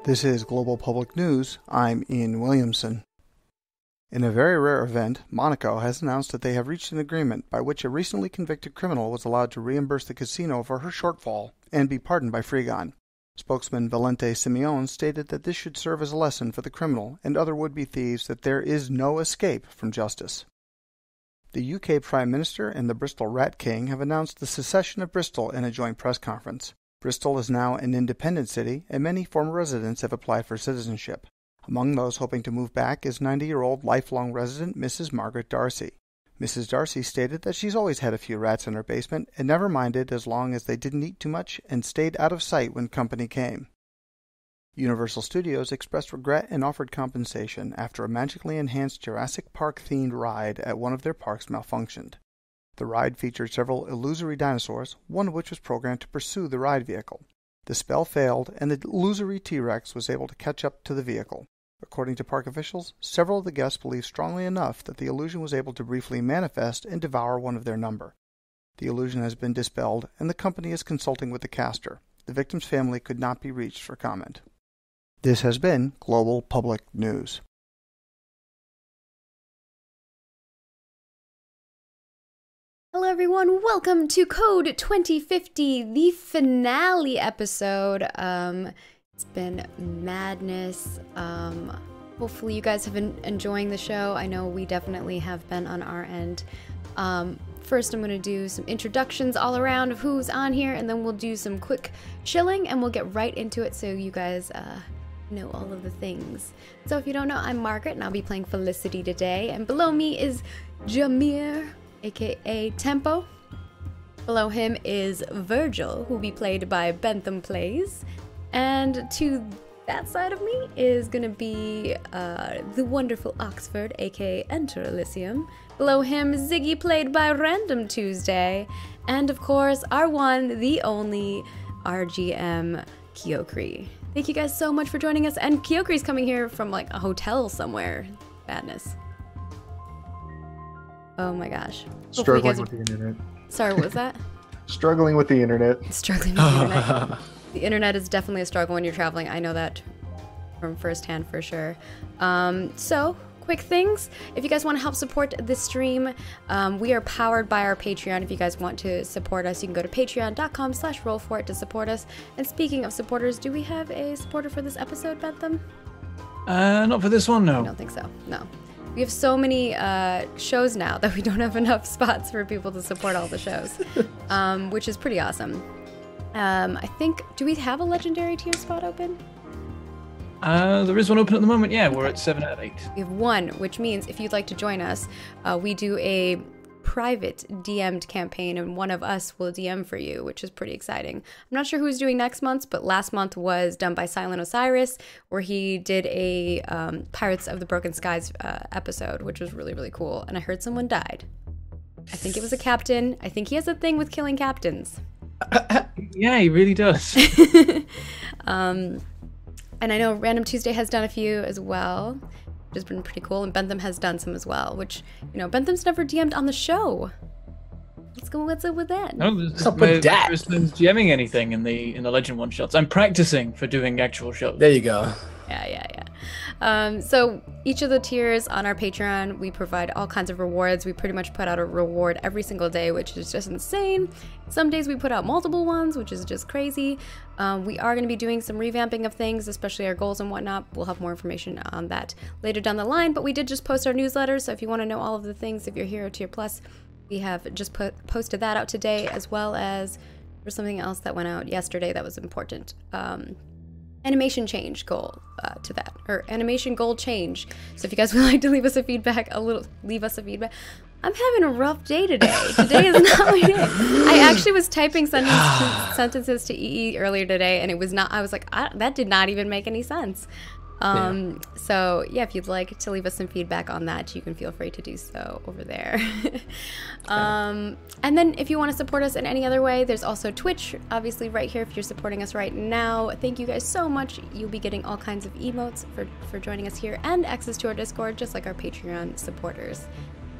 This is Global Public News. I'm Ian Williamson. In a very rare event, Monaco has announced that they have reached an agreement by which a recently convicted criminal was allowed to reimburse the casino for her shortfall and be pardoned by Freegon. Spokesman Valente Simeone stated that this should serve as a lesson for the criminal and other would-be thieves that there is no escape from justice. The UK Prime Minister and the Bristol Rat King have announced the secession of Bristol in a joint press conference. Bristol is now an independent city, and many former residents have applied for citizenship. Among those hoping to move back is 90-year-old lifelong resident Mrs. Margaret Darcy. Mrs. Darcy stated that she's always had a few rats in her basement and never minded as long as they didn't eat too much and stayed out of sight when company came. Universal Studios expressed regret and offered compensation after a magically enhanced Jurassic Park-themed ride at one of their parks malfunctioned. The ride featured several illusory dinosaurs, one of which was programmed to pursue the ride vehicle. The spell failed, and the illusory T-Rex was able to catch up to the vehicle. According to park officials, several of the guests believed strongly enough that the illusion was able to briefly manifest and devour one of their number. The illusion has been dispelled, and the company is consulting with the caster. The victim's family could not be reached for comment. This has been Global Public News. Hello everyone, welcome to Code 2050, the finale episode. It's been madness. Hopefully you guys have been enjoying the show. I know we definitely have been on our end. First I'm going to do some introductions all around of who's on here, and then we'll do some quick chilling, and we'll get right into it so you guys know all of the things. So if you don't know, I'm Margaret, and I'll be playing Felicity today, and below me is Jameer, aka Tempo. Below him is Virgil, who will be played by Bentham Plays. And to that side of me is gonna be the wonderful Oxford, aka Enter Elysium. Below him, Ziggy, played by Random Tuesday. And of course, our one, the only RGM, Kyokri. Thank you guys so much for joining us. And Kyokri's coming here from like a hotel somewhere. Madness. Oh my gosh. Struggling with the internet. Sorry, what was that? Struggling with the internet. Struggling with the internet. The internet is definitely a struggle when you're traveling. I know that from firsthand for sure. So, quick things. If you guys want to help support this stream, we are powered by our Patreon. If you guys want to support us, you can go to patreon.com/roll4it to support us. And speaking of supporters, do we have a supporter for this episode, Bentham? Not for this one, no. I don't think so, no. We have so many shows now that we don't have enough spots for people to support all the shows, which is pretty awesome. I think, do we have a legendary tier spot open? There is one open at the moment, yeah. Okay. We're at 7 out of 8. We have one, which means if you'd like to join us, we do a private DM'd campaign, and one of us will DM for you, which is pretty exciting. I'm not sure who's doing next month, but last month was done by Silent Osiris, where he did a Pirates of the Broken Skies episode, which was really, really cool. And I heard someone died. I think it was a captain. I think he has a thing with killing captains. Yeah, he really does. And I know Random Tuesday has done a few as well, which has been pretty cool, and Bentham has done some as well, which, you know, Bentham's never DM'd on the show. What's up with that? No, What's up with that? First time's GMing anything in the Legend one shots. I'm practicing for doing actual shows. There you go. Yeah. So each of the tiers on our Patreon, we provide all kinds of rewards. We pretty much put out a reward every single day, which is just insane. Some days we put out multiple ones, which is just crazy. We are going to be doing some revamping of things, especially our goals and whatnot. We'll have more information on that later down the line, but we did just post our newsletter, so if you want to know all of the things, if you're Hero Tier Plus, we have just posted that out today, as well as there's something else that went out yesterday that was important. Animation change goal to that, or animation goal change. So if you guys would like to leave us a feedback. I'm having a rough day today. Today is not my day. I actually was typing sentences to EE earlier today, and it was not. I was like, that did not even make any sense. So yeah, if you'd like to leave us some feedback on that, you can feel free to do so over there. And then if you want to support us in any other way, there's also Twitch, obviously right here if you're supporting us right now. Thank you guys so much. You'll be getting all kinds of emotes for joining us here, and access to our Discord, just like our Patreon supporters.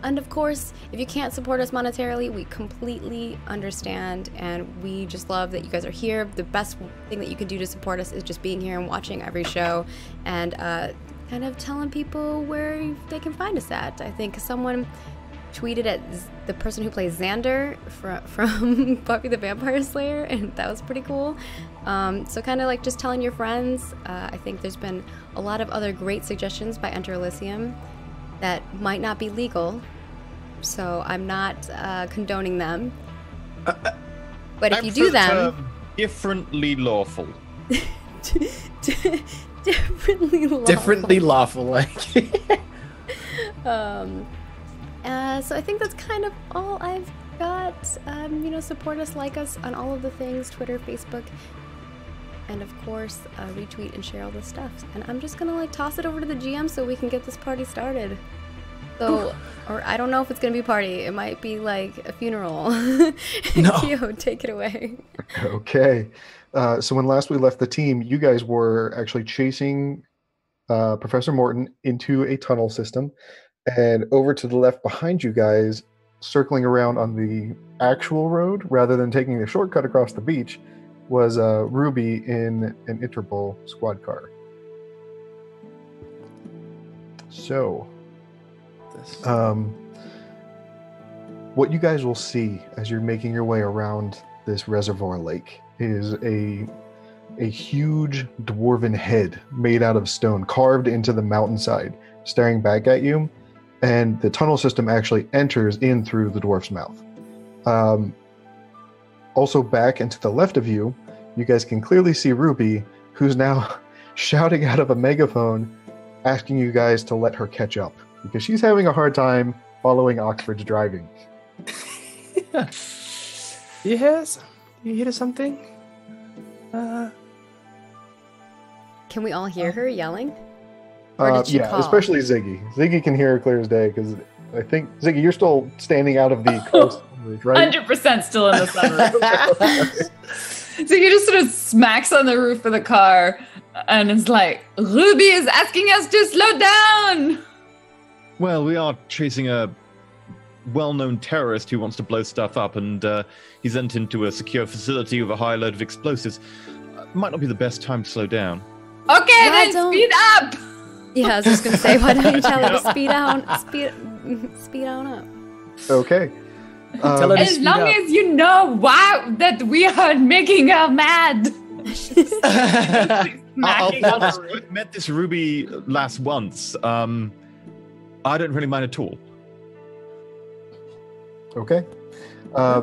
And of course, if you can't support us monetarily, we completely understand, and we just love that you guys are here. The best thing that you can do to support us is just being here and watching every show, and kind of telling people where they can find us at. I think someone tweeted at the person who plays Xander from Buffy the Vampire Slayer, and that was pretty cool. So kind of like just telling your friends. I think there's been a lot of other great suggestions by Enter Elysium that might not be legal, so I'm not condoning them. But if you do them... differently lawful. Differently lawful. Differently lawful, like. So I think that's kind of all I've got. Support us, like us on all of the things, Twitter, Facebook, and of course, retweet and share all this stuff. And I'm just gonna toss it over to the GM so we can get this party started. So, or I don't know if it's gonna be a party. It might be like a funeral. No. Kyo, take it away. Okay. So when last we left the team, you guys were actually chasing Professor Morton into a tunnel system. And over to the left behind you guys, circling around on the actual road, rather than taking the shortcut across the beach, was Ruby in an Interpol squad car. So, what you guys will see as you're making your way around this reservoir lake is a huge dwarven head made out of stone, carved into the mountainside, staring back at you. And the tunnel system actually enters in through the dwarf's mouth. Also back and to the left of you, you guys can clearly see Ruby, who's now shouting out of a megaphone, asking you guys to let her catch up, because she's having a hard time following Oxford's driving. Yes? You hear something? Can we all hear her yelling? Or did she yeah, call? especially Ziggy. Ziggy can hear her clear as day, because I think, Ziggy, you're still standing out of the coast roof, right? 100% still in the sunroof. So he just sort of smacks on the roof of the car and is like, Ruby is asking us to slow down! Well, we are chasing a well-known terrorist who wants to blow stuff up, and he's entered into a secure facility with a high load of explosives. Might not be the best time to slow down. Okay, then speed up! Yeah, I was just gonna say, why don't you tell her to speed on up? Okay. Tell her to As speed long up. as you know why that we are making her mad. I've met this Ruby last once. I don't really mind at all. Okay.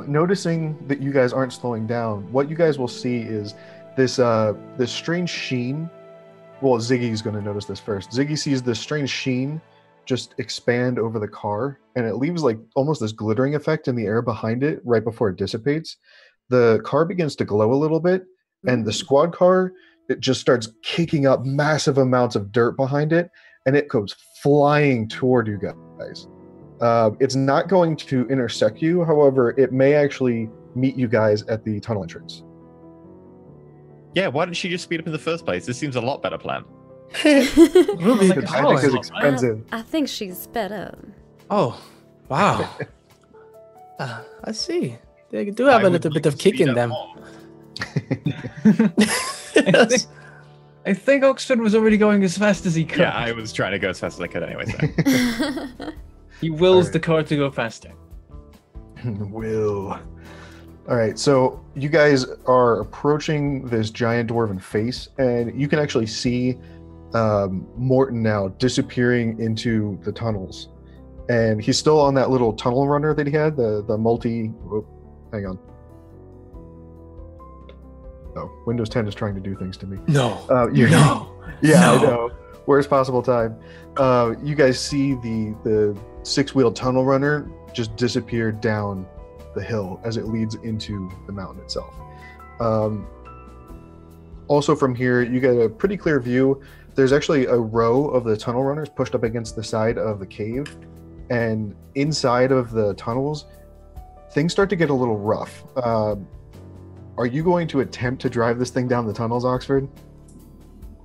Noticing that you guys aren't slowing down, what you guys will see is this strange sheen. Well, Ziggy's going to notice this first. Ziggy sees this strange sheen just expand over the car, and it leaves like almost this glittering effect in the air behind it right before it dissipates. The car begins to glow a little bit, and the squad car, it just starts kicking up massive amounts of dirt behind it, and it goes flying toward you guys. It's not going to intersect you, however, it may actually meet you guys at the tunnel entrance. Yeah, why didn't she just speed up in the first place? This seems a lot better plan. Ruby, The timing is expensive. I think she's sped up. oh, wow. I see. They do have a little bit of kick in them. I think Oxford was already going as fast as he could. Yeah, I was trying to go as fast as I could anyway. So. He wills the car to go faster. Will. All right, so you guys are approaching this giant dwarven face, and you can actually see Morton now disappearing into the tunnels. And he's still on that little tunnel runner that he had, the multi... Oh, hang on. Oh, Windows 10 is trying to do things to me. No. No. Yeah, No. I know. Worst possible time. You guys see the six-wheel tunnel runner just disappear down the hill as it leads into the mountain itself. Also from here, you get a pretty clear view. There's actually a row of the tunnel runners pushed up against the side of the cave, and inside of the tunnels, things start to get a little rough. Are you going to attempt to drive this thing down the tunnels, Oxford?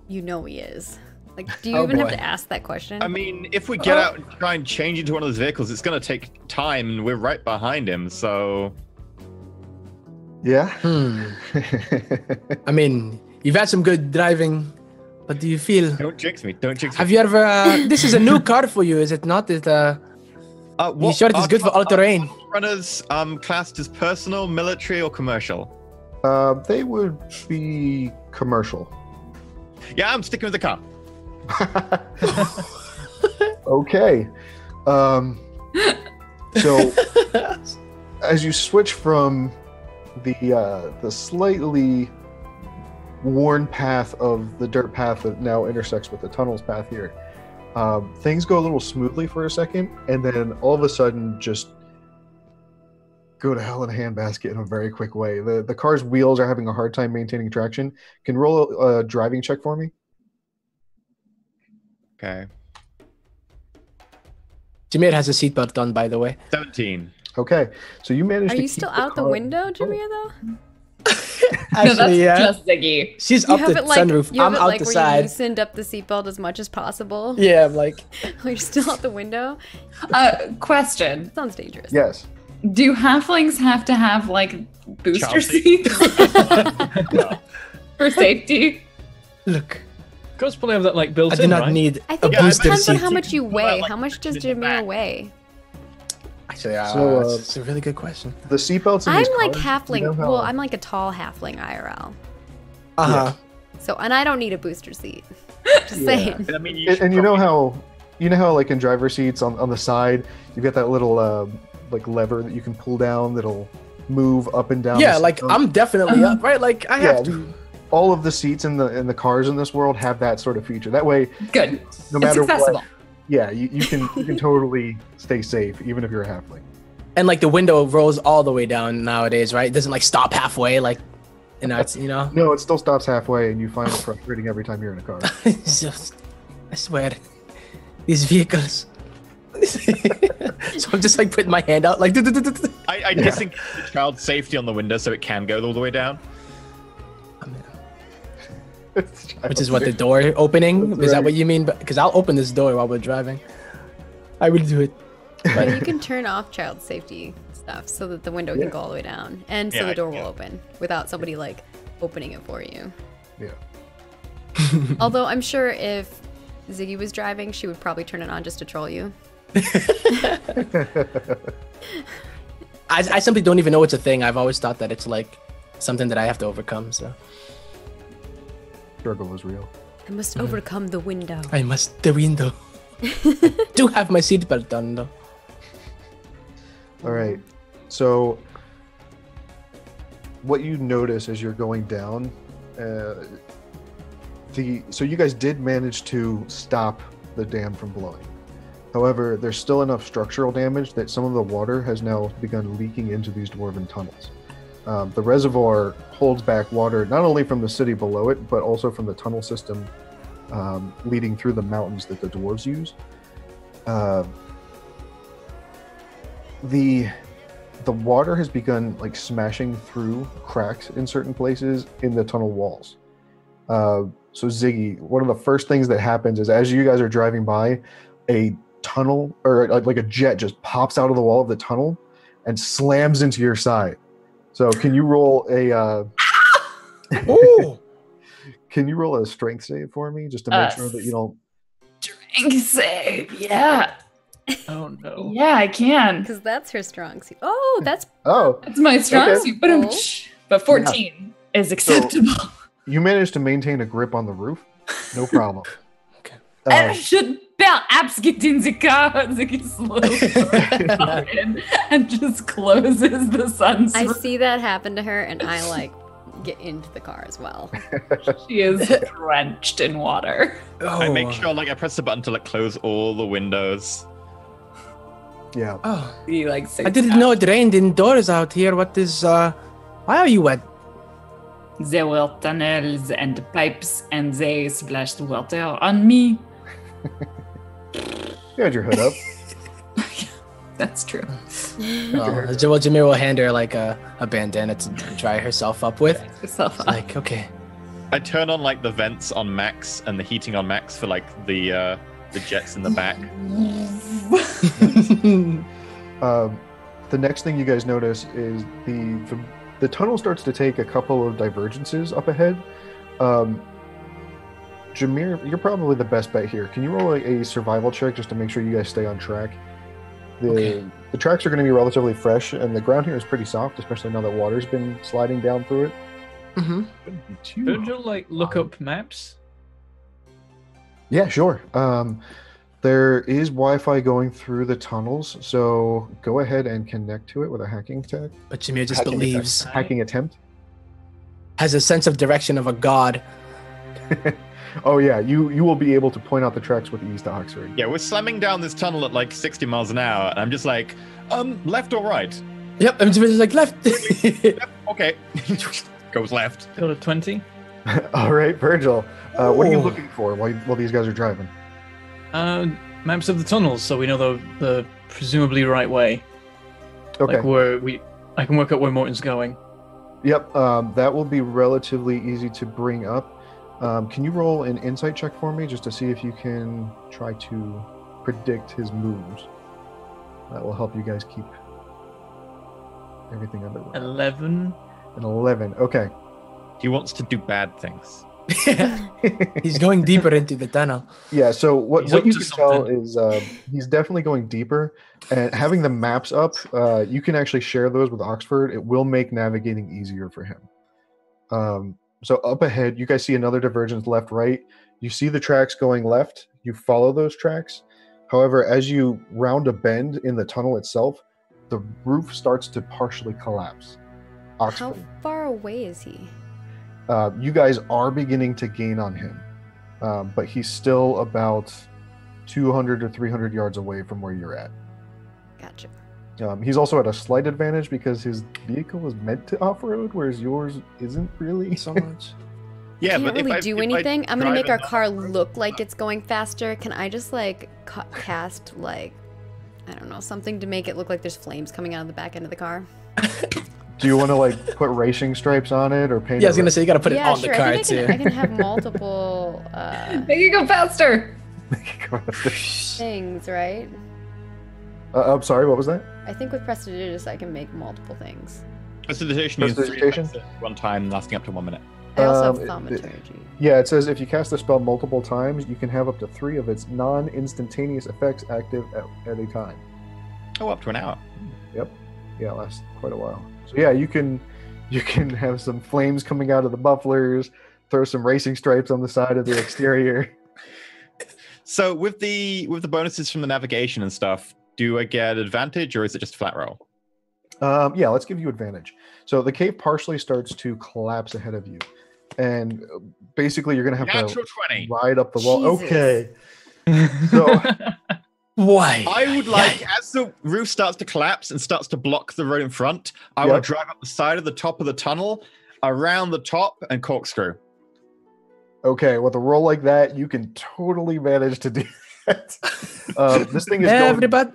You know he is. Like, do you even have to ask that question? I mean, if we get out and try and change into one of those vehicles, it's going to take time, and we're right behind him, so... Yeah? I mean, you've had some good driving, but do you feel... Don't jinx me, don't jinx me. Have you ever... this is a new car for you, is it not? You sure it is good for all-terrain? Runners classed as personal, military, or commercial? They would be commercial. Yeah, I'm sticking with the car. Okay. So, as you switch from the slightly worn path of the dirt path that now intersects with the tunnels path here, things go a little smoothly for a second, and then all of a sudden just go to hell in a handbasket in a very quick way. The car's wheels are having a hard time maintaining traction. Can you roll a driving check for me? Okay. Jameer has a seatbelt on, by the way. 17. Okay, so you managed Are to you keep still out the car- window, Jameer, though? Actually, No, that's yeah. just Ziggy. She's You up have the it like sunroof. you have I'm it out like the where you side. loosened up the seatbelt as much as possible. Yeah, I'm like... You're still out the window. Question. Sounds dangerous. Yes. Do halflings have to have, like, booster Child seats? For safety? Look, Girls probably have that like built I in, do not right? need I a think it booster depends on seat. how much you weigh. like, How much does in the Jameer back. weigh? Actually, So, it's a really good question. The seatbelts in I'm these like cars, halfling. you know how- Well, I'm like a tall halfling IRL. Uh-huh. So, and I don't need a booster seat. Just Yeah. saying. I mean, And you know how like in driver seats on the side, you've got that little like lever that you can pull down that'll move up and down. Yeah, the like seat. I'm definitely up, right? Like I have to. all of the seats in the cars in this world have that sort of feature. That way, Good. no matter it's accessible. what, yeah, you can totally stay safe even if you're a halfling. And like the window rolls all the way down nowadays, right? It doesn't like stop halfway, like, and it's No, it still stops halfway, and you find it frustrating every time you're in a car. It's just, I swear, these vehicles. So I'm just like putting my hand out, like. I disengage the child's safety on the window so it can go all the way down. Which is what, the door opening? That's Is that right. what you mean? Because I'll open this door while we're driving. I will do it. But you can turn off child safety stuff so that the window can go all the way down, and so Yeah, the door yeah. will open without somebody like opening it for you. Yeah. Although I'm sure if Ziggy was driving, she would probably turn it on just to troll you. I simply don't even know it's a thing. I've always thought that it's like something that I have to overcome. So Struggle is real. I must overcome the window. I must the window. Do have my seatbelt on though. All right. So, what you notice as you're going down, so you guys did manage to stop the dam from blowing. However, there's still enough structural damage that some of the water has now begun leaking into these dwarven tunnels. The reservoir holds back water not only from the city below it, but also from the tunnel system leading through the mountains that the dwarves use. The water has begun like smashing through cracks in certain places in the tunnel walls. So Ziggy, one of the first things that happens is as you guys are driving by, a tunnel or like a jet just pops out of the wall of the tunnel and slams into your side. So can you roll a Oh, can you roll a strength save for me just to make sure that you don't? Drink save. Yeah. Oh no. Yeah, I can. Because that's her strong suit. Oh, that's Oh, That's my strong Okay. suit. But 14 is acceptable. you managed to maintain a grip on the roof, no problem. Okay. I should perhaps get in the car. Ziggy slowly in and just closes the sun's I see that happen to her, and I like get into the car as well. She is drenched in water. I make Oh. sure I press the button to close all the windows. Yeah. Oh, He like I didn't know it rained indoors out here. What is? Why are you wet? There were tunnels and pipes, and they splashed water on me. You had your hood up. That's true. Well, Jameer will hand her like a bandana to dry herself up with. Yourself up. Like, okay. I turn on like the vents on max and the heating on max for like the jets in the back. The next thing you guys notice is the tunnel starts to take a couple of divergences up ahead. Jameer, you're probably the best bet here. Can you roll a survival check just to make sure you guys stay on track? The tracks are going to be relatively fresh, and the ground here is pretty soft, especially now that water's been sliding down through it. Mm-hmm. Don't you like look up maps? Yeah, sure. There is Wi-Fi going through the tunnels, so go ahead and connect to it with a hacking tech. But Jameer just believes. Hacking attempt. Has a sense of direction of a god. Oh yeah, you will be able to point out the tracks with ease to Oxford. Yeah, we're slamming down this tunnel at like 60 miles an hour, and I'm just like, left or right? Yep, I'm just like left. Okay. Goes left. Go to 20. All right, Virgil. What are you looking for while these guys are driving? Maps of the tunnels, so we know the presumably right way. Okay. Like I can work out where Morton's going. Yep. That will be relatively easy to bring up. Can you roll an insight check for me just to see if you can try to predict his moves? That will help you guys keep everything under wraps. 11. An 11. Okay. He wants to do bad things. He's going deeper into the tunnel. Yeah, so what up you to can tell something. is he's definitely going deeper, and having the maps up, you can actually share those with Oxford. It will make navigating easier for him. So up ahead, you guys see another divergence left, right. You see the tracks going left. You follow those tracks. However, as you round a bend in the tunnel itself, the roof starts to partially collapse. Oxford. How far away is he? You guys are beginning to gain on him, but he's still about 200 or 300 yards away from where you're at. Gotcha. He's also at a slight advantage because his vehicle is meant to off-road, whereas yours isn't really So much. Yeah, Can't but really do anything. I'm gonna make our car enough- look like it's going faster. Can I just like cast like, I don't know, something to make it look like there's flames coming out of the back end of the car? Do you want to like put racing stripes on it or paint? Yeah, I was gonna say you gotta put it yeah, on sure. the car I think too. I can have multiple Make it go faster. things, right? I'm sorry, what was that? I think with Prestidigious I can make multiple things. Prestidigitation is 3 Prestidigitation? attacks at one time, lasting up to 1 minute. I also have Um, thaumaturgy. Yeah, it says if you cast a spell multiple times, you can have up to 3 of its non-instantaneous effects active at a time. Oh, up to an hour. Yep. Yeah, it lasts quite a while. So yeah, you can have some flames coming out of the mufflers, throw some racing stripes on the side of the exterior. So with the bonuses from the navigation and stuff, do I get advantage or is it just flat roll? Yeah, let's give you advantage. So the cave partially starts to collapse ahead of you, and basically you're gonna have Natural to 20. ride up the wall. Jesus. Okay. So Why? I would like, as the roof starts to collapse and starts to block the road in front, I Yep. want to drive up the side of the top of the tunnel, around the top, and corkscrew. okay, with a roll like that, you can totally manage to do that. This thing is going Everybody.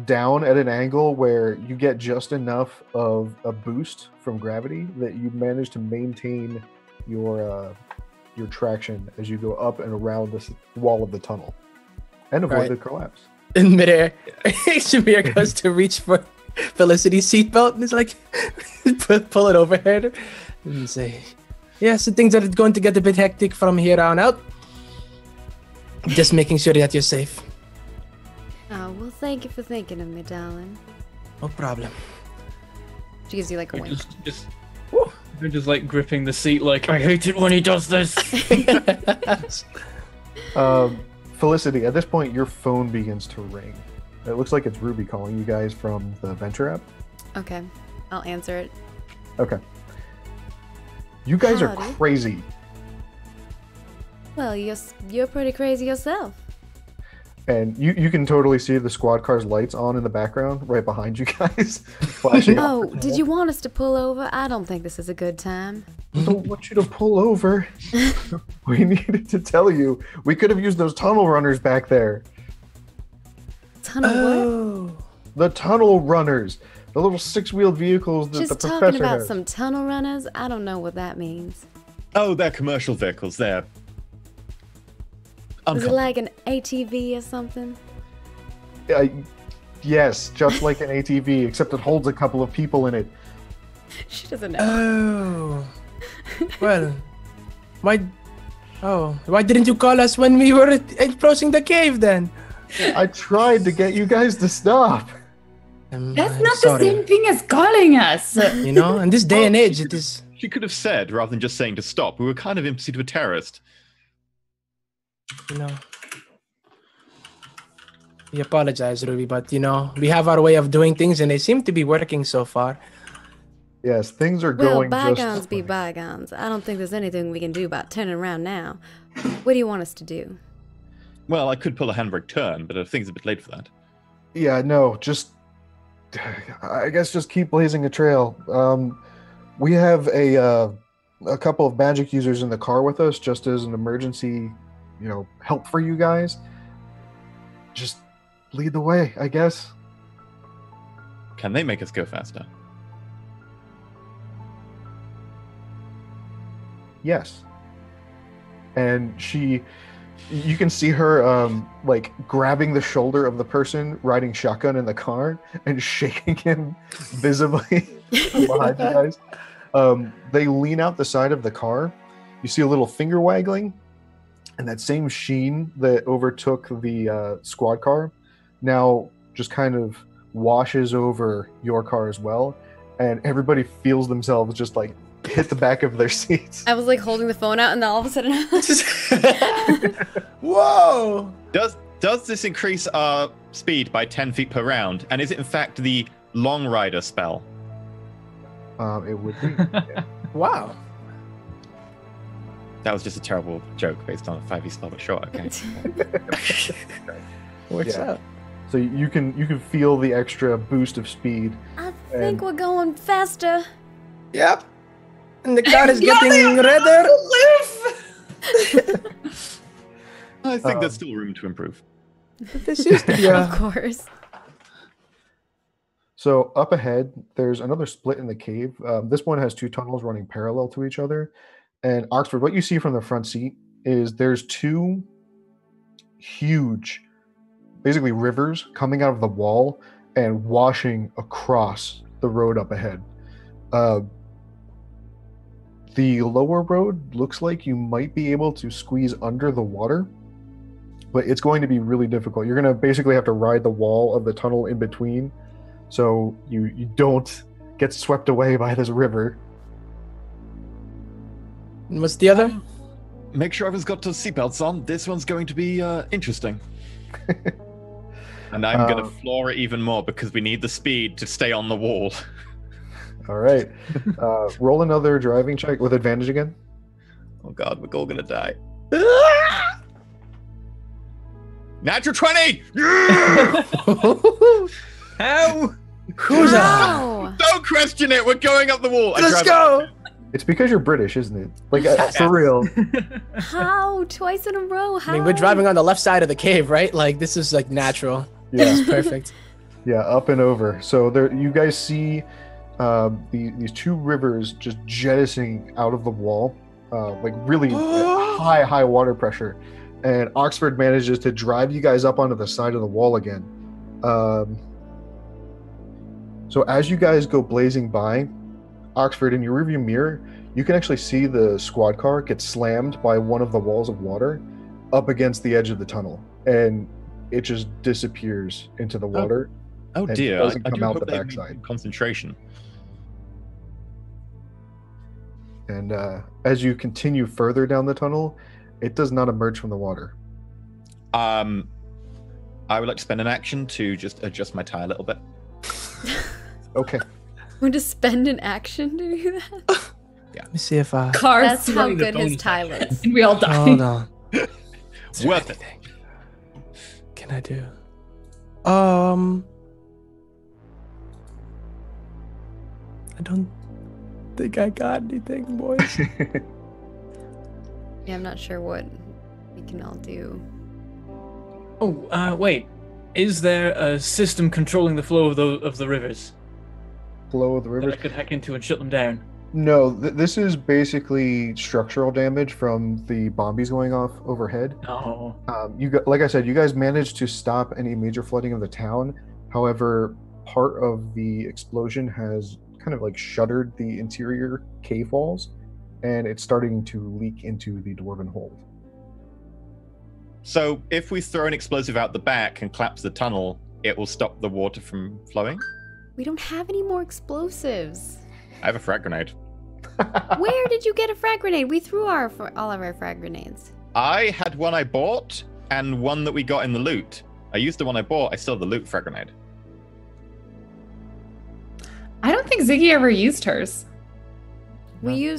down at an angle where you get just enough of a boost from gravity that you manage to maintain your traction as you go up and around the wall of the tunnel and avoid Right. the collapse. In midair, Shamir goes to reach for Felicity's seatbelt and is like, pull it overhead and say, yeah, so things are going to get a bit hectic from here on out. Just making sure that you're safe. Oh, well, thank you for thinking of me, darling. No problem. She gives you like a wink. They're just like gripping the seat like, I hate it when he does this. Felicity, at this point, your phone begins to ring. It looks like it's Ruby calling you guys from the Venture app. Okay, I'll answer it. Okay. You guys are Howdy. crazy. Well, you're pretty crazy yourself. And you can totally see the squad car's lights on in the background right behind you guys. Flashing Oh, up. did you want us to pull over? I don't think this is a good time. I don't want you to pull over. We needed to tell you. We could have used those tunnel runners back there. Tunnel what? Oh. The tunnel runners. The little 6-wheeled vehicles that Just the talking professor about has. some tunnel runners? I don't know what that means. Oh, they're commercial vehicles. They're Was it uncomfortable. like an ATV or something? Yes, just like an ATV, except it holds a couple of people in it. She doesn't know. Oh. Well, why? Oh, why didn't you call us when we were approaching the cave then? I tried to get you guys to stop. That's I'm not sorry. the same thing as calling us. You know, in this day and age, it is. She could have said, rather than just saying to stop, we were kind of in pursuit of a terrorist. You know. We apologize, Ruby, but you know, we have our way of doing things and they seem to be working so far. Yes, things are Well, going bygones just be fine. bygones. I don't think there's anything we can do about turning around now. What do you want us to do? Well, I could pull a handbrake turn, but I think it's a bit late for that. Yeah, no, just I guess just keep blazing a trail. We have a couple of magic users in the car with us, just as an emergency, help for you guys. Just lead the way, I guess. Can they make us go faster? Yes. And you can see her like grabbing the shoulder of the person riding shotgun in the car and shaking him visibly behind you guys. They lean out the side of the car. You see a little finger waggling, and that same sheen that overtook the squad car now just kind of washes over your car as well, and everybody feels themselves just like hit the back of their seats. I was like holding the phone out and then all of a sudden Whoa! Does this increase our speed by 10 feet per round? And is it in fact the Long Rider spell? It would be. Yeah. Wow. That was just a terrible joke based on a 5e spell, but sure, okay. What's Yeah. up? So you can feel the extra boost of speed. I think we're going faster. Yep. And the car is getting redder. I think there's still room to improve. This used to be Of a... course. So up ahead, there's another split in the cave. This one has two tunnels running parallel to each other. And Oxford, what you see from the front seat is there's two huge, basically rivers coming out of the wall and washing across the road up ahead. The lower road looks like you might be able to squeeze under the water, but it's going to be really difficult. You're going to basically have to ride the wall of the tunnel in between, so you don't get swept away by this river. And what's the other? Make sure everyone's got their seatbelts on. This one's going to be interesting. And I'm going to floor it even more because we need the speed to stay on the wall. All right. Roll another driving check with advantage again. Oh god, we're all going to die. Natural 20! Yeah! How? Who's that? Wow. Don't question it. We're going up the wall. I Let's drive- go! It's because you're British, isn't it? Like, for real. How? Twice in a row? How? I mean, we're driving on the left side of the cave, right? Like, this is like natural. This Yeah, is perfect. yeah, up and over. So there, you guys see these two rivers just jettisoning out of the wall, like really high water pressure. And Oxford manages to drive you guys up onto the side of the wall again. So as you guys go blazing by, Oxford, in your rearview mirror, you can actually see the squad car get slammed by one of the walls of water up against the edge of the tunnel, and it just disappears into the water. Oh And dear, doesn't I come do out hope the they have backside. concentration. And as you continue further down the tunnel, it does not emerge from the water. I would like to spend an action to just adjust my tie a little bit. Okay. We're to spend an action to do that? Let me see if I... Car That's how throwing the good his bonus tie action. looks. And we all die. Hold on. Is there Worth it. anything can I do? I don't think I got anything, boys. Yeah, I'm not sure what we can all do. Oh, wait. Is there a system controlling the flow of the rivers Flow of the that rivers. I could hack into and shut them down? No, this is basically structural damage from the bombies going off overhead. No. Like I said, you guys managed to stop any major flooding of the town. However, part of the explosion has kind of like shuttered the interior cave walls, and it's starting to leak into the dwarven hold. So if we throw an explosive out the back and collapse the tunnel, it will stop the water from flowing? We don't have any more explosives. I have a frag grenade. Where did you get a frag grenade? We threw all of our frag grenades. I had one I bought and one that we got in the loot. I used the one I bought. I still have the loot frag grenade. I don't think Ziggy ever used hers. We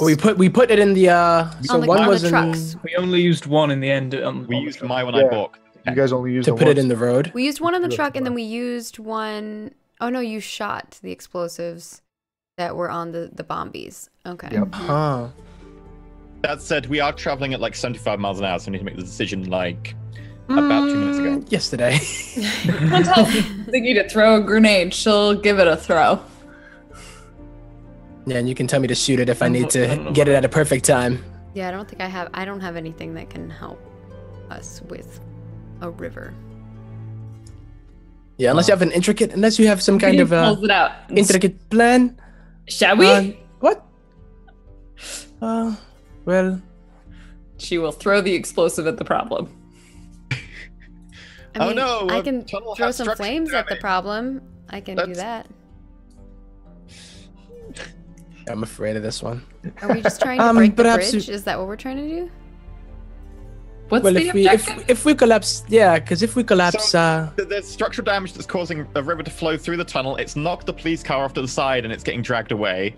put it in the on the trucks. We only used one in the end. We used my one I bought. You guys only used to put it in the road. We used one on the truck, and then we used one. Oh no, you shot the explosives that were on the bombies. Okay. Yep. Huh. That said, we are traveling at like 75 miles an hour, so we need to make the decision like about 2 minutes ago. Yesterday. Don't tell Ziggy to throw a grenade. She'll give it a throw. Yeah, and you can tell me to shoot it if I need to get it at a perfect time. Yeah, I don't have anything that can help us with a river. Yeah, unless you have some kind of pulls it out. intricate plan. Shall we? What? Well, She will throw the explosive at the problem. I mean, no! I can tunnel throw has some structural flames at the damage. problem. I can do that. I'm afraid of this one. Are we just trying to break the perhaps bridge? Is that what we're trying to do? What's Well, the objective? if we collapse, yeah, because if we collapse, There's structural damage that's causing a river to flow through the tunnel. It's knocked the police car off to the side and it's getting dragged away.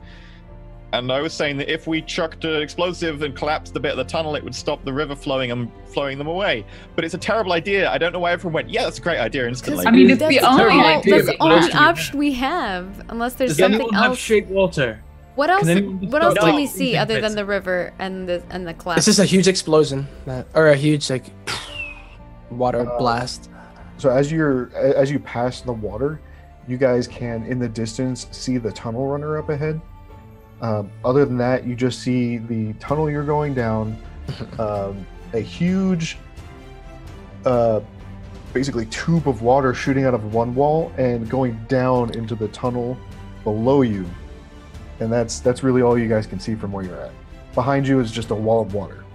And I was saying that if we chucked an explosive and collapsed the bit of the tunnel, it would stop the river flowing and flowing them away. But it's a terrible idea. I don't know why everyone went, yeah, that's a great idea instantly. I mean, it's the only idea. That's the but only not- option we have, unless there's Does something anyone have else. shade water? What else? Can anyone just What else stop can we shooting see other bits? than the river and the collapse? it's just a huge explosion, or a huge like water blast. So as you pass the water, you guys can in the distance see the tunnel runner up ahead. Other than that, you just see the tunnel you're going down, a huge, basically tube of water shooting out of one wall and going down into the tunnel below you, and that's really all you guys can see from where you're at. Behind you is just a wall of water.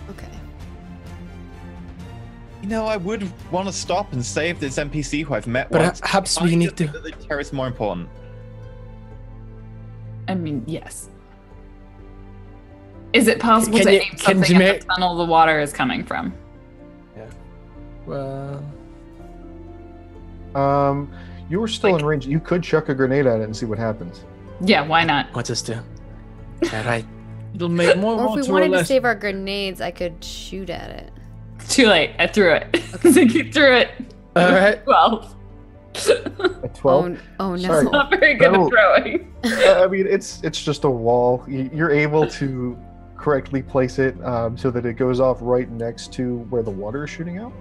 Okay. You know, I would want to stop and save this NPC who I've met But once. perhaps we I need just to. think that the terrorist is more important. I mean, yes. Is it possible Can to you- aim can something you at make- the tunnel the water is coming from? Well, You were still in range. You could chuck a grenade at it and see what happens. Yeah, why not? what's this do? All right. It'll make more Or water if we wanted to less. save our grenades, I could shoot at it. Too late. I threw it. Ziggy threw it. All right. 12. At 12. Oh no. Sorry. Not very good That'll- at throwing. I mean, it's just a wall. You're able to correctly place it so that it goes off right next to where the water is shooting out.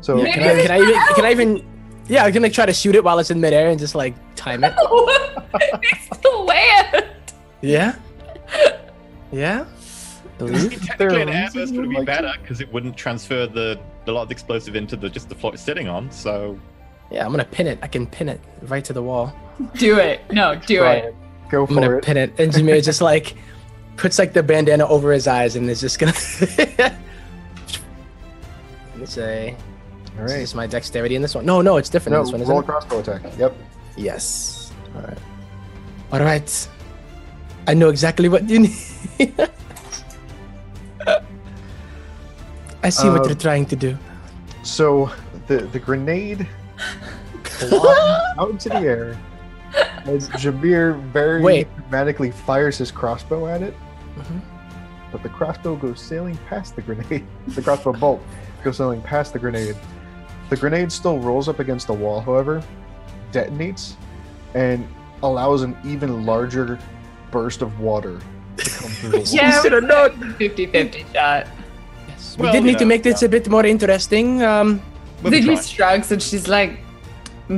So Yeah, can I even? Yeah, I'm gonna try to shoot it while it's in midair and just like time it. It's the land. Yeah. Yeah. Believe? Technically, an There are airburst reasons would be you like better because it wouldn't transfer the lot of explosive into just the floor it's sitting on. So Yeah, I'm gonna pin it. I can pin it right to the wall. Do it. No, do try it. it. Go I'm gonna for it. pin it, and Jameer just like puts like the bandana over his eyes and is just gonna. Let me say. All Is right. this my dexterity in this one? No, it's different No, in this one, isn't roll a it? crossbow attack. Yep. Yes. All right. All right. I know exactly what you need. I see what you're trying to do. So the grenade flies out into the air as Jabir very Wait. dramatically fires his crossbow at it, Mhm. but the crossbow goes sailing past the grenade. The crossbow bolt goes sailing past the grenade. The grenade still rolls up against the wall, however, detonates, and allows an even larger burst of water to come through the wall. Yeah, should have known. 50-50 shot. Yes. Well, we did you need to know, make this a bit more interesting. we'll be Ziggy trying. shrugs and she's like,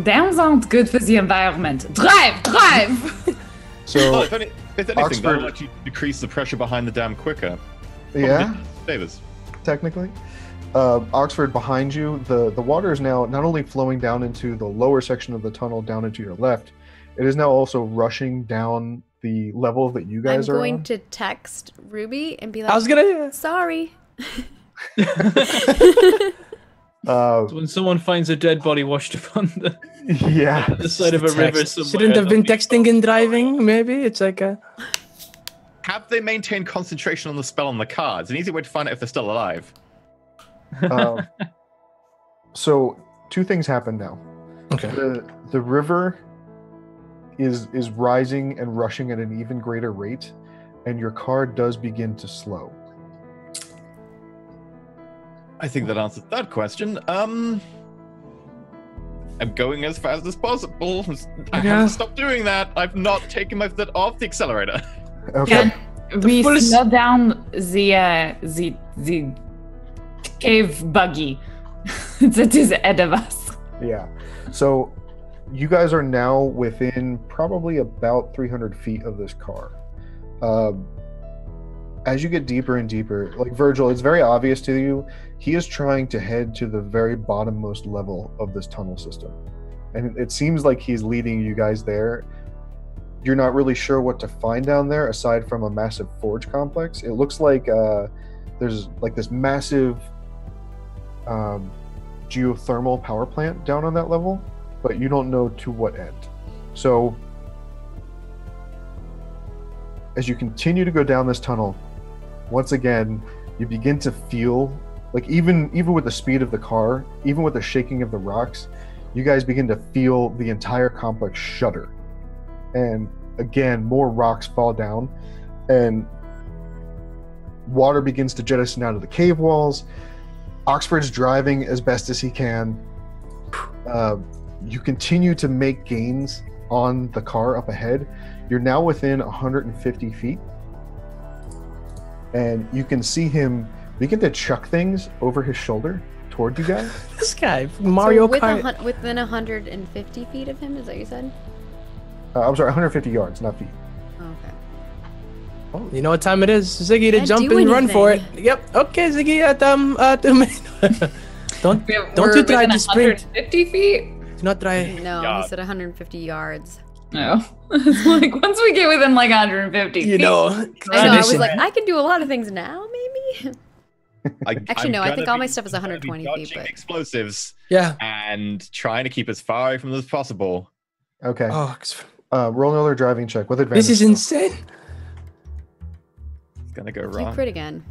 downs aren't good for the environment. Drive! Well, So if If anything, Oxford- that'll let you decrease the pressure behind the dam quicker. Yeah, Favors. technically. Oxford, behind you, the water is now not only flowing down into the lower section of the tunnel down into your left, it is now also rushing down the level that you guys I'm are going on. to text Ruby and be like, I was gonna. sorry. When someone finds a dead body washed up on Yeah. the side of a river Text. somewhere. Shouldn't have been texting and driving. Maybe it's like a. Have they maintained concentration on the spell on the cards? An easy way to find out if they're still alive. So 2 things happen now. Okay. The river is rising and rushing at an even greater rate, and your car does begin to slow. I think that answers that question. I'm going as fast as possible. I haven't stopped doing that. I've not taken my foot off the accelerator. Okay. Can we full- slow down the cave buggy that is ahead of us? Yeah. So you guys are now within probably about 300 feet of this car. As you get deeper and deeper, like Virgil, it's very obvious to you, he is trying to head to the very bottommost level of this tunnel system. And it seems like he's leading you guys there. You're not really sure what to find down there aside from a massive forge complex. It looks like there's like this massive geothermal power plant down on that level, but you don't know to what end. So as you continue to go down this tunnel, once again, you begin to feel like even with the speed of the car, even with the shaking of the rocks, you guys begin to feel the entire complex shudder. And again, more rocks fall down, and water begins to jettison out of the cave walls. Oxford's driving as best as he can. You continue to make gains on the car up ahead. You're now within 150 feet. And you can see him begin to chuck things over his shoulder toward you guys. This guy, Mario so Kart. within 150 feet of him, is that what you said? I'm sorry, 150 yards, not feet. Oh, okay. You know what time it is, Ziggy, to Can't jump do and run for it. anything. Yep. Okay, Ziggy. Don't We're you try within to sprint. 150 feet? Do not try. No, Yeah. he said 150 yards. No. It's like once we get within like 150 You feet. know. I know, I was tradition. like, I can do a lot of things now, maybe? Actually, no, I I'm think gonna all my be- stuff is I'm gonna be 120 feet, dodging but... explosives Yeah. and trying to keep as far away from them as possible. Okay. Oh, Roll another driving check with advantage. this is insane. It's gonna go You wrong. crit again.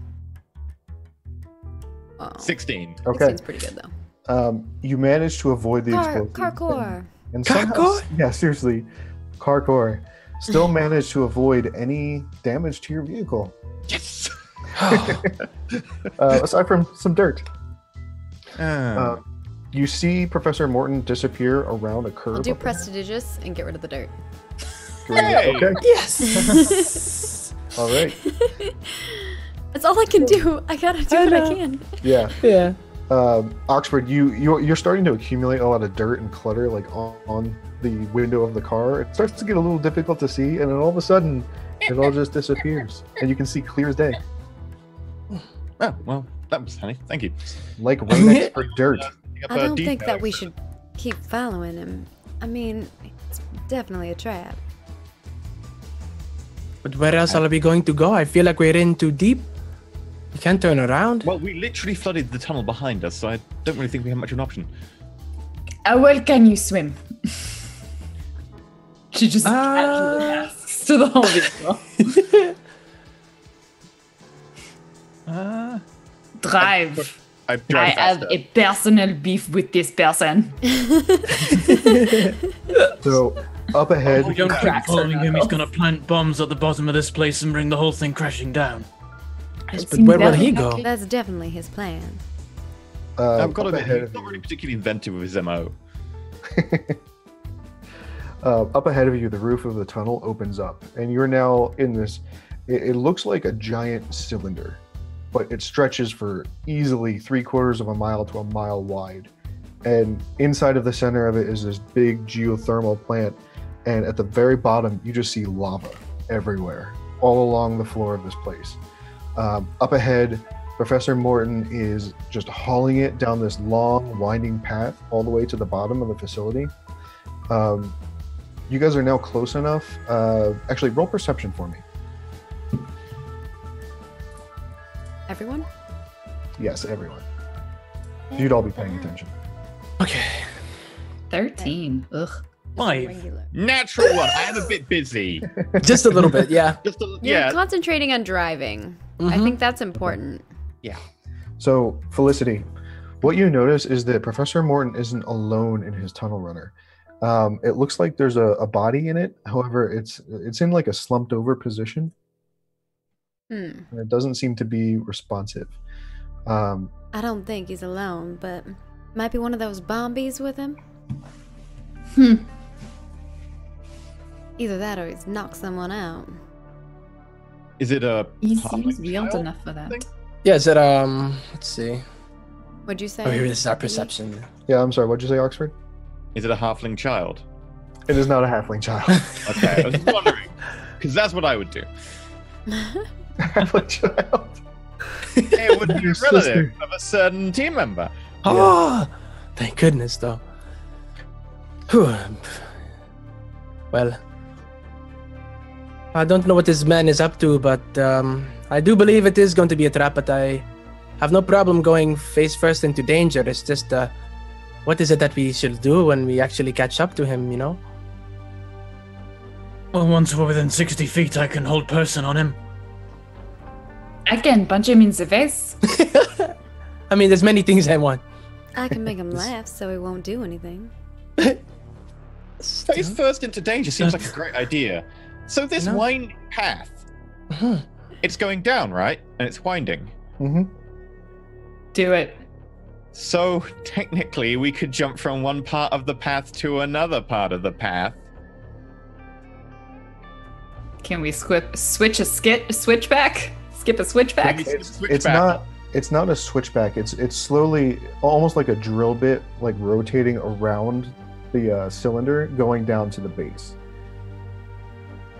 Oh, 16. Okay. 16's pretty good, though. You manage to avoid the explosives. Parkour. And somehow, Parkour? yeah, seriously, parkour. Still managed to avoid any damage to your vehicle, Yes. aside from some dirt. Ah. You see Professor Morton disappear around a curve. I'll do up ahead. prestidigious and get rid of the dirt. Hey! Okay. Yes. All right. That's all I can do. I gotta do I what I know. can. Yeah. Yeah. Oxford, you're starting to accumulate a lot of dirt and clutter like on the window of the car. It starts to get a little difficult to see, and then all of a sudden, it all just disappears, and you can see clear as day, Oh, well, that was funny. Thank you. like Rain-X for dirt. I don't think that we should keep following him. I mean, it's definitely a trap. But where else are we going to go? I feel like we're in too deep. We can't turn around. Well, we literally flooded the tunnel behind us, so I don't really think we have much of an option. How well can you swim? She just casually asks to the whole vehicle. Drive. I I drive have faster. a personal beef with this person. So up ahead, We don't keep Cracks are following him. He's knuckles. gonna plant bombs at the bottom of this place and bring the whole thing crashing down. But where will he go? That's definitely his plan. I've got to up admit, ahead he's of not you, really particularly inventive with his MO. up ahead of you, the roof of the tunnel opens up, and you're now in this. It looks like a giant cylinder, but it stretches for easily 3/4 of a mile to a mile wide. And inside of the center of it is this big geothermal plant, and at the very bottom, you just see lava. everywhere, all along the floor of this place. Up ahead, Professor Morton is just hauling it down this long, winding path all the way to the bottom of the facility. You guys are now close enough. Actually, roll perception for me. Everyone? Yes, everyone. You'd all be paying attention. Okay. 13. Ugh. 5. Regular. Natural one. I am a bit busy. Just a little bit, yeah. You're concentrating on driving. I think that's important. Yeah. So, Felicity, what you notice is that Professor Morton isn't alone in his tunnel runner. It looks like there's a body in it. However, it's in like a slumped over position. And it doesn't seem to be responsive. I don't think he's alone, but might be one of those bombies with him. Either that or he's knocked someone out. Is it a He halfling seems wild child enough for that. thing? Yeah, is it, let's see. What'd you say? Oh, here, this is our perception. Yeah, I'm sorry, what'd you say, Oxford? Is it a halfling child? It is not a halfling child. Okay, I was just wondering. Because that's what I would do. Halfling child. It would be a Your relative sister. of a certain team member. Oh, thank goodness, though. Whew. Well, I don't know what this man is up to, but I do believe it is going to be a trap, but I have no problem going face first into danger. It's just, what is it that we should do when we actually catch up to him, you know? Well, once we're within 60 feet, I can hold person on him. I can punch him in the face. I mean, there's many things I want. I can make him laugh so he won't do anything. Face first into danger seems like a great idea. So this No. winding path, it's going down, right? And it's winding. Mm-hmm. Do it. So technically, we could jump from one part of the path to another part of the path. Can we switch a switchback? Skip a switchback? Maybe It's not a switchback. It's slowly, almost like a drill bit, like rotating around the cylinder, going down to the base.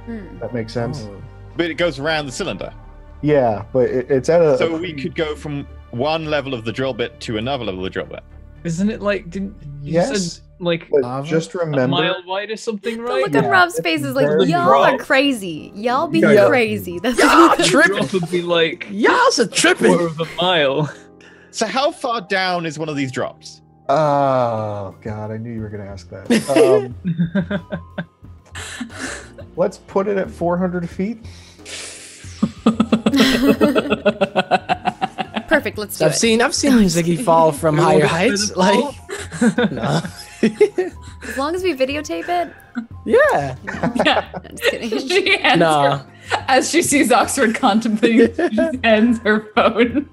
That makes sense. Oh. But it goes around the cylinder. Yeah, but it's at a. So we could go from one level of the drill bit to another level of the drill bit. Isn't it like, didn't you Yes, said like but Lava? just a remember. mile wide or something, The right? look on Yeah, Rob's face is like, very y'all raw. are crazy. Y'all be Yeah. crazy. That's Y'all what tripping. Drop would be like Y'all's a a tripping. quarter of a mile. So how far down is one of these drops? Oh God, I knew you were going to ask that. Let's put it at 400 feet. Perfect. Let's do I've it. seen Ziggy fall from You higher want to heights. spin a Like, no. As long as we videotape it. Yeah. Yeah. I'm just kidding. She hands Nah. her, as she sees Oxford contemplating, she just hands her phone.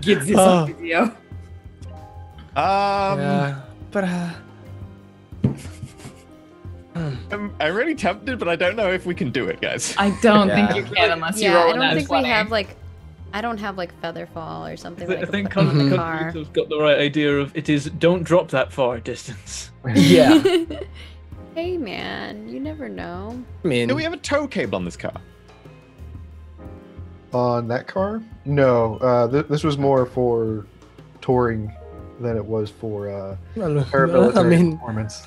Gives you Oh. some video. Yeah. But I'm really tempted, but I don't know if we can do it, guys. I don't Yeah. think you can unless you Yeah, roll I a don't nat think 20. we have like. I don't have like Featherfall or something like I think that in the car. Convolute's got the right idea of it is don't drop that far distance. yeah. Hey man, you never know. I mean, Do we have a tow cable on this car? On that car? No. This was more for touring than it was for paramilitary I mean, performance.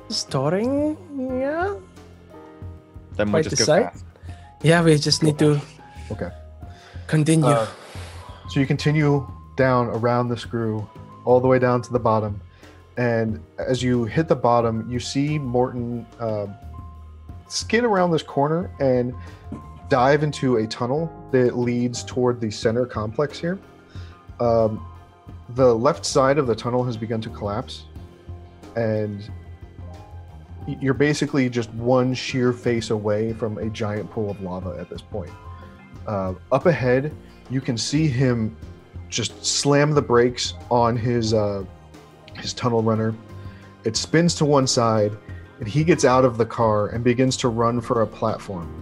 storing. Yeah. Then we'll Quite just the go sight. fast. Yeah, we just need to Okay. continue. So you continue down around the screw, all the way down to the bottom, and as you hit the bottom, you see Morton skid around this corner and dive into a tunnel that leads toward the center complex here. The left side of the tunnel has begun to collapse, and you're basically just one sheer face away from a giant pool of lava at this point. Up ahead, you can see him just slam the brakes on his tunnel runner. It spins to one side, and he gets out of the car and begins to run for a platform.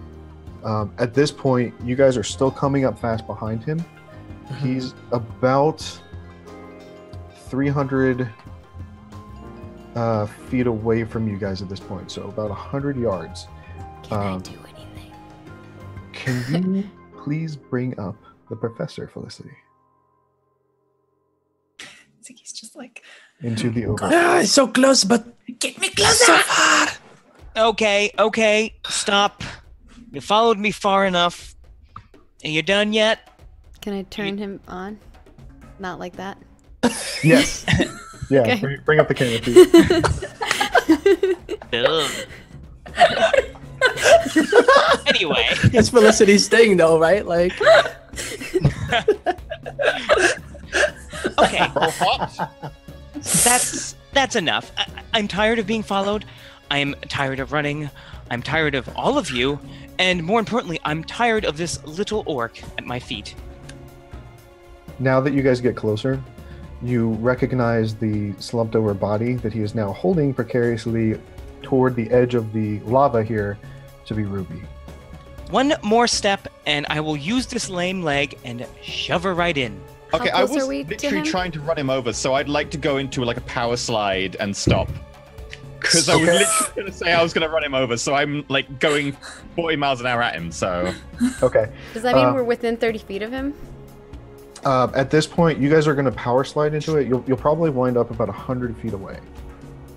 At this point, you guys are still coming up fast behind him. He's about 300 feet away from you guys at this point, so about 100 yards. Can I do anything? Can you please bring up the professor, Felicity? Ziggy's just like, Into the over. It's so close, but get me closer. so far. Okay, stop. You followed me far enough. Are you done yet? Can I turn him on? Not like that. Yes. Yeah, Okay. bring up the camera, please. Anyway. That's Felicity's thing, though, right? Like, Okay. That's enough. I'm tired of being followed. I'm tired of running. I'm tired of all of you. And more importantly, I'm tired of this little orc at my feet. Now that you guys get closer, you recognize the slumped over body that he is now holding precariously toward the edge of the lava here to be Ruby. One more step, and I will use this lame leg and shove her right in. Okay, How I close was are we to literally him? trying to run him over, so I'd like to go into like a power slide and stop. Because I was literally going to say I was going to run him over, so I'm like going 40 miles an hour at him, so... Okay. Does that mean we're within 30 feet of him? At this point, you guys are going to power slide into it. You'll probably wind up about 100 feet away.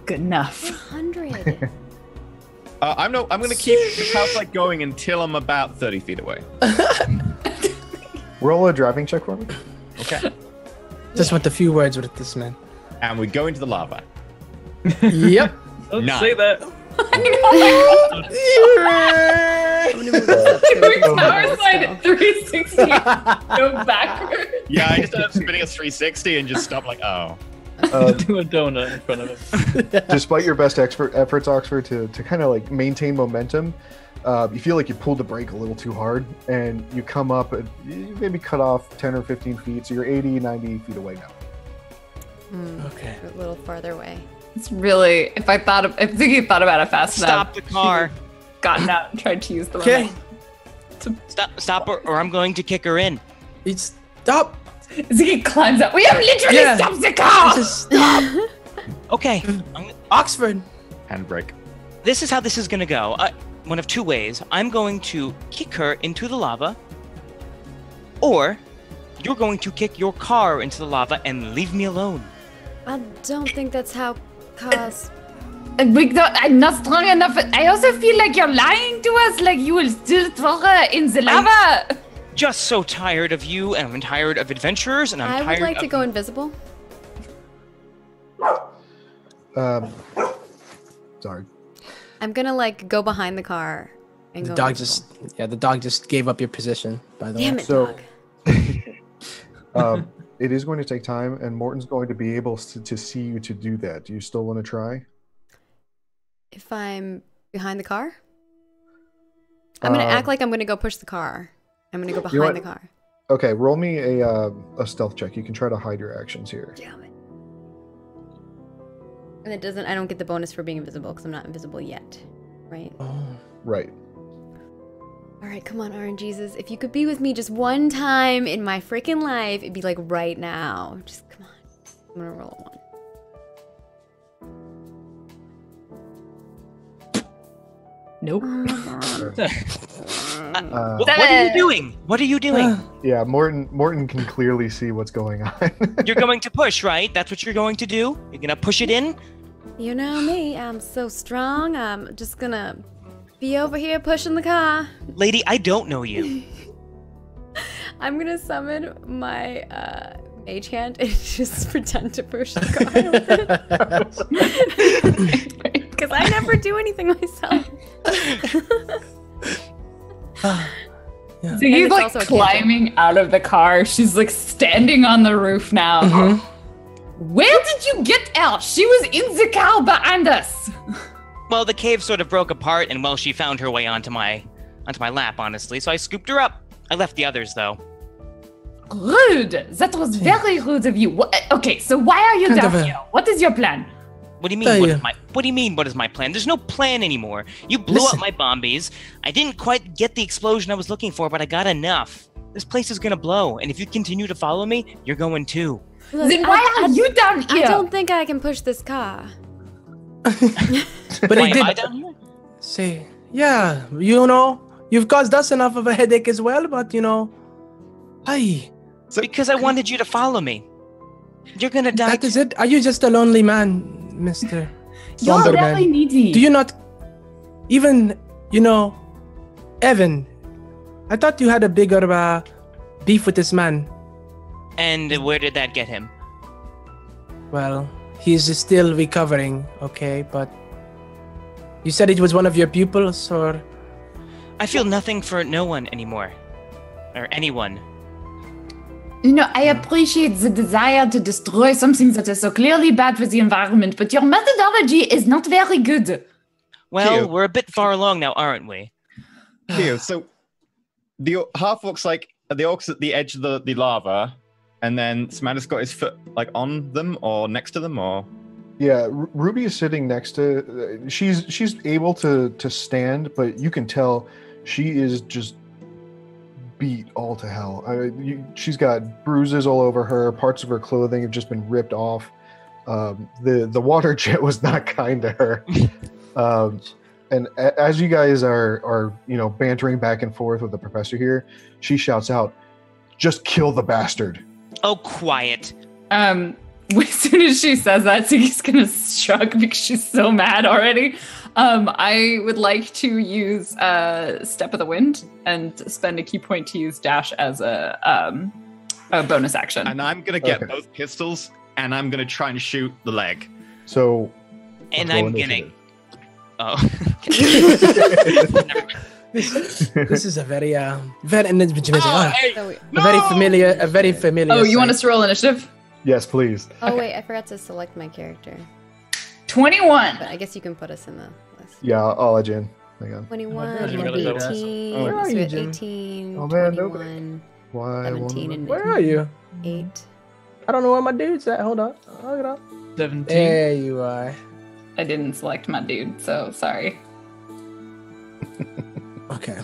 Good enough. 100. I'm going to keep the power slide going until I'm about 30 feet away. Roll a driving check for me. Okay. just want a few words with this man. And we go into the lava. Yep. Don't Nine. say that. I'm gonna move this up so we can see Power the slide stuff. 360. Go backwards. Yeah, I just ended up spinning a 360 and just stopped like, oh. Do a donut in front of him. Despite your best efforts, Oxford, to kind of like maintain momentum, you feel like you pulled the brake a little too hard, and you come up and you maybe cut off 10 or 15 feet, so you're 80, 90 feet away now. Okay. A little farther away. It's really, if Ziggy thought about it fast Stop enough, the car. gotten out and tried to use the Okay. remote. Stop or I'm going to kick her in. It's stop. Ziggy climbs up. We have literally Yeah. stopped the car! Just stop. Okay, Oxford. Handbrake. this is how this is gonna go. One of two ways. I'm going to kick her into the lava, or you're going to kick your car into the lava and leave me alone. I don't think that's how cars. I'm not strong enough. I also feel like you're lying to us, like you will still throw her in the lava. Just so tired of you, and I'm tired of adventurers, and I'm I tired would like of... to go invisible. Sorry. I'm gonna like go behind the car and The go. dog invisible. the dog just gave up your position, by the Damn way. it, So- dog. It is going to take time, and Morton's going to be able to see you to do that. Do you still want to try? If I'm behind the car, I'm gonna act like I'm gonna go push the car. I'm gonna go know behind the what? car. Okay, roll me a stealth check. You can try to hide your actions here. Damn it. And it doesn't. I don't get the bonus for being invisible because I'm not invisible yet, right? Oh. Right. All right, come on, RNGesus. If you could be with me just one time in my freaking life, it'd be like right now. Just come on. I'm gonna roll one. Nope. What are you doing? What are you doing? Yeah, Morton can clearly see what's going on. You're going to push, right? That's what you're going to do? You're gonna push it in? You know me. I'm so strong. I'm just gonna be over here pushing the car. Lady, I don't know you. I'm gonna summon my mage hand and just pretend to push the car. Because I never do anything myself. Yeah. So he's it's like also a climbing out of the car. She's like standing on the roof now. Mhm. Where did you get Elle? She was in the car behind us. Well, the cave sort of broke apart, and well, she found her way onto my lap, honestly. So I scooped her up. I left the others, though. Rude. That was very rude of you. Okay, so why are you Kind down of a- here? What is your plan? What do you mean? Yeah. What do you mean? What is my plan? There's no plan anymore. You blew Listen. up my bombies. I didn't quite get the explosion I was looking for, but I got enough. This place is gonna blow, and if you continue to follow me, you're going too. Look, Then why are you down I here? don't think I can push this car. But Why he am I did down here? say Yeah, you've caused us enough of a headache as well, but Hi. Because I wanted you to follow me. You're gonna die. That is it? Are you just a lonely man, Mr. You're Slumberman? very needy. Do you not even, Evan, I thought you had a bigger beef with this man. And where did that get him? Well, he's still recovering, okay, but you said it was one of your pupils, or? I feel nothing for no one anymore. Or anyone. I appreciate the desire to destroy something that is so clearly bad for the environment, but your methodology is not very good. Well, Theo. we're a bit far along now, aren't we? Theo, so the half-orc's the orc's at the edge of the lava, and then Samantha's got his foot on them or next to them, or? Yeah, Ruby is sitting next to. She's able to stand, but you can tell she is just beat all to hell. She's got bruises all over her. Parts of her clothing have just been ripped off. The water jet was not kind to her. And as you guys are bantering back and forth with the professor here, she shouts out, "Just kill the bastard." Oh, quiet. As soon as she says that, Ziggy's gonna shrug because she's so mad already. I would like to use Step of the Wind and spend a key point to use Dash as a bonus action. And I'm gonna get both pistols, and I'm gonna try and shoot the leg. So, And I'm gonna. Oh. This is a very very familiar. Oh, you sight. want us to roll initiative? yes, please. Oh wait, I forgot to select my character. 21. But I guess you can put us in the list. Yeah, I'll let you in. Hang on. 21, I didn't realize that was- 18, Oh, where are so you, we have Jim? 18, Oh, man, 21, Why? 17, and Where are you? 8. I don't know where my dude's at. Hold on. Look it up. 17. There you are. I didn't select my dude, so sorry. Okay.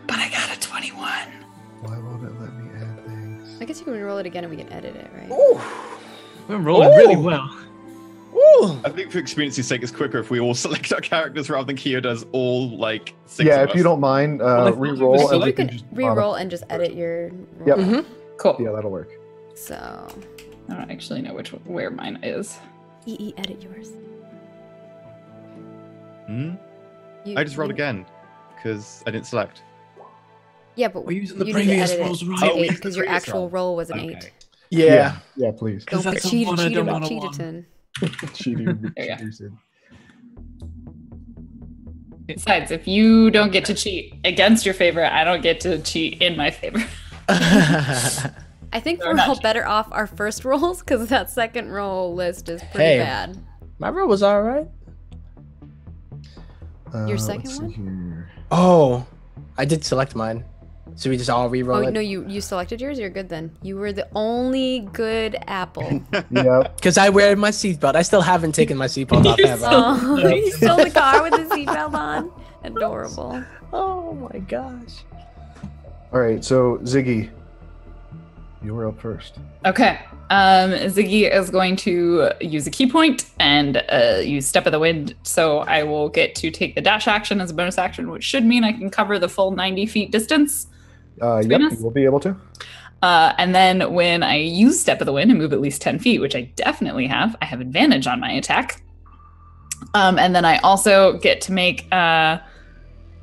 But I got a 21. Why won't it let me add things? I guess you can roll it again and we can edit it, right? Ooh. We're rolling really well. Ooh. I think for experience's sake, it's quicker if we all select our characters rather than Kyo does all 6 Yeah, of if you us. don't mind, I thought we re-roll. were So you everything could just re-roll and just edit your roll. Yep. Mm-hmm. Cool. Yeah, that'll work. So, I don't actually know where mine is. EE, edit yours. Hmm? You, I just rolled again because I didn't select. Yeah, but We're using the you need to previous edit rolls, it right? to Oh, we 8 used the because your previous actual roll. roll was an Okay. 8. Yeah. Yeah, please. Because Don't that's cheat, a one, I cheat don't him, want a cheated. Cheating. There you go. Cheated. Besides, if you don't get to cheat against your favor, I don't get to cheat in my favor. I think They're we're not all cheating. better off our first rolls because that second roll list is pretty Hey. bad. My roll was all right. Your Let's second see one? here. Oh, I did select mine. So we just all re-roll Oh, it? no, you selected yours? You're good then. You were the only good apple. Yep. Because I wear my seatbelt. I still haven't taken my seatbelt off, have I? Oh, he's still in the car with his seatbelt on. Adorable. Oh my gosh. All right, so Ziggy, you were up first. Okay. Ziggy is going to use a key point and use Step of the Wind. So I will get to take the dash action as a bonus action, which should mean I can cover the full 90 feet distance. Yep, you honest? will be able to. And then when I use Step of the Wind and move at least 10 feet, which I definitely have, I have advantage on my attack. And then I also get to make an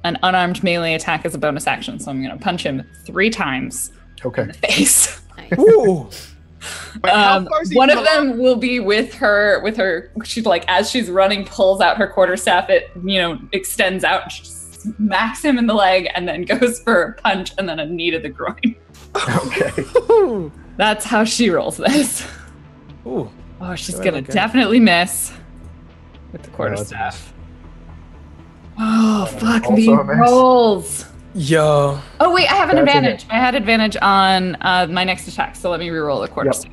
unarmed melee attack as a bonus action. So I'm going to punch him 3 times Okay. in the face. Nice. Ooh. Wait, how far is he One from of the them will be with her. She's like, as she's running, pulls out her quarterstaff. It, extends out, smacks him in the leg, and then goes for a punch and then a knee to the groin. Okay. Ooh. That's how she rolls this. Ooh. Oh, she's Good, gonna okay. definitely miss with the that's a quarterstaff. Oh, fuck Also me a miss. rolls. Yo. Oh wait, I have an That's a advantage. I had advantage on my next attack, so let me reroll the quarterstaff.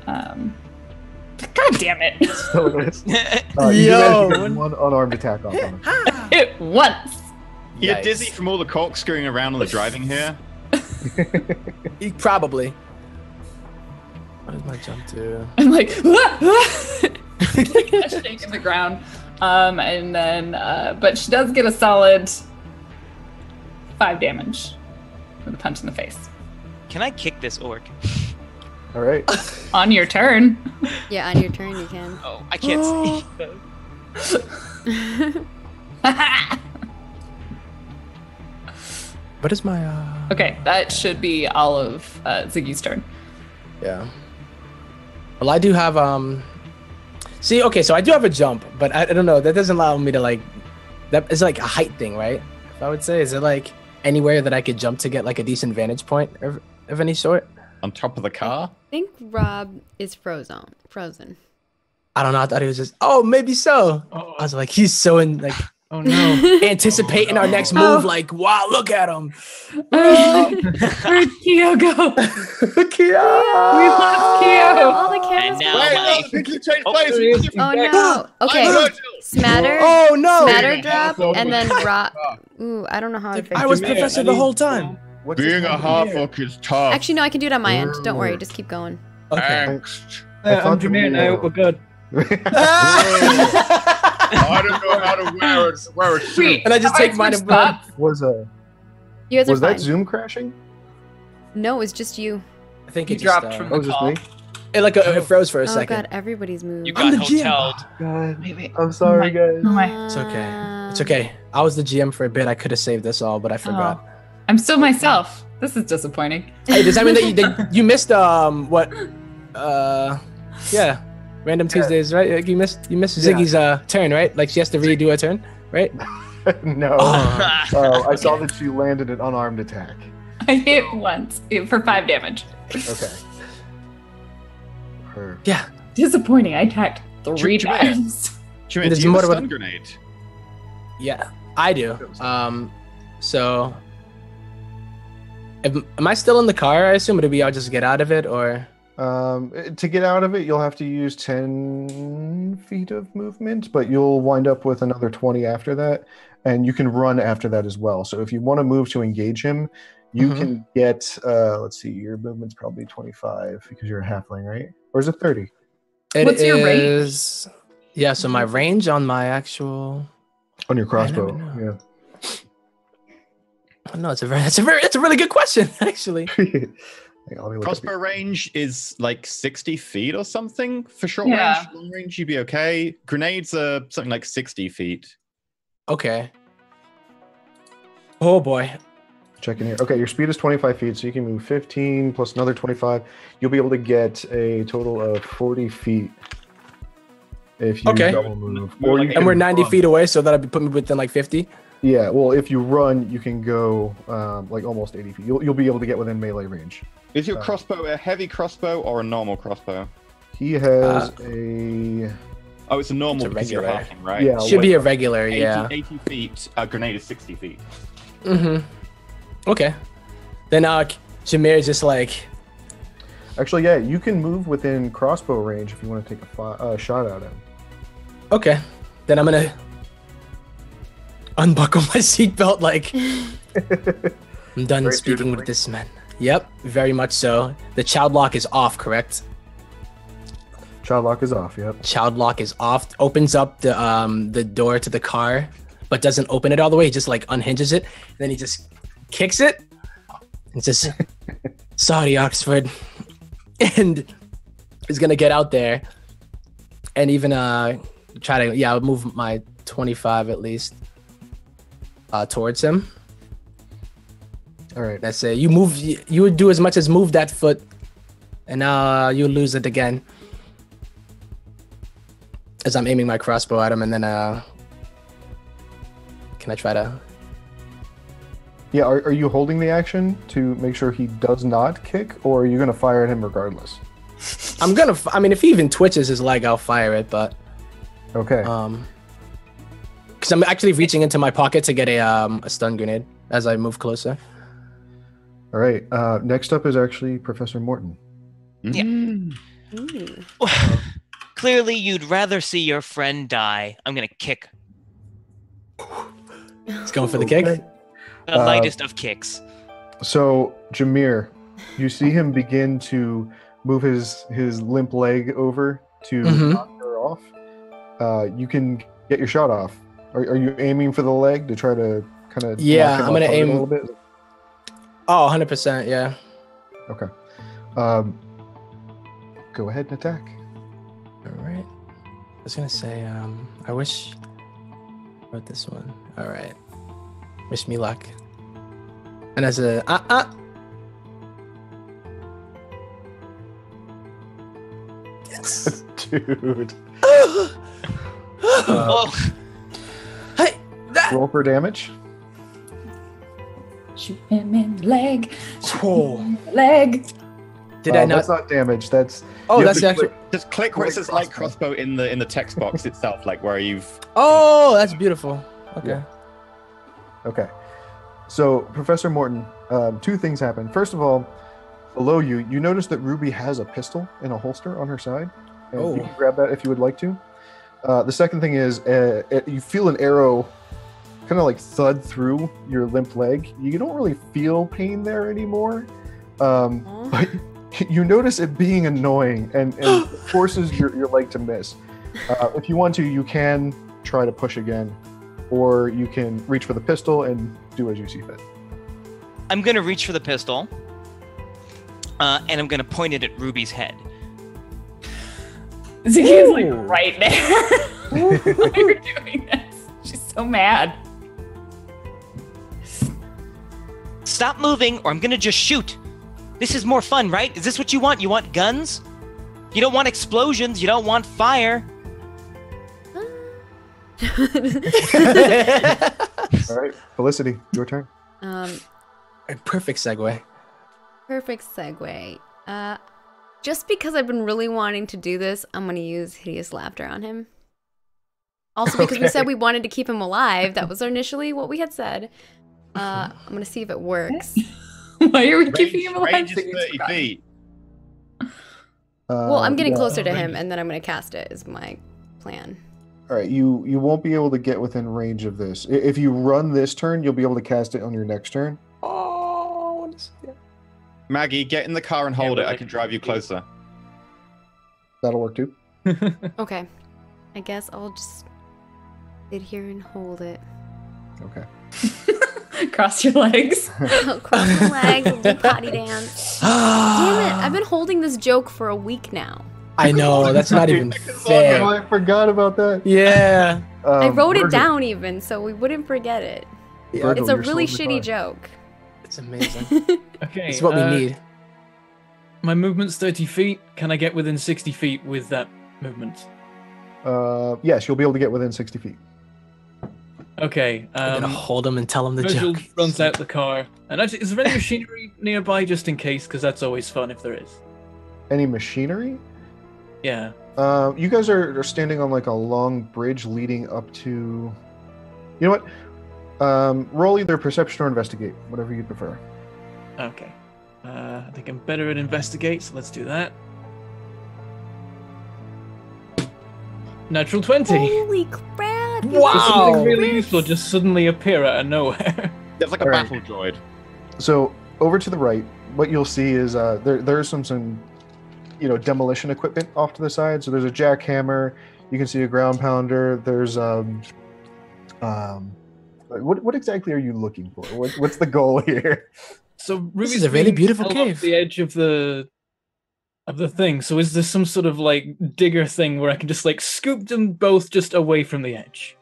God damn it! Still a miss. You Yo. managed to get one unarmed attack off on him. Hit once. You're Yikes. dizzy from all the corkscrewing around on the driving here. Probably. What is my jump to? I'm like, shaking the ground. And then, but she does get a solid 5 damage with a punch in the face. Can I kick this orc? All right. On your turn. Yeah, on your turn you can. Oh, I can't see. What is my Okay, that should be all of Ziggy's turn. Yeah. Well, I do have see, okay, so I do have a jump, but I don't know, that doesn't allow me to like that is like a height thing, right? If I would say, is it like anywhere that I could jump to get like a decent vantage point of any sort? On top of the car? I think Rob is frozen. I don't know, I thought he was just maybe so. I was like, he's so in like Oh no. anticipating our next move, like, wow, look at him. Where'd Keo go? Keo! We lost Keo. All the cameras. And now Oh no. Okay. Smatter. Oh no! Smatter drop, and then Rob. Ooh, I don't know how I fixed I was it. professor the whole time. Being a half-orc is tough. Actually, no, I can do it on my end. Don't worry, just keep going. Okay. Angst. thought I'm Jameer now. We're good. I don't know how to wear a suit. And I just take mine and run. Was You guys are was fine. that Zoom crashing? No, it's just you. I think He it dropped just, from Oh, the just call. me. it froze for a Oh second. god, everybody's moved. You I'm got the GM. hoteled. God, Wait. I'm sorry, guys. Oh my. It's okay. It's okay. I was the GM for a bit. I could have saved us all, but I forgot. I'm still myself. This is disappointing. Hey, does that mean that you missed what? Yeah, random Tuesdays, right? Like you missed Ziggy's turn, right? Like she has to redo a turn, right? No. I saw that she landed an unarmed attack. I hit once for 5 damage. Okay. Her. Yeah. Disappointing. I attacked 3 Jameer. times. Jameer, There's do you have a more stun to- grenade? Yeah, I do. So, am I still in the car? I assume it'll be I'll just get out of it, or To get out of it, you'll have to use 10 feet of movement, but you'll wind up with another 20 after that, and you can run after that as well. So if you want to move to engage him, you Mhm. can get, let's see, your movement's probably 25 because you're a halfling, right? Or is it 30? What's your range? is- Yeah, so my range on my actual. On your crossbow, I never know. yeah. No, it's a really good question, actually. Hang on, let me look up Crossbow range is like 60 feet or something for short Yeah. range. Long range, you'd be okay. Grenades are something like 60 feet. Okay. Oh boy. Checking here. Okay, your speed is 25 feet, so you can move 15 plus another 25. You'll be able to get a total of 40 feet if you Okay. double move. More Or like you And can we're 90 run. feet away, so that'll put me within like 50. Yeah, well, if you run, you can go like almost 80 feet. You'll be able to get within melee range. Is your crossbow a heavy crossbow or a normal crossbow? He has a... Oh, it's a normal It's a because you're regular. halfling, right? Yeah, Should be a regular, 80, yeah. 80 feet. A grenade is 60 feet. Mm-hmm. Okay. Then Jameer is just like, Actually, yeah, you can move within crossbow range if you want to take a shot at him. okay. Then I'm gonna unbuckle my seatbelt like I'm done Very speaking dutifully. with this man. Yep, very much so. The child lock is off, correct? Child lock is off, yep. Child lock is off. Opens up the door to the car, but doesn't open it all the way. He just like unhinges it, and then he just kicks it. And says, "Sorry, Oxford," and he's gonna get out there and even try to I'll move my 25 at least towards him. All right. Let's say you would do as much as move that foot, and now you lose it again. As I'm aiming my crossbow at him, and then can I try to? Yeah, are you holding the action to make sure he does not kick, or are you going to fire at him regardless? I'm gonna. I mean, if he even twitches his leg, I'll fire it. But Okay. because I'm actually reaching into my pocket to get a stun grenade as I move closer. All right. Next up is actually Professor Morton. Yeah. Ooh. Clearly, you'd rather see your friend die. I'm gonna kick He's going for the kick. Okay. the lightest of kicks. So, Jameer, you see him begin to move his limp leg over to Mhm. knock her off. You can get your shot off. Are you aiming for the leg to try to kind of Yeah, I'm gonna aim a little bit? Oh, 100%, yeah. Okay. Go ahead and attack. All right. I was gonna say, I wish I wrote this one. All right. Wish me luck. And as a Yes. Dude. Oh, Hey, that. Roll for damage. Shoot him in the leg. Shoot Oh. him in the leg. Did I not? That's not damage. That's Oh, you have that's to actually. Just click where it says light crossbow in the text box itself, like where you've. Oh, that's beautiful. Okay. Yeah. Okay. So, Professor Morton, two things happen. First of all, below you, you notice that Ruby has a pistol in a holster on her side. And Oh. you can grab that if you would like to. The second thing is you feel an arrow kind of like thud through your limp leg. You don't really feel pain there anymore. But you notice it being annoying and forces your leg to miss. If you want to, you can try to push again, or you can reach for the pistol and do as you see fit. I'm gonna reach for the pistol, and I'm gonna point it at Ruby's head. Ziggy's like right there. Why are you doing this? She's so mad. Stop moving, or I'm gonna just shoot. This is more fun, right? Is this what you want? You want guns? You don't want explosions. You don't want fire. All right, Felicity, your turn. Perfect segue. Perfect segue. Just because I've been really wanting to do this, I'm going to use Hideous Laughter on him. Also because we said we wanted to keep him alive. That was initially what we had said. I'm going to see if it works. Why are we keeping him alive? Range is 30 feet. Well, I'm getting yeah. closer to him, and then I'm going to cast it, is my plan. All right, you won't be able to get within range of this. If you run this turn, you'll be able to cast it on your next turn. Oh, I want to see it. Maggie, get in the car and hold Yeah, it. but I can drive you closer. That'll work too. Okay. I guess I'll just sit here and hold it. Okay. Cross your legs. I'll cross my legs, I'll do potty dance. Damn it, I've been holding this joke for a week now. I know, that's not even Oh, fair. I forgot about that. Yeah. I wrote it Virgil, down even, so we wouldn't forget it. Yeah, Virgil, It's a you're really still in the shitty joke. it's amazing. Okay. It's what we need. My movement's 30 feet. Can I get within 60 feet with that movement? Yes, you'll be able to get within 60 feet. Okay. I'm gonna hold him and tell him the Virgil joke. runs out the car. And actually, is there any machinery nearby just in case? Because that's always fun if there is. Any machinery? Yeah. You guys are standing on like a long bridge leading up to. You know what? Roll either perception or investigate, whatever you prefer. Okay. I think I'm better at investigate, so let's do that. Natural 20. Holy crap! you Wow. guys Does are something really crits. useful just suddenly appear out of nowhere? There's like a All right. battle droid. So over to the right, what you'll see is there's some demolition equipment off to the side. So there's a jackhammer. You can see a ground pounder. There's what exactly are you looking for? What's the goal here? So Ruby's is a really being beautiful held off cave. the edge of the thing. So is there some sort of like digger thing where I can just like scoop them both just away from the edge?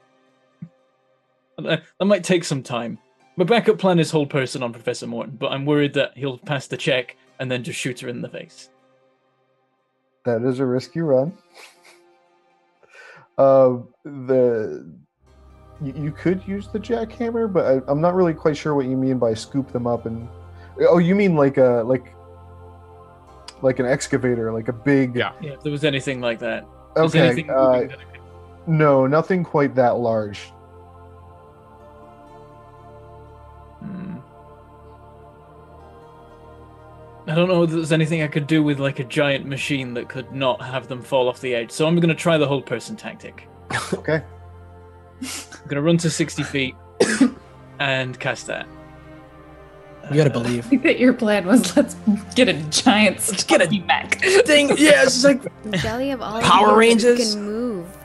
That might take some time. My backup plan is hold person on Professor Morton, but I'm worried that he'll pass the check and then just shoot her in the face. That is a risky run. You could use the jackhammer, but I'm not really quite sure what you mean by scoop them up and. Oh, you mean like an excavator, like a big. Yeah. Yeah, if there was anything like that. Is Okay. anything moving that I could- No, nothing quite that large. I don't know if there's anything I could do with like a giant machine that could not have them fall off the edge. So I'm going to try the hold person tactic. Okay. I'm going to run to 60 feet and cast that. You gotta believe. I think that your plan was let's get a giant Let's get a mech. thing. Yeah, it's just like Does Deli have all Power ideas that Rangers? can move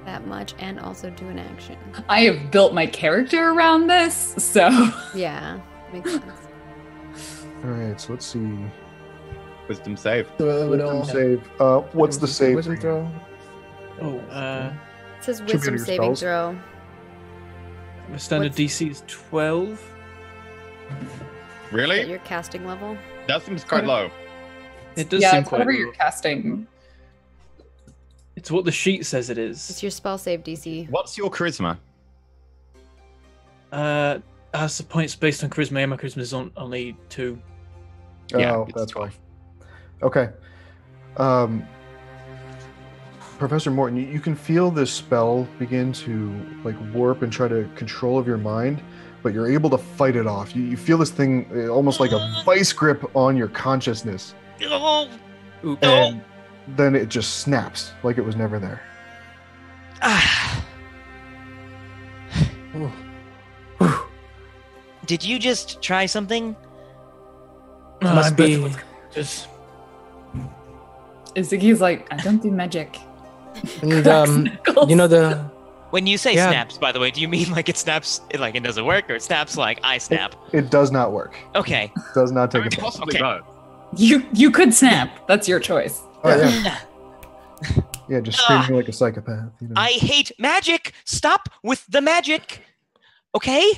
that much and also do an action. I have built my character around this, so Yeah, makes sense. All right, so let's see. Wisdom save. Wisdom save. What's the save? Wisdom throw. Oh, It says Should be wisdom under your saving spells. throw. my standard What's- DC is 12. At Really? your casting level. That seems quite low. It does yeah, seem it's quite whatever low. you're casting. It's what the sheet says it It's is. your spell save DC. What's your charisma? As the points based on charisma, and my charisma is only 2. Yeah, Oh, it's that's why. 12. Okay. Professor Morton, you can feel this spell begin to like warp and try to control of your mind, but you're able to fight it off. You feel this thing almost like a vice grip on your consciousness, Oh, Oops. and then it just snaps like it was never there. ah. Did you just try something? Must I'm be- better with just Ziggy's like, I don't do magic. And Knuckles. you know the When you say Yeah. snaps, by the way, do you mean like it snaps, like it doesn't work, or it snaps like I snap? It does not work. Okay. Does not I take mean, effect. possibly Okay. both. You could snap. That's your choice. Oh yeah, yeah, just screaming like a psychopath. You know? I hate magic. Stop with the magic. Okay?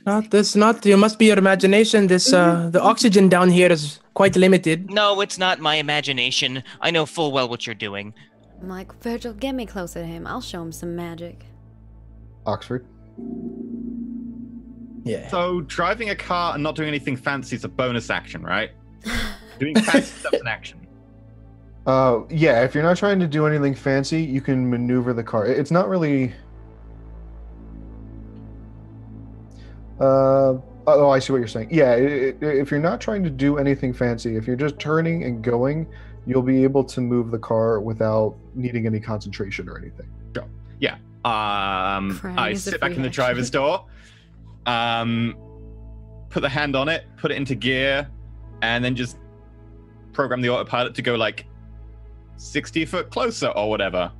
not this not you must be your imagination. This the oxygen down here is quite limited. No, it's not my imagination. I know full well what you're doing. I'm like, Virgil, get me closer to him. I'll show him some magic. Oxford. Yeah. So driving a car and not doing anything fancy is a bonus action, right? Doing fancy stuff's an action. Yeah, if you're not trying to do anything fancy, you can maneuver the car. It's not really. Oh, I see what you're saying. Yeah, if you're not trying to do anything fancy, if you're just turning and going, you'll be able to move the car without needing any concentration or anything. Crying I is a sit back free in the action. driver's door, put the hand on it, put it into gear, and then just program the autopilot to go like 60 foot closer or whatever.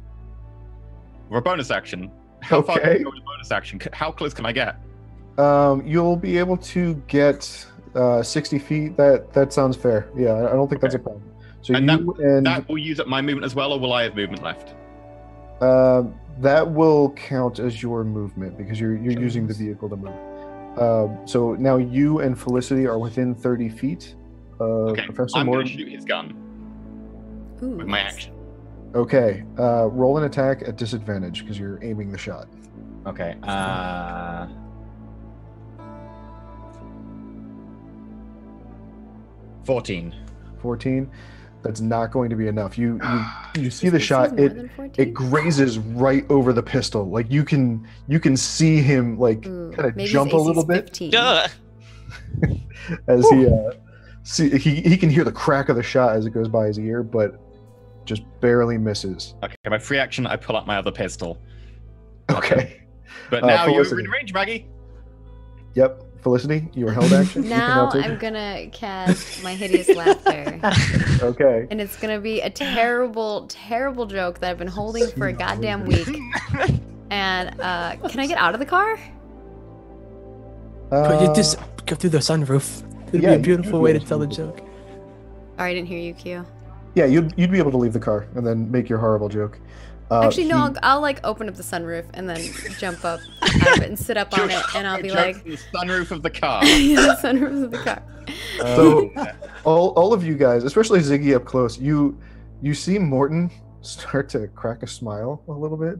Or a bonus action. How far can I Okay. go with a bonus action? How close can I get? You'll be able to get 60 feet. That sounds fair. Yeah, I don't think that's a problem. So And you and That will use up my movement as well, or will I have movement left? that will count as your movement because you're using the vehicle to move. So now you and Felicity are within 30 feet of Okay, Professor I'm going to Morton. shoot his gun Ooh, with my nice. action. Okay, roll an attack at disadvantage because you're aiming the shot. Okay. 14. 14. That's not going to be enough. You see the This is shot. more It than 14? it grazes right over the pistol. Like you can see him like Ooh, kind of maybe his jump a AC's little bit 15. Duh. as he can hear the crack of the shot as it goes by his ear, but just barely misses. Okay, my free action, I pull out my other pistol. Okay. But now you're Felicity. in range, Maggie. Yep. Felicity, you were held action. You can Now take I'm it. gonna cast my hideous laughter. Okay. And it's gonna be a terrible, terrible joke that I've been holding for a goddamn week. And can I get out of the car? But you just go through the sunroof. It'd yeah, be a beautiful way to you'd tell the be able joke. Oh, I didn't hear you, Q. Yeah, you'd be able to leave the car and then make your horrible joke. Actually, no, he- I'll like open up the sunroof and then jump up out of it and sit up on it, and I'll be Joke like, from the sunroof of the car. yeah, the sunroof of the car. So all of you guys, especially Ziggy up close, you see Morton start to crack a smile a little bit,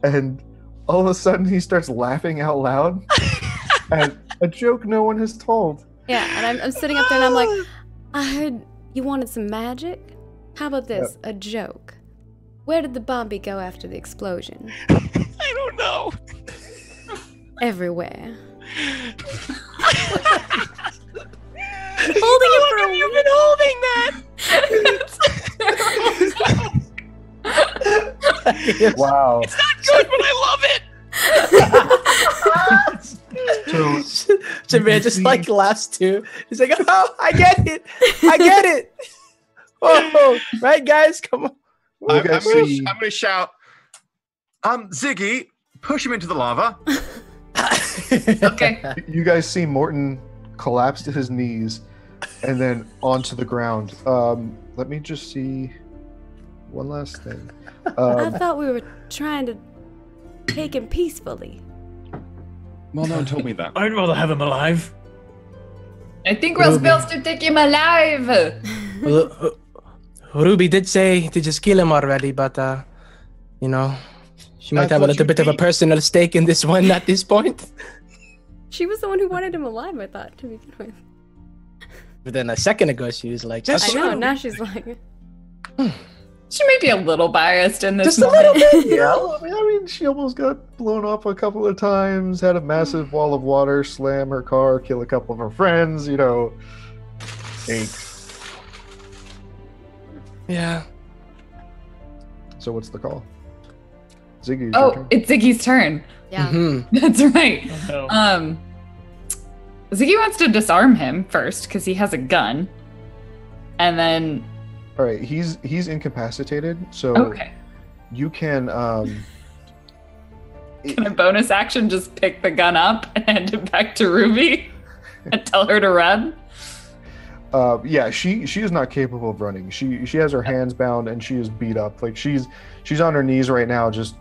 and all of a sudden he starts laughing out loud at a joke no one has told. Yeah, and I'm sitting up there and I'm like, I heard you wanted some magic. How about this? A joke. Where did the Bombi go after the explosion? I don't know. Everywhere. Holding it for a You've week. been holding that. Wow. It's not good, but I love it. So Jameer just like laughs too. He's like, oh, I get it. I get it. Oh, right, guys? Come on. you guys see I'm gonna shout, Ziggy, push him into the lava. Okay. You guys see Morton collapse to his knees and then onto the ground. Let me just see one last thing. I thought we were trying to take him peacefully. Well, no one told me that. I'd rather have him alive. I think we're supposed to take him alive. Well, Ruby did say to just kill him already, but you know, she might That's have a what little you bit of a think. personal stake in this one at this point. She was the one who wanted him alive, I thought, to begin with. But then a second ago, she was like, just I know, now she's like... She may be a little biased in this just a little bit. Yeah, I mean, she almost got blown up a couple of times, had a massive wall of water slam her car, kill a couple of her friends, you know. Thanks. Yeah. So what's the call? Ziggy, Oh, it's Ziggy's turn. Yeah. Mm-hmm. That's right. Oh, no. Ziggy wants to disarm him first because he has a gun, and then All right, he's incapacitated, so okay. you can Can a bonus action just pick the gun up and hand it back to Ruby and tell her to run? yeah, she is not capable of running. She has her hands bound and she is beat up. Like she's on her knees right now, just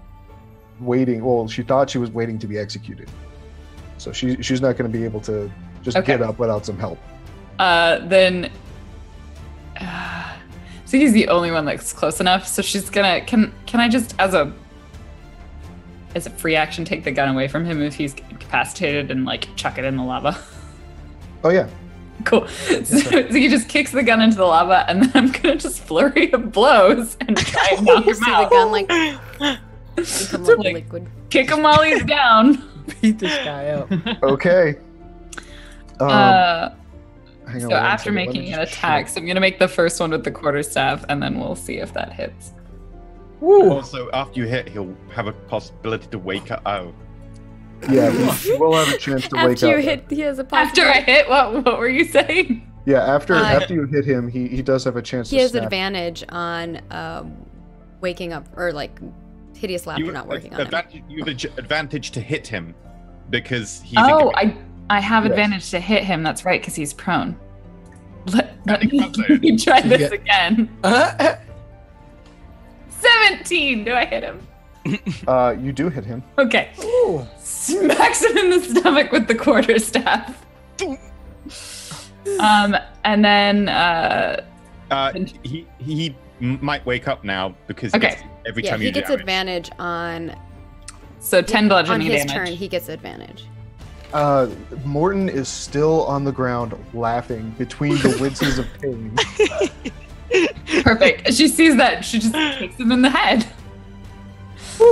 waiting. Well, she thought she was waiting to be executed, so she's not going to be able to just Okay. get up without some help. Then Ziggy's the only one that's close enough, so she's gonna can I just as a free action take the gun away from him if he's incapacitated and like chuck it in the lava? Oh yeah, Cool. So Ziggy just kicks the gun into the lava, and then I'm gonna just flurry of blows and try and knock You him see the out. gun like become like Like- liquid. Kick him while he's down. Beat this guy up. okay. Hang on So one after second, let me making an just attack, check. so I'm gonna make the first one with the quarterstaff, and then we'll see if that hits. Also, after you hit, he'll have a possibility to wake up. Oh, Yeah, he will have a chance to wake After you up. hit, he has a After I hit, what were you saying? Yeah, after Uh, you hit him, he does have a chance He to has snap. advantage on waking up, or like hideous laughter not working on him. You have advantage to hit him because he's. Oh, I have Yes. advantage to hit him. That's right, because he's prone. Let think me that's it. try this Yeah. again. 17. Do I hit him? You do hit him. Okay. Smacks him in the stomach with the quarterstaff. And then He might wake up now because Okay. every Yeah, time he you do gets damage. advantage on so 10 on bludgeoning his damage. turn. He gets advantage. Morton is still on the ground laughing between the winces of pain. Perfect. She sees that. She just kicks him in the head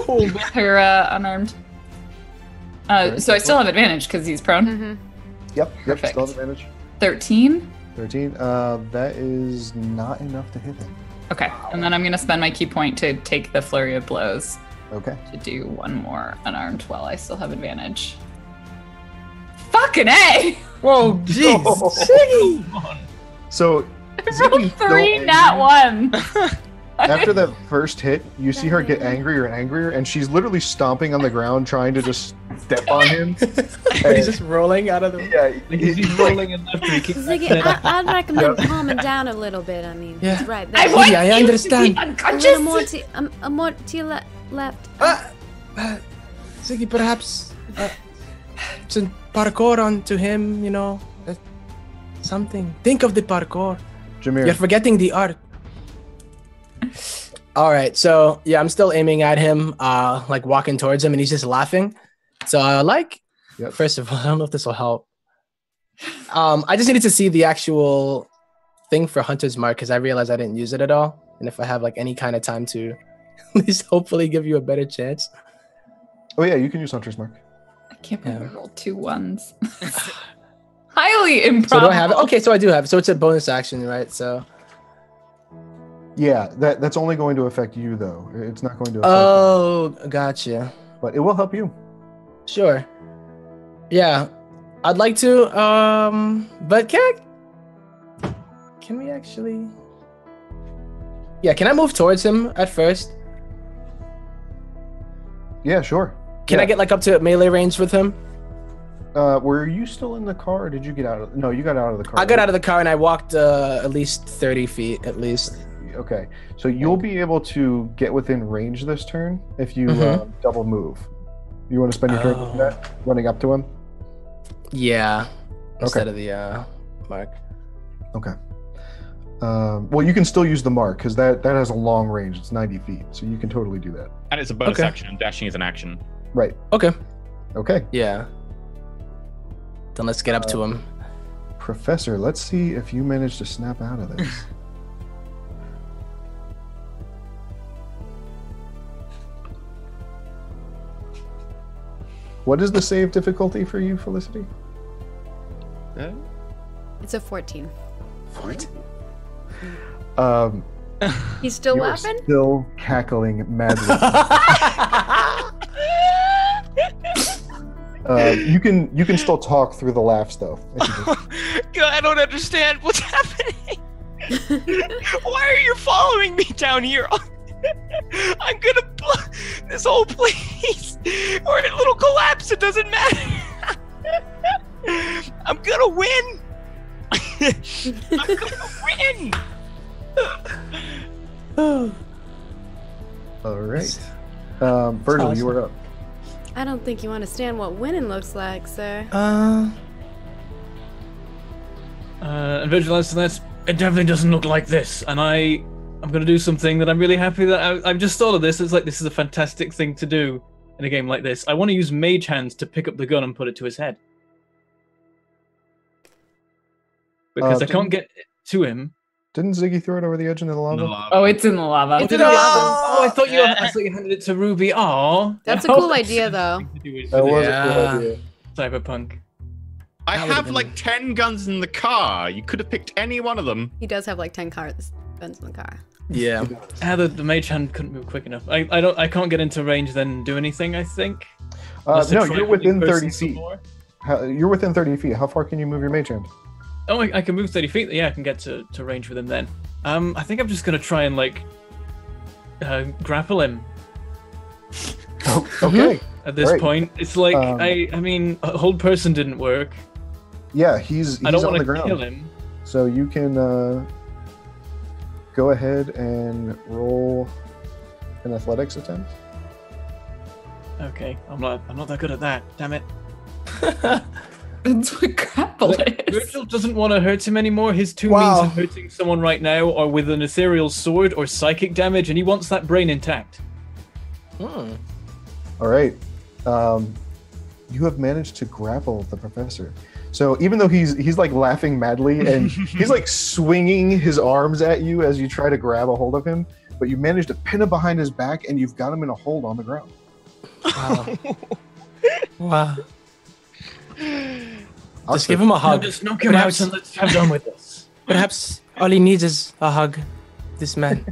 with her unarmed. So I still have advantage because he's prone. Mm-hmm. Yep, Perfect. still have advantage. 13. 13. That is not enough to hit him. Okay. And then I'm going to spend my key point to take the flurry of blows Okay. to do one more unarmed while I still have advantage. Fucking A! Whoa, jeez. So Roll Ziggy's still 3, angry. not 1. After that first hit, you see her get angrier and angrier, and she's literally stomping on the ground trying to just step on him. He's just rolling out of the. Yeah, Because he's rolling and left and kicking Ziggy, back. I'd recommend calming down a little bit. I mean, Yeah. he's right. I There. want I you understand. to be A unconscious. little more to your left. Ziggy, perhaps some parkour onto him, you know, something. Think of the parkour. Jameer. You're forgetting the art. All right, so yeah, I'm still aiming at him, like walking towards him, and he's just laughing. So Yep. first of all, I don't know if this will help. I just needed to see the actual thing for Hunter's Mark because I realized I didn't use it at all, and if I have like any kind of time to, at least hopefully give you a better chance. Oh yeah, you can use Hunter's Mark. I can't believe Yeah. I rolled 2 1s. Highly improbable. So do I have it? Okay, so I do have it. So it's a bonus action, right? So. Yeah, that's only going to affect you though. It's not going to affect Oh, gotcha. you, but it will help you. Sure. Yeah, I'd like to. But can we actually? Yeah, can I move towards him at first? Yeah, sure. Can I get like up to melee range with him? Were you still in the car, or did you get out of? No, you got out of the car. I got out of the car and I walked at least 30 feet, at least. Okay, so you'll be able to get within range this turn if you double move. You want to spend your turn doing that, running up to him? Yeah. Instead of the mark. Okay. Well, you can still use the mark because that has a long range. It's 90 feet, so you can totally do that. And it's a bonus action, and dashing is an action. Right. Okay. Okay. Yeah. Then let's get up to him. Professor, let's see if you manage to snap out of this. What is the save difficulty for you, Felicity? It's a 14. 14. He's still You are laughing? still cackling madly. You can still talk through the laughs though. God, I don't understand what's happening. Why are you following me down here? I'm gonna this whole place, or it'll collapse. It doesn't matter. I'm gonna win. I'm gonna win. All right, Virgil, awesome. you are up. I don't think you understand what winning looks like, sir. And Vigilance, that's it definitely doesn't look like this. And I'm gonna do something that I'm really happy that I've just thought of this. It's like this is a fantastic thing to do in a game like this. I want to use Mage Hands to pick up the gun and put it to his head. Because I can't get to him. Didn't Ziggy throw it over the edge into the lava? Oh, it's in the lava. It's in the lava. Oh, I thought you handed it to Ruby. Oh, That's a cool idea, though. That was a cool idea. Cyberpunk. I have like 10 guns in the car. You could have picked any one of them. He does have like 10 guns in the car. Yeah. The mage hand couldn't move quick enough. I can't get into range then do anything, I think. No, you're within 30 feet. You're within 30 feet. How far can you move your mage hand? Oh, I can move 30 feet. Yeah, I can get to range with him then. I think I'm just gonna try and like grapple him. Oh, okay. At this point, it's like I mean, a hold person didn't work. Yeah, he's I don't on want the to ground. kill him. So you can go ahead and roll an athletics attempt. Okay, I'm not that good at that. Damn it. That's what grapple is. Virgil doesn't want to hurt him anymore. His two means of hurting someone right now are with an ethereal sword or psychic damage, and he wants that brain intact. All right. You have managed to grapple the professor. So even though he's like laughing madly and he's like swinging his arms at you as you try to grab a hold of him, but you manage to pin him behind his back and you've got him in a hold on the ground. Wow. Wow. Just give him a hug. Just knock him out and let's have done with this. Perhaps all he needs is a hug. This man.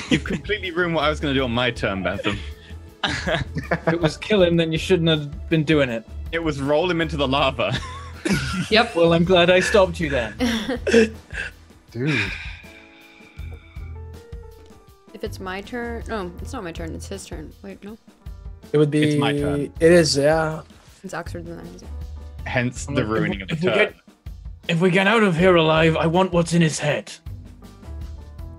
You've completely ruined what I was going to do on my turn, Bentham. If it was kill him, then you shouldn't have been doing it. It was roll him into the lava. Yep. Well, I'm glad I stopped you then. Dude. If it's my turn... No, it's not my turn. It's his turn. Wait, no. It would be... It's my turn. It is, yeah. It's Oxford than that. Hence the ruining of the turn. If we get out of here alive, I want what's in his head.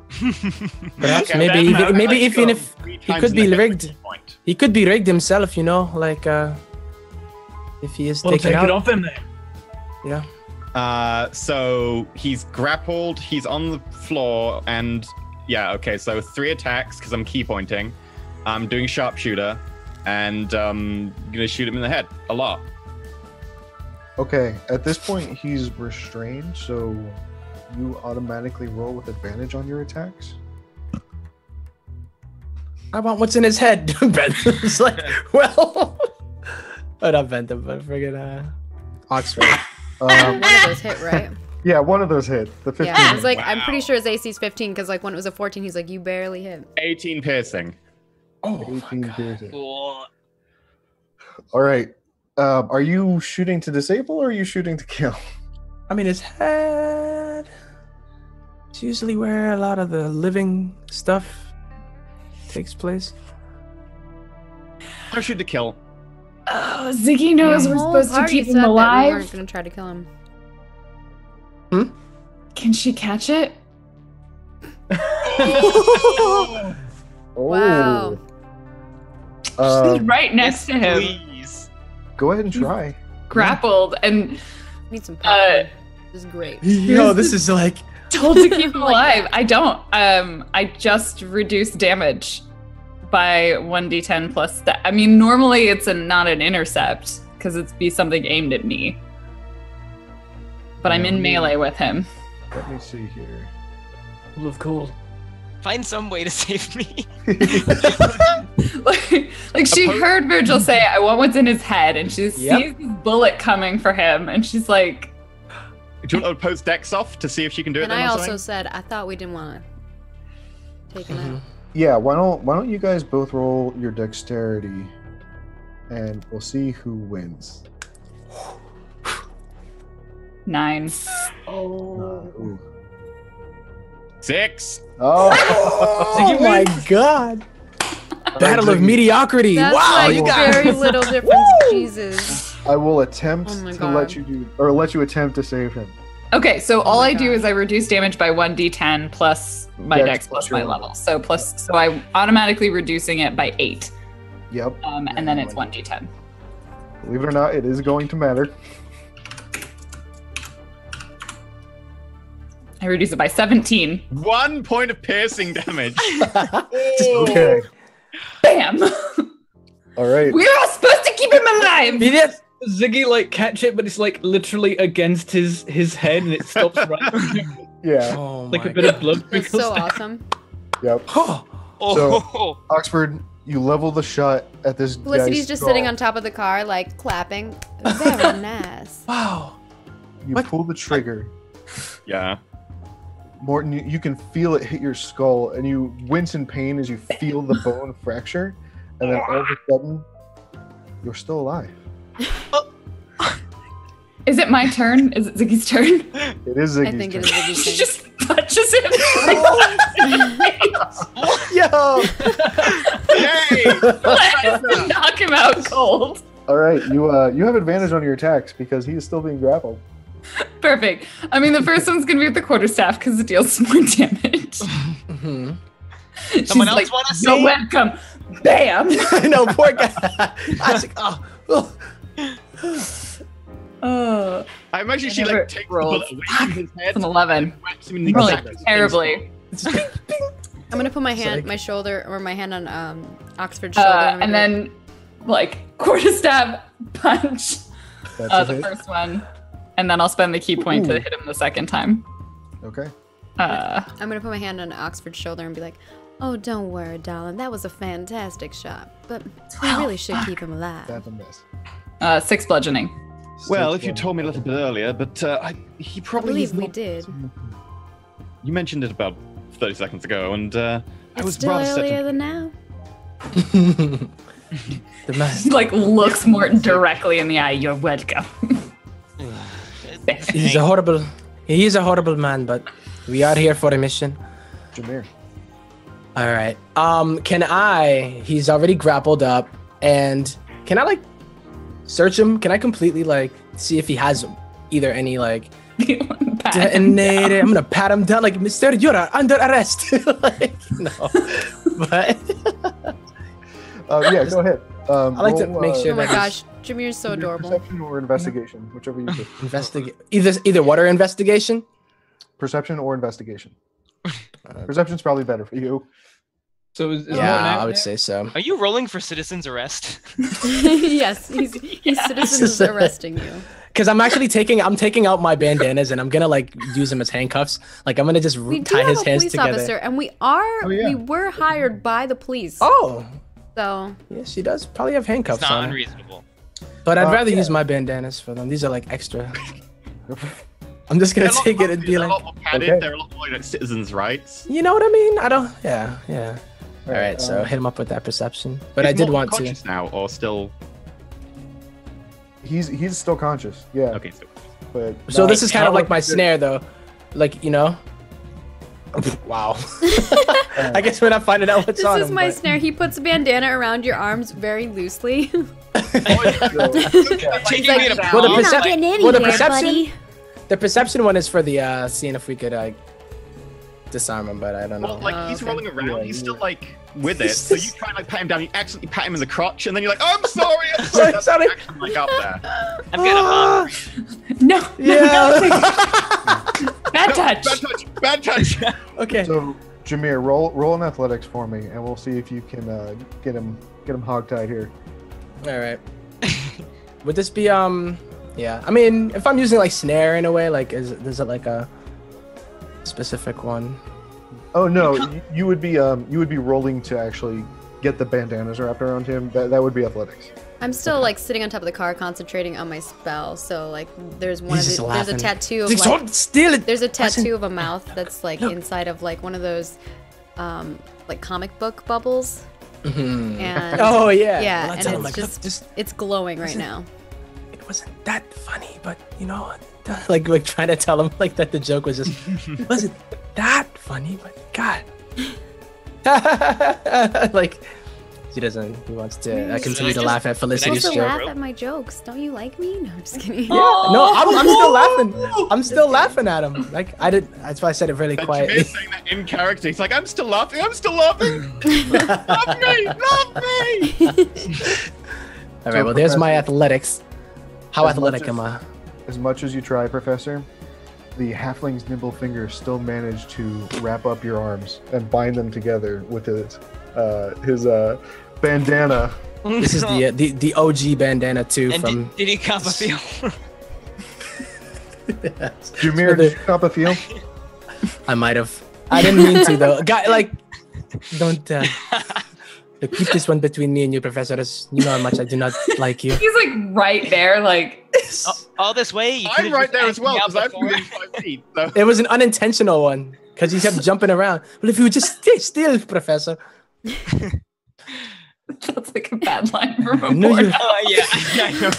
Perhaps, Okay, maybe then, even if three he times could be the rigged. hit point. He could be rigged himself, you know, like if he is We'll taken take out. it off him then. Yeah. So he's grappled, he's on the floor, and yeah, okay, so 3 attacks because I'm key pointing. I'm doing sharpshooter, and gonna shoot him in the head a lot. Okay, at this point he's restrained, so you automatically roll with advantage on your attacks. I want what's in his head. Bentham's like, well, oh, not Bentham, but friggin' Oxford. One of those hit, right? Yeah, one of those hit. The 15. Yeah, I was like, I'm Wow. pretty sure his AC's 15 because like when it was a 14, he's like, you barely hit. 18 piercing. Oh, 18 piercing. Cool. All right. Are you shooting to disable or are you shooting to kill? I mean, his head. It's usually where a lot of the living stuff takes place. Parachute to kill. Oh, Ziggy knows we're The whole supposed to party keep said him that we alive. weren't gonna try to kill him. Can she catch it? Oh. Wow. She's right next to him, Please. Go ahead and try. grappled, and Need some popcorn. This is great. Yo, this is like. told to keep him Oh my alive. I don't. I just reduced damage by 1d10 plus that. I mean, normally it's not an intercept because it's be something aimed at me. But I'm in melee with him. Let me see here. Full of cool. Find some way to save me. like she heard Virgil say, "I want what's in his head," and she sees this bullet coming for him, and she's like, Do you want to post Dex off to see if she can do it? And then I or also something? said I thought we didn't want to take a nap. Yeah, why don't you guys both roll your dexterity, and we'll see who wins. 9. Ooh. 6. Oh. Oh my god. Battle of mediocrity. That's Wow, like you got very little difference. Jesus. I will attempt Oh my to God. let you attempt to save him. Okay, so all my I do God. is I reduce damage by 1d10 plus my Dex dex plus plus my your level. So I'm automatically reducing it by 8. Yep. And then it's 1d10. Believe it or not, it is going to matter. I reduce it by 17. 1 point of piercing damage. Okay. Bam! All right. We're all supposed to keep him alive! He did. Ziggy like catch it, but it's like literally against his head, and it stops right there. Yeah. Oh Like my a bit of blood That's trickles so down. awesome. Yep. Oh, Oh, Oxford, you level the shot at this Felicity's guy's just skull. sitting on top of the car, like clapping. Very nice. wow. You What? pull the trigger. Yeah. Morton, you can feel it hit your skull, and you wince in pain as you feel the bone fracture, and then all of a sudden, you're still alive. Is it my turn? Is it Ziggy's turn? It is Ziggy's I think it turn. is She Ziggy's just punches him. Yo. Yay! Knock him out cold. All right, you have advantage on your attacks because he is still being grappled. Perfect. I mean, the first one's gonna be with the quarterstaff because it deals more damage. Mhm. She's Someone else like, wanna "You're see?" welcome." Bam. I know, poor guy. I was like, oh. Oh, I imagine she never like takes the rolled. bullet away from his head, it's an 11. whacks him in the Rolling back. terribly. I'm gonna put my hand, like- my shoulder, or my hand on Oxford's shoulder, And then, like, quarterstaff punch That's a the hit. first one, and then I'll spend the key point to hit him the second time. Okay. I'm gonna put my hand on Oxford's shoulder and be like, "Oh, don't worry, darling. That was a fantastic shot, but we really should keep him alive." That's a miss. 6 bludgeoning. Well, if you told me a little bit earlier, but he I probably believe is we not- did. You mentioned it about 30 seconds ago, and I It's was still rather earlier certain. than now. The man. He, like, looks Morton directly in the eye. You're welcome. He is a horrible man, but we are here for a mission. Jameer. All right. He's already grappled up, and can I like search him? Can I completely like see if he has either any like detonator? I'm gonna pat him down like, Mister, you're under arrest. Like, no, but Yeah, go ahead. I like to roll, make sure Oh my that gosh, Jameer's so adorable. Perception or investigation, whichever you pick. investigate either what or investigation. Perception or investigation. Perception's probably better for you. So is Morton Yeah, out I would there? say so. Are you rolling for citizen's arrest? Yes, he's citizens arresting you. Because I'm taking out my bandanas and I'm gonna like use them as handcuffs. Like I'm gonna just We do tie have his a hands police together. officer, and we yeah. were hired by the police. Oh, So yeah, she does probably have It's handcuffs not on her. unreasonable. But I'd rather yeah. use my bandanas for them. These are like extra. I'm just gonna take it and be They're a like, lot more padded. Okay. They're a lot more like citizens' rights. you know what I mean? I don't. Yeah. All right, so hit him up with that perception. But Is I did Morton want to. conscious now, or still? He's still conscious. Yeah. Okay, so So not- this is kind not of like my looking good. snare, though. Like Wow. I guess we're not finding out what's on This is him, my but- snare. He puts a bandana around your arms very loosely. Taking me to Well, the prom? percep- getting well, the anywhere, perception, buddy. the perception one is for the seeing if we could disarm him, but I don't know. Well, like he's okay. rolling around, Yeah, he's yeah. still like with it. So you try and like pat him down, you accidentally pat him in the crotch, and then you're like, "Oh, I'm sorry, I'm sorry." That's Sorry. actually, like up there. I'm gonna No. Yeah. Bad touch. Bad touch. Bad touch. Okay. So, Jameer, roll an athletics for me, and we'll see if you can get him hogtied here. All right. Would this be Yeah. I mean, if I'm using like snare in a way, like is it like a specific one? Oh no, you would be rolling to actually get the bandanas wrapped around him. That would be athletics. I'm still like sitting on top of the car, concentrating on my spell. So like, there's one He's of just there's a laughing. tattoo of He's like, like, "Don't steal it. there's a Cousin." tattoo of a mouth that's like Look. inside of like one of those, like comic book bubbles. Mhm. And Oh yeah. yeah, Well, I and tell him, it's like, just look, this it's glowing right listen. now. it wasn't that funny, but you know, like trying to tell him like that the joke was just it wasn't that funny, but God, like he wants to continue to laugh at You're Felicity's supposed to joke. laugh at my jokes. Don't you like me? No, I'm just kidding. Yeah, no, I'm still laughing. I'm still laughing at him. Like I did. That's why I said it really And quietly. Jameer's saying that in character. He's like, "I'm still laughing. I'm still laughing. Love me, love me." All right. Well, there's my Professor, athletics. How as athletic much am I? As much as you try, Professor, the halfling's nimble fingers still manage to wrap up your arms and bind them together with his bandana. This is the OG bandana too And from. did he cop a feel? Jameer, did you cop a feel? I might have. I didn't mean to though. Guy, like, don't. Look, keep this one between me and you, Professor. As you know how much I do not like you. He's like right there, like. All this way? You I'm could've right just there as asked me well out because I'm before. within 5 feet. So. It was an unintentional one because he kept jumping around. Well, if you would just stay still, Professor. That's like a bad line from a No, you- Oh yeah, I know.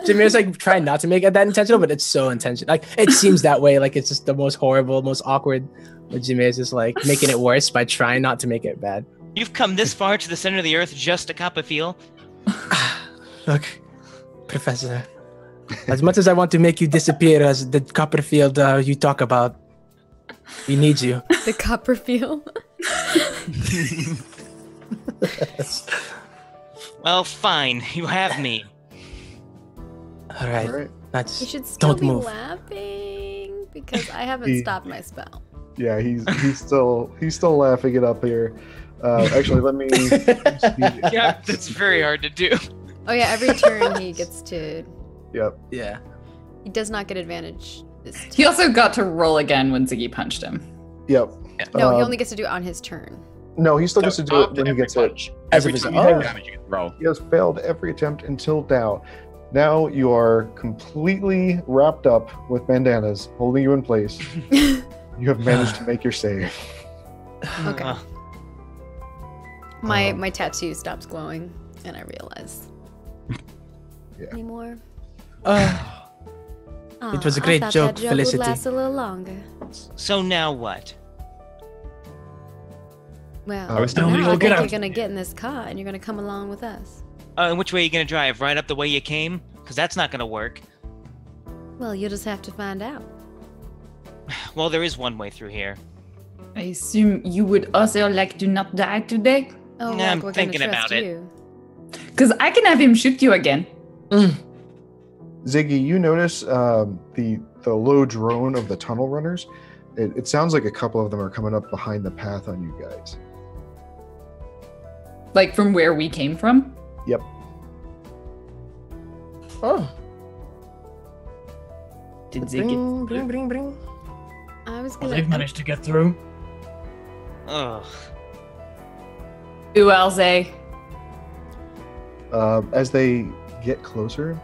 Jameer's like trying not to make it that intentional, but it's so intentional. Like it seems that way. Like it's just the most horrible, most awkward. But Jameer's just like making it worse by trying not to make it bad. You've come this far to the center of the earth just to cop a feel? Look, Professor. As much as I want to make you disappear as the Copperfield you talk about, we need you. The Copperfield. Well, fine. You have me. All right. All right. That's You should still don't be move. laughing because I haven't He- stopped my spell. Yeah, he's still laughing it up here. Actually, let me. Yeah, that's very hard to do. Oh yeah, every turn he gets to. Yep. Yeah. He does not get advantage this He also got to roll again when Ziggy punched him. Yep. No, he Um, only gets to do it on his turn. No, he still gets to do it After when he every gets hit. punch. As Every if it's time a- you take oh. damage, you get to roll. He has failed every attempt until now. Now you are completely wrapped up with bandanas, holding you in place. You have managed to make your save. Okay. Uh, My tattoo stops glowing, and I realize. Yeah. Anymore? It was a I great thought joke, that joke Felicity. would last a little longer. so now what? Well, I was now telling you, I we'll think get you're out. gonna get in this car and you're gonna come along with us. And which way are you gonna drive? Right up the way you came? Because that's not gonna work. Well, you'll just have to find out. Well, there is one way through here. I assume you would also like to not die today? Oh, Nah, like I'm we're thinking gonna trust about it. you. Because I can have him shoot you again. Ziggy, you notice the low drone of the tunnel runners. It sounds like a couple of them are coming up behind the path on you guys. Like from where we came from? Yep. Oh. Did Ziggy? Bring. I was Well, gonna. they've managed to get through. Ugh. Uelze. As they get closer,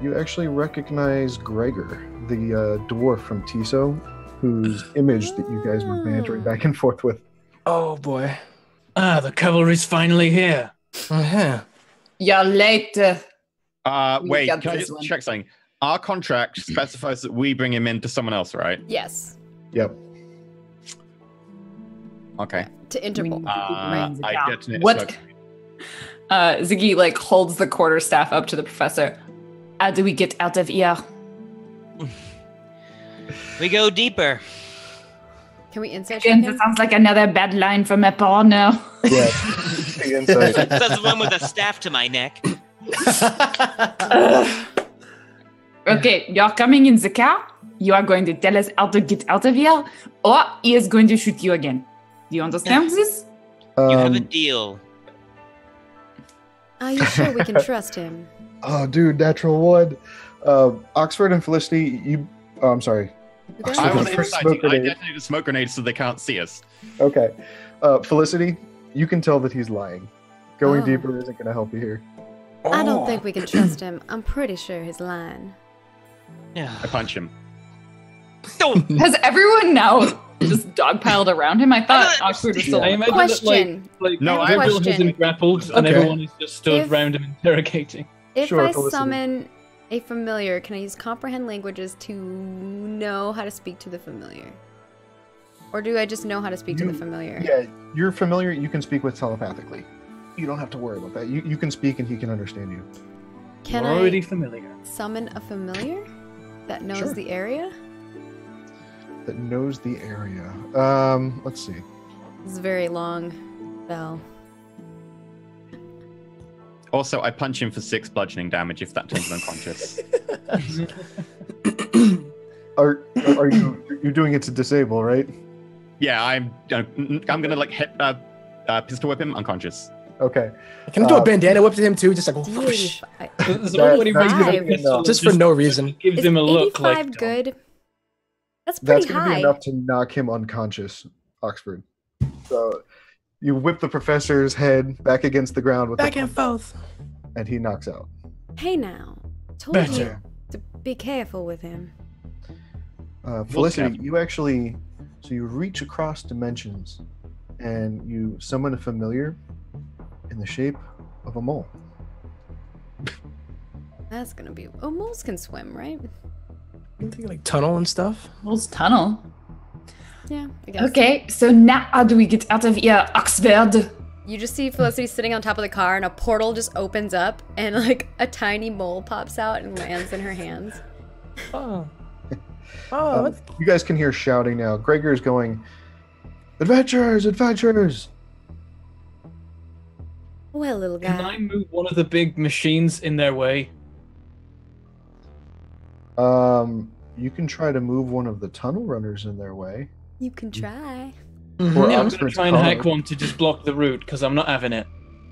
you actually recognize Gregor, the dwarf from Tiso, whose image that you guys were bantering back and forth with. Oh boy. Ah, the cavalry's finally here. Uh-huh. You're late. We Wait, got can I this just one. check something? Our contract specifies that we bring him in to someone else, right? Yes. Yep. Okay. To Interpol. I detonate a What? smoke. Ziggy like holds the quarterstaff up to the professor. How do we get out of here? We go deeper. Can we insight check Again, him? that sounds like another bad line from a porno. Yeah. The insight. That's the one with a staff to my neck. Okay, you're coming in the car. You are going to tell us how to get out of here, or he is going to shoot you again. Do you understand this? You have a deal. Are you sure we can trust him? Oh, dude, natural one. Oxford and Felicity, you. Oh, I'm sorry. Okay. I want the to first incite smoke you. I grenade. detonate a smoke grenade so they can't see us. Okay. Felicity, you can tell that he's lying. Going Oh. deeper isn't going to help you here. I don't think we can trust him. I'm pretty sure he's lying. Yeah. I punch him. Don't. Has everyone now just dogpiled around him? I thought I Oxford was Yeah. still. I imagine Question. that like No, I have a Gabriel has question. him grappled and Okay. everyone is just stood If- round him interrogating. If Sure, I Felicity. summon a familiar, can I use comprehend languages to know how to speak to the familiar? Or do I just know how to speak to the familiar? Yeah, you're familiar. You can speak with telepathically. You don't have to worry about that. You can speak and he can understand you. Can We're already I familiar. summon a familiar that knows Sure. the area? That knows the area. Let's see. This is a very long bell. Also, I punch him for 6 bludgeoning damage if that turns him unconscious. Are you're doing it to disable, right? Yeah, I'm gonna like hit pistol whip him unconscious. Okay. Can I do a bandana whip to him too? Just like whoosh. D85. So when he raises the Five. pistol, Just it for no reason. gives Is him a look 85 like good? That's That's pretty going to be high. enough to knock him unconscious, Oxford. So you whip the professor's head back against the ground with Back the and forth. and he knocks out. Hey now. Told Better. you to be careful with him. Felicity, cap. you actually, so you reach across dimensions and you summon a familiar in the shape of a mole. That's gonna be. Oh, moles can swim, right? You think like tunnel and stuff? What's tunnel? Yeah, I guess. Okay, so now how do we get out of here, Oxford? You just see Felicity sitting on top of the car, and a portal just opens up, and like a tiny mole pops out and lands in her hands. Oh. Oh, what? You guys can hear shouting now. Gregor's going, "Adventurers, adventurers!" Well, little guy. Can I move one of the big machines in their way? You can try to move one of the tunnel runners in their way. You can try. Or Yeah, I'm gonna Oxford's try and car. hack one to just block the route because I'm not having it.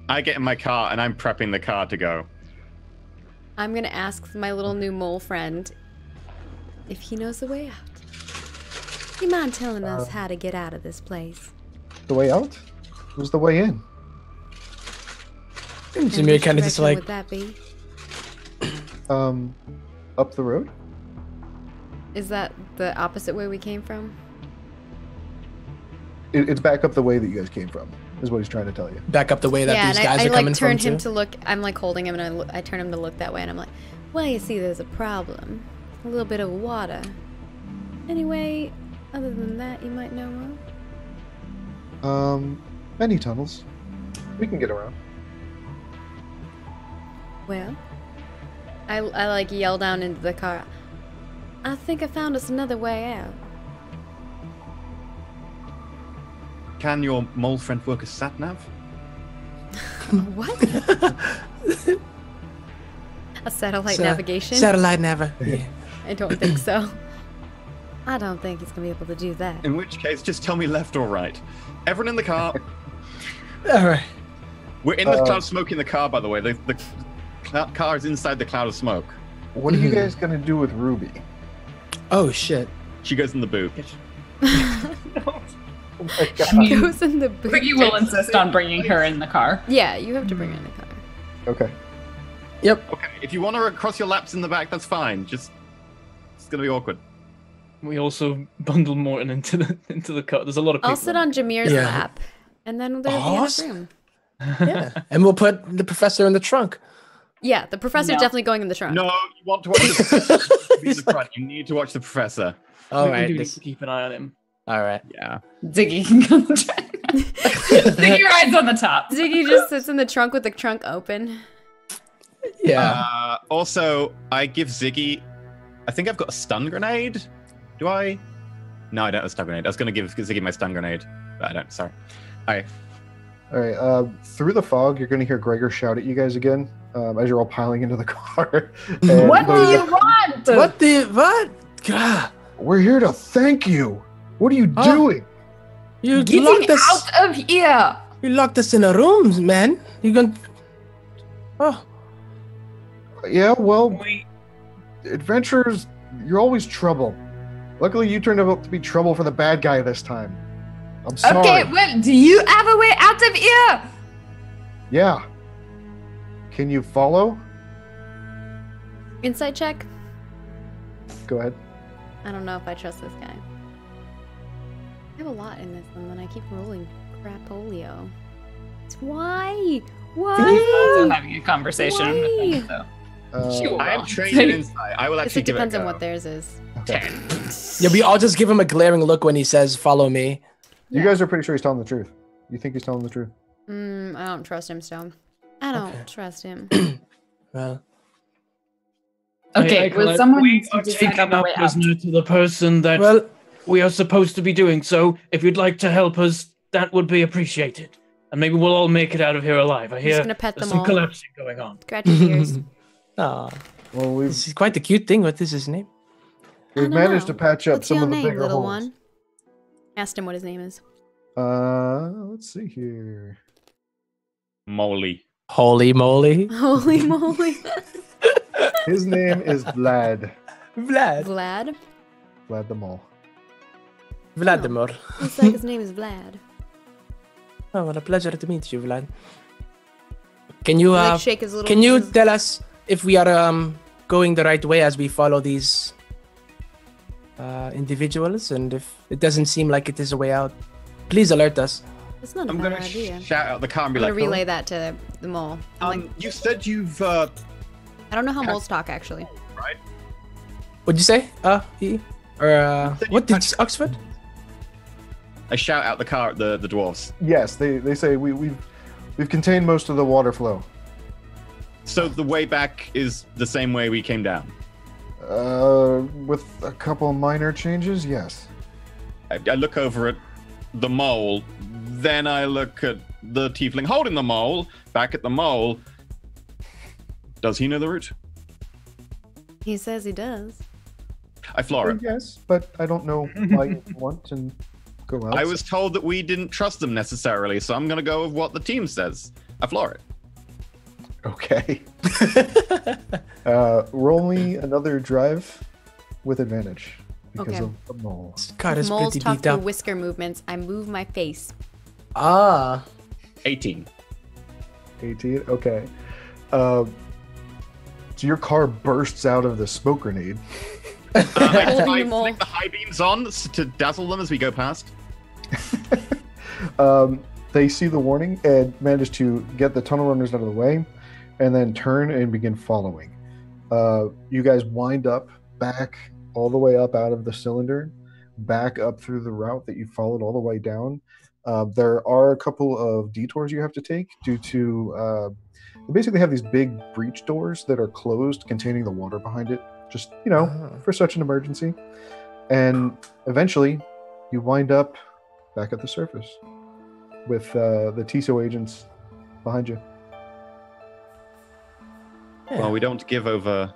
I get in my car and I'm prepping the car to go. I'm gonna ask my little new mole friend if he knows the way out. You mind telling us how to get out of this place? The way out was the way in. And Jimmy which kind of just direction like, would that be? Up the road. Is that the opposite way we came from? It's back up the way that you guys came from. Is what he's trying to tell you. back up the way that yeah, these and guys I are coming like turn from him too. to look. I'm like holding him, and I turn him to look that way, and I'm like, well, you see, there's a problem. A little bit of water. Anyway, other than that, you might know of. Many tunnels. We can get around. Well, I like yell down into the car. I think I found us another way out. Can your mole friend work as sat nav? What? A satellite Sa- navigation? Satellite never. Yeah. I don't think so. I don't think he's gonna be able to do that. In which case, just tell me left or right. Everyone in the car. All right. We're in the cloud of smoke in the car, by the way. The car is inside the cloud of smoke. What are you guys gonna do with Ruby? Oh shit. She goes in the boot. Oh my God. I mean, Goes in the boot. Ricky will insist on bringing her in the car. Yeah, you have to bring her in the car. Okay. Yep. Okay, if you want to cross your laps in the back, that's fine. Just it's gonna be awkward. We also bundle Morton into the car. There's a lot of people. I'll sit on Jameer's Yeah. lap, and then there's the Awesome. room. Yeah. And we'll put the professor in the trunk. Yeah, the professor's No. definitely going in the trunk. No, you want to watch the professor. Be in the front. You need to watch the professor. All We right. do need This, to keep an eye on him. all right. Yeah. Ziggy can come check. Ziggy rides on the top. Ziggy just sits in the trunk with the trunk open. Yeah. Also, I give Ziggy. I think I've got a stun grenade. Do I? No, I don't have a stun grenade. I was going to give Ziggy my stun grenade, but I don't. Sorry. All right. Through the fog, you're going to hear Gregor shout at you guys again as you're all piling into the car. And What do you want? What? God. We're here to thank you. What are you doing? You Getting locked us. out of here. You locked us in a room, man. You gonna? Oh. Yeah, well, adventurers, you're always trouble. Luckily, you turned out to be trouble for the bad guy this time. I'm sorry. Okay, well, do you have a way out of here? Yeah. Can you follow? Insight check. Go ahead. I don't know if I trust this guy. I have a lot in this one, and I keep rolling crapolio. Why? Also having a conversation. Why? Sure. I'm trained in insight. I will Guess actually it give it a depends on go. what theirs is. Okay. Yeah, we all just give him a glaring look when he says, "Follow me." You guys are pretty sure he's telling the truth. You think he's telling the truth? I don't trust him, Stone. I don't Okay. trust him. Well, Okay, will someone we are decide taking on the up way out? prisoner to the person that well, we are supposed to be doing. So if you'd like to help us, that would be appreciated. And maybe we'll all make it out of here alive. I hear gonna pet there's them some all. collapsing going on. Scratch your ears. oh, Well, we've this is quite the cute thing. What is his name? managed to patch up What's some your of the name, bigger little holes. one? Asked him what his name is. Let's see here. Molly. Holy moly, Holy moly. His name is Vlad. Vlad, Vlad? Vlad the Mole. Vladimir. Looks like his name is Vlad. Oh, what a pleasure to meet you, Vlad. Can you Like shake his little can you pieces. tell us if we are going the right way as we follow these individuals, and if it doesn't seem like it is a way out, please alert us. It's not a I'm bad going to idea. shout out the car and be I'm gonna like, relay that to the mole. I'm like, you said you've I don't know how moles talk actually. What'd you say? He? Or what did Oxford? I shout out the car at the dwarves. Yes, they say we've contained most of the water flow. So the way back is the same way we came down. With a couple minor changes, yes. I look over at the mole, then I look at the tiefling holding the mole, back at the mole. Does he know the route? He says he does. I floor it. Yes, but I don't know why you want to go out. I was told that we didn't trust them necessarily, so I'm going to go with what the team says. I floor it. Okay. Roll me another drive with advantage because Okay. of the mole. This car is Moles pretty talk beat through up. whisker movements. I move my face. Ah, 18. 18. Okay. So your car bursts out of the smoke grenade. I Holding them all. flick the high beams on to dazzle them as we go past. They see the warning and manage to get the tunnel runners out of the way, and then turn and begin following. You guys wind up back all the way up out of the cylinder, back up through the route that you followed all the way down. There are a couple of detours you have to take due to they basically have these big breach doors that are closed, containing the water behind it, just for such an emergency. And eventually, you wind up back at the surface with the TISO agents behind you. yeah. Well, we don't give over.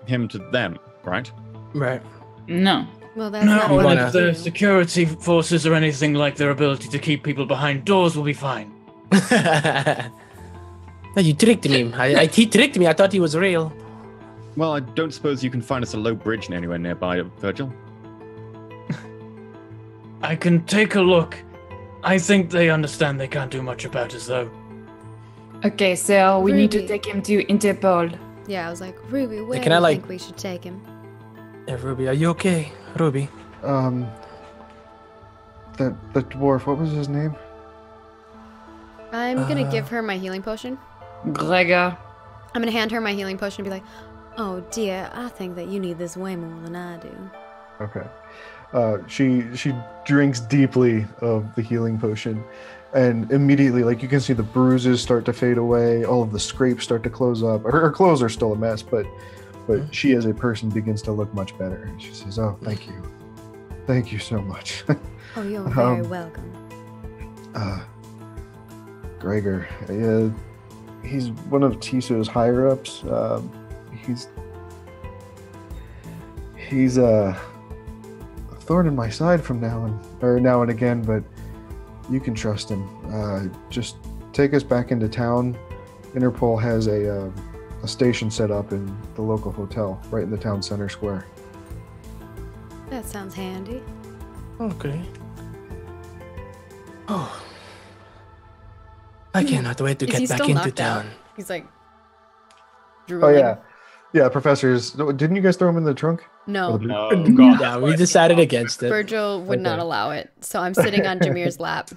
Him to them, right? Right. No. Well, that's not No, what and I if the do. security forces or anything like their ability to keep people behind doors will be fine. No, you tricked me. He tricked me. I thought he was real. Well, I don't suppose you can find us a low bridge anywhere nearby, Virgil. I can take a look. I think they understand they can't do much about us, though. Okay, so we need to Ruby. take him to Interpol. Yeah, I was like, Ruby, where can do I, you like- think we should take him? Yeah, Ruby, are you okay? Ruby. The dwarf, what was his name? I'm gonna give her my healing potion. Gregor. I'm gonna hand her my healing potion and be like, oh dear, I think that you need this way more than I do. Okay. She drinks deeply of the healing potion, and immediately, like, you can see the bruises start to fade away. All of the scrapes start to close up. Her clothes are still a mess, but she as a person begins to look much better. And she says, "Oh, thank you so much." Oh, you're very welcome. Gregor, he's one of Tiso's higher ups. He's a thorn in my side from now and again, but you can trust him. Just take us back into town. Interpol has a station set up in the local hotel, right in the town center square. That sounds handy. Okay. Oh. I cannot wait to Is get he back still into knocked out? town. He's like Oh drooling. yeah, professors. Didn't you guys throw him in the trunk? No. Oh, God. Yeah, we decided against it. Virgil would not Okay. allow it, so I'm sitting on Jameer's lap.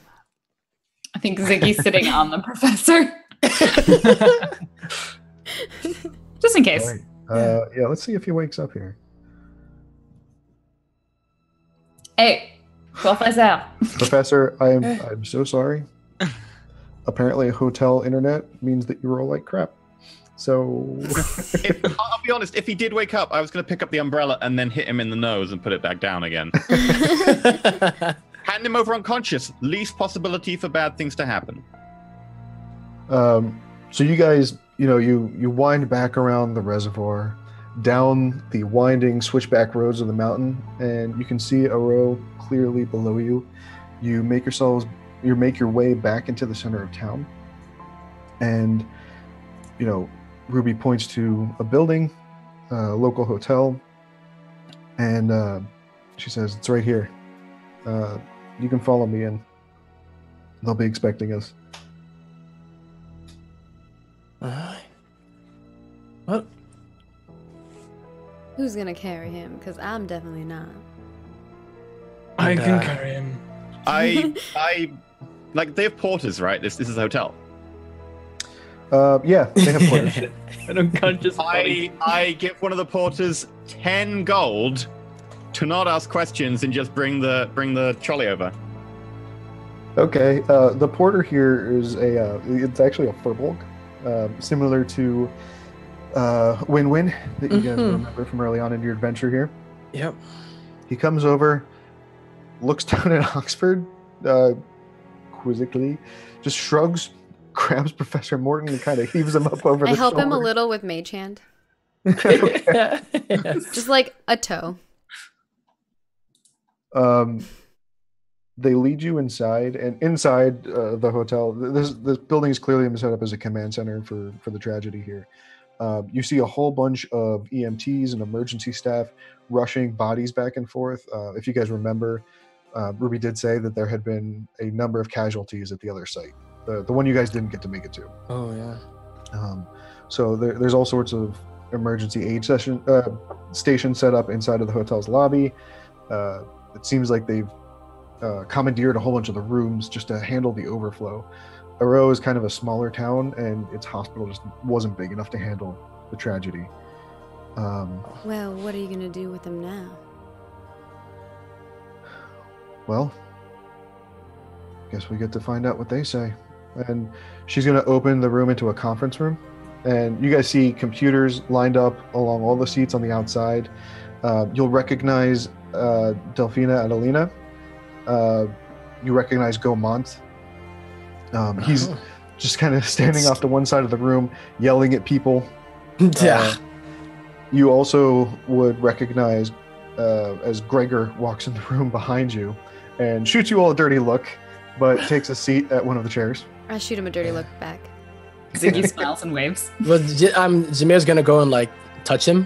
I think Ziggy's sitting on the professor. Just in case. All right. Yeah, let's see if he wakes up here. Hey, professor. Professor, I'm so sorry. Apparently, hotel internet means that you roll like crap. So I'll be honest, if he did wake up, I was going to pick up the umbrella and then hit him in the nose and put it back down again. Hand him over unconscious. Least possibility for bad things to happen. So you guys, you wind back around the reservoir, down the winding switchback roads of the mountain, and you can see a row clearly below you. You make your way back into the center of town, and Ruby points to a building, a local hotel, and she says, "It's right here. You can follow me in. They'll be expecting us." Alright. Well, Who's gonna carry him? Because I'm definitely not. I And, can carry him. I like, they have porters, right? This is a hotel. Yeah, they have porters. An unconscious body. I give one of the porters 10 gold to not ask questions and just bring the trolley over. Okay, the porter here is it's actually a furbolg, similar to Win-Win that you guys remember from early on in your adventure here. yep. He comes over, looks down at Oxford, quizzically, just shrugs, grabs Professor Morton and kind of heaves him up over I the help him a shoulder. little with mage hand. Yes. Just like a toe. They lead you inside, and inside the hotel, this building is clearly set up as a command center for the tragedy here. You see a whole bunch of EMTs and emergency staff rushing bodies back and forth. If you guys remember, Ruby did say that there had been a number of casualties at the other site, the one you guys didn't get to make it to. Oh, yeah. So there's all sorts of emergency aid stations set up inside of the hotel's lobby. It seems like they've commandeered a whole bunch of the rooms just to handle the overflow. Aro is kind of a smaller town, and its hospital just wasn't big enough to handle the tragedy. Well, what are you gonna do with him now? Well, guess we get to find out what they say. And she's going to open the room into a conference room. And you guys see computers lined up along all the seats on the outside. You'll recognize Delphina Adelina. You recognize Gaumont. He's just kind of standing off to one side of the room, yelling at people. Yeah. You also would recognize as Gregor walks in the room behind you and shoots you all a dirty look, but takes a seat at one of the chairs. I shoot him a dirty look back. Ziggy smiles and waves. Well, Jameer's gonna go and like touch him,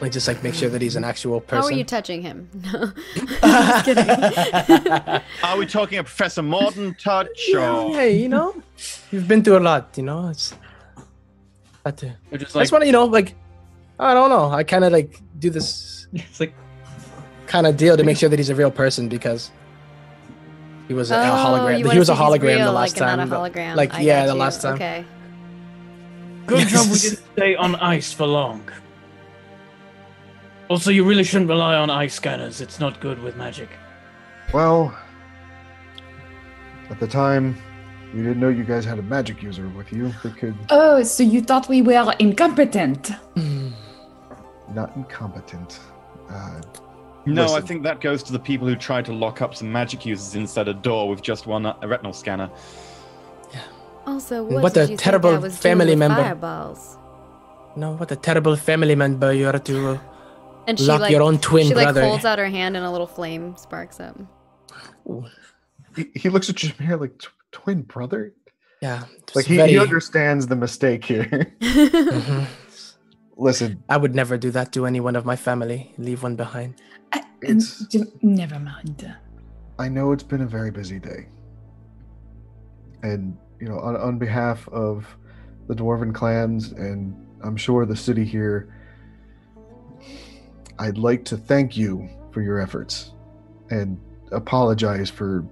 like just like make sure that he's an actual person. How are you touching him? No. Just kidding. Are we talking a Professor Morton touch? Or... Hey, you've been through a lot. It's had to. Or just I like, just want to, I don't know. I kind of like do this it's like, kind of deal to make sure that he's a real person because he was a hologram. You He wanna was a see if he's hologram real, the last like, time. Not a hologram. Like, I yeah, got the you. last time. Okay. good job we didn't stay on ice for long. Also, you really shouldn't rely on eye scanners. It's not good with magic. Well, at the time, we didn't know you guys had a magic user with you that could... Oh, so you thought we were incompetent? Not incompetent. No, Listen. I think that goes to the people who tried to lock up some magic users inside a door with just one retinal scanner. Also, What what a did you terrible think I was family doing with member. fireballs? No, what a terrible family member you are to And she lock like your own twin she brother. like holds out her hand and a little flame sparks up. He looks at Jameer like, twin brother? Yeah. Like, it's he understands the mistake here. Mhm. Listen, I would never do that to anyone of my family. Leave one behind. It's- Never mind. I know it's been a very busy day. And, you know, on behalf of the Dwarven clans, and I'm sure the city here, I'd like to thank you for your efforts and apologize for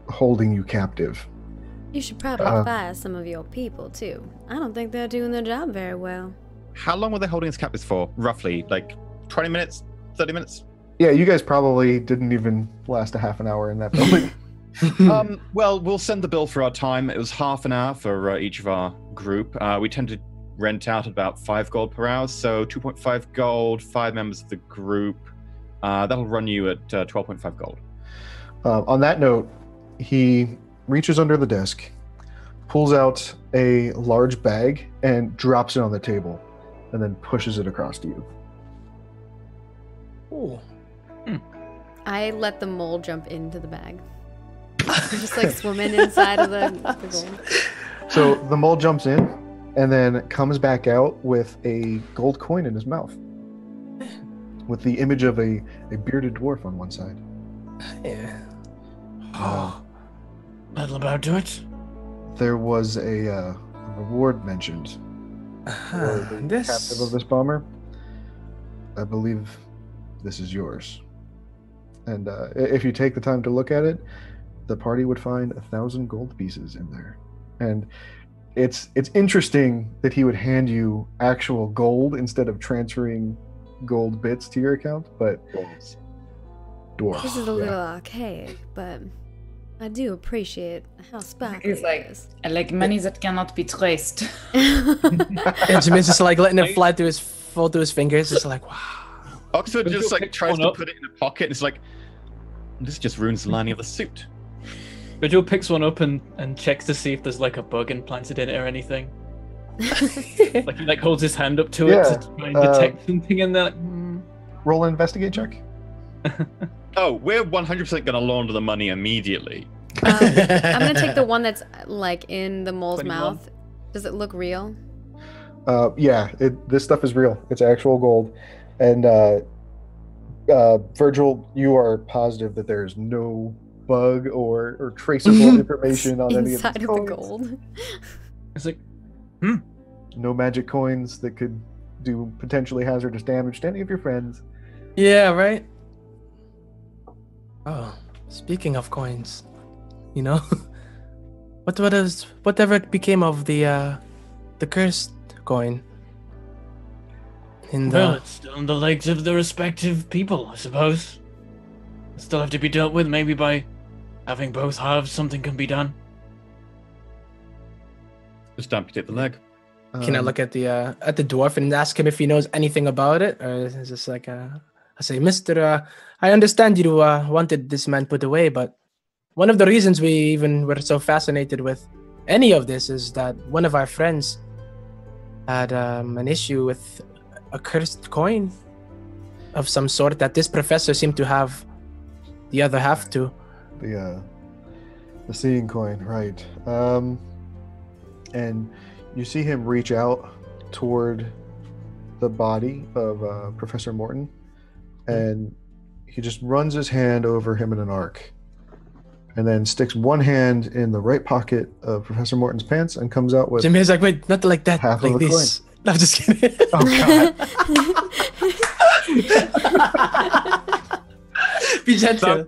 holding you captive. You should probably fire some of your people too. I don't think they're doing their job very well. How long were they holding us captives for? Roughly, like 20 minutes, 30 minutes? Yeah, you guys probably didn't even last a half an hour in that building. Well, we'll send the bill for our time. It was half an hour for each of our group. We tend to rent out about 5 gold per hour, so 2.5 gold, 5 members of the group. That'll run you at 12.5 gold. On that note, he reaches under the desk, pulls out a large bag, and drops it on the table, and then pushes it across to you. Ooh. I let the mole jump into the bag. Just like swimming inside of the gold. So the mole jumps in, and then comes back out with a gold coin in his mouth, with the image of a bearded dwarf on one side. Yeah. That'll about do it. There was a reward mentioned for the captive of this bomber. I believe this is yours. And if you take the time to look at it, the party would find 1,000 gold pieces in there. And it's interesting that he would hand you actual gold instead of transferring gold bits to your account, but dwarf. This is a little archaic, but I do appreciate how sparkly He's like, it is. I like money that cannot be traced. And Jameer's just like letting it fly fall through his fingers. It's like, wow. Oxford Don't just you like pick tries one to up? put it in a pocket, and it's like, this just ruins the lining of the suit. Joe picks one up and checks to see if there's like a bug implanted in it or anything. Like he like holds his hand up to it Yeah, to try and detect something in there. Like, Roll an investigate check. Oh, we're 100% going to launder the money immediately. I'm gonna take the one that's like in the mole's 21. mouth. Does it look real? Yeah, this stuff is real. It's actual gold. And Virgil, you are positive that there is no bug or traceable information on any of Inside these of the coins. gold. it's like, No magic coins that could do potentially hazardous damage to any of your friends. Yeah, right? Oh, speaking of coins, you know, whatever became of the cursed coin? well, it's still in the legs of the respective people, I suppose. Still have to be dealt with, maybe by having both halves. Something can be done. Just amputate the leg. Can I look at the dwarf and ask him if he knows anything about it, or is it just like I say, Mister, I understand you wanted this man put away, but one of the reasons we even were so fascinated with any of this is that one of our friends had an issue with a cursed coin of some sort that this professor seemed to have the other half to. the seeing coin, right? And you see him reach out toward the body of Professor Morton, and he just runs his hand over him in an arc, and then sticks one hand in the right pocket of Professor Morton's pants and comes out with Jimmy's like, wait, not like that, half of like a this. No, I'm just kidding. Oh god! Be gentle. So,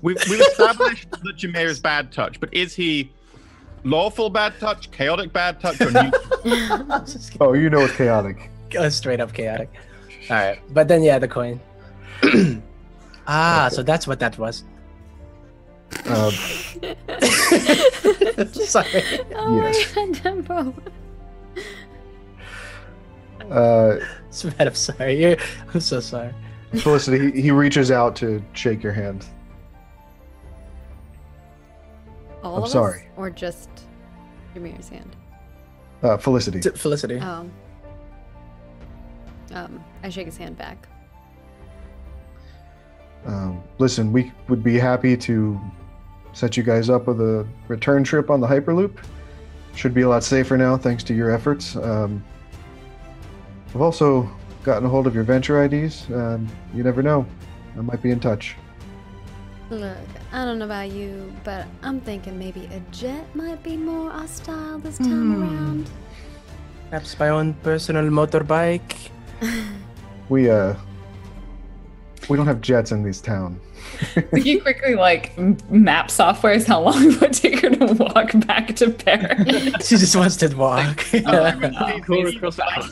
we've established that Jameer is bad touch, but is he lawful bad touch, chaotic bad touch, or neutral? Oh, you know it's chaotic. Straight up chaotic. All right, but then yeah, the coin. So that's what that was. Sorry. Oh Yes. my god, Dumbo. Sven, I'm sorry. I'm so sorry. Felicity, he reaches out to shake your hand. All I'm of us? sorry. Or just Jameer's hand? Felicity. Felicity. Oh. I shake his hand back. Listen, we would be happy to set you guys up with a return trip on the Hyperloop. Should be a lot safer now, thanks to your efforts. I've also gotten a hold of your venture IDs. You never know. I might be in touch. Look, I don't know about you, but I'm thinking maybe a jet might be more our style this time around. Perhaps my own personal motorbike. We don't have jets in this town. You quickly map softwares how long it would take her to walk back to Paris. She just wants to walk.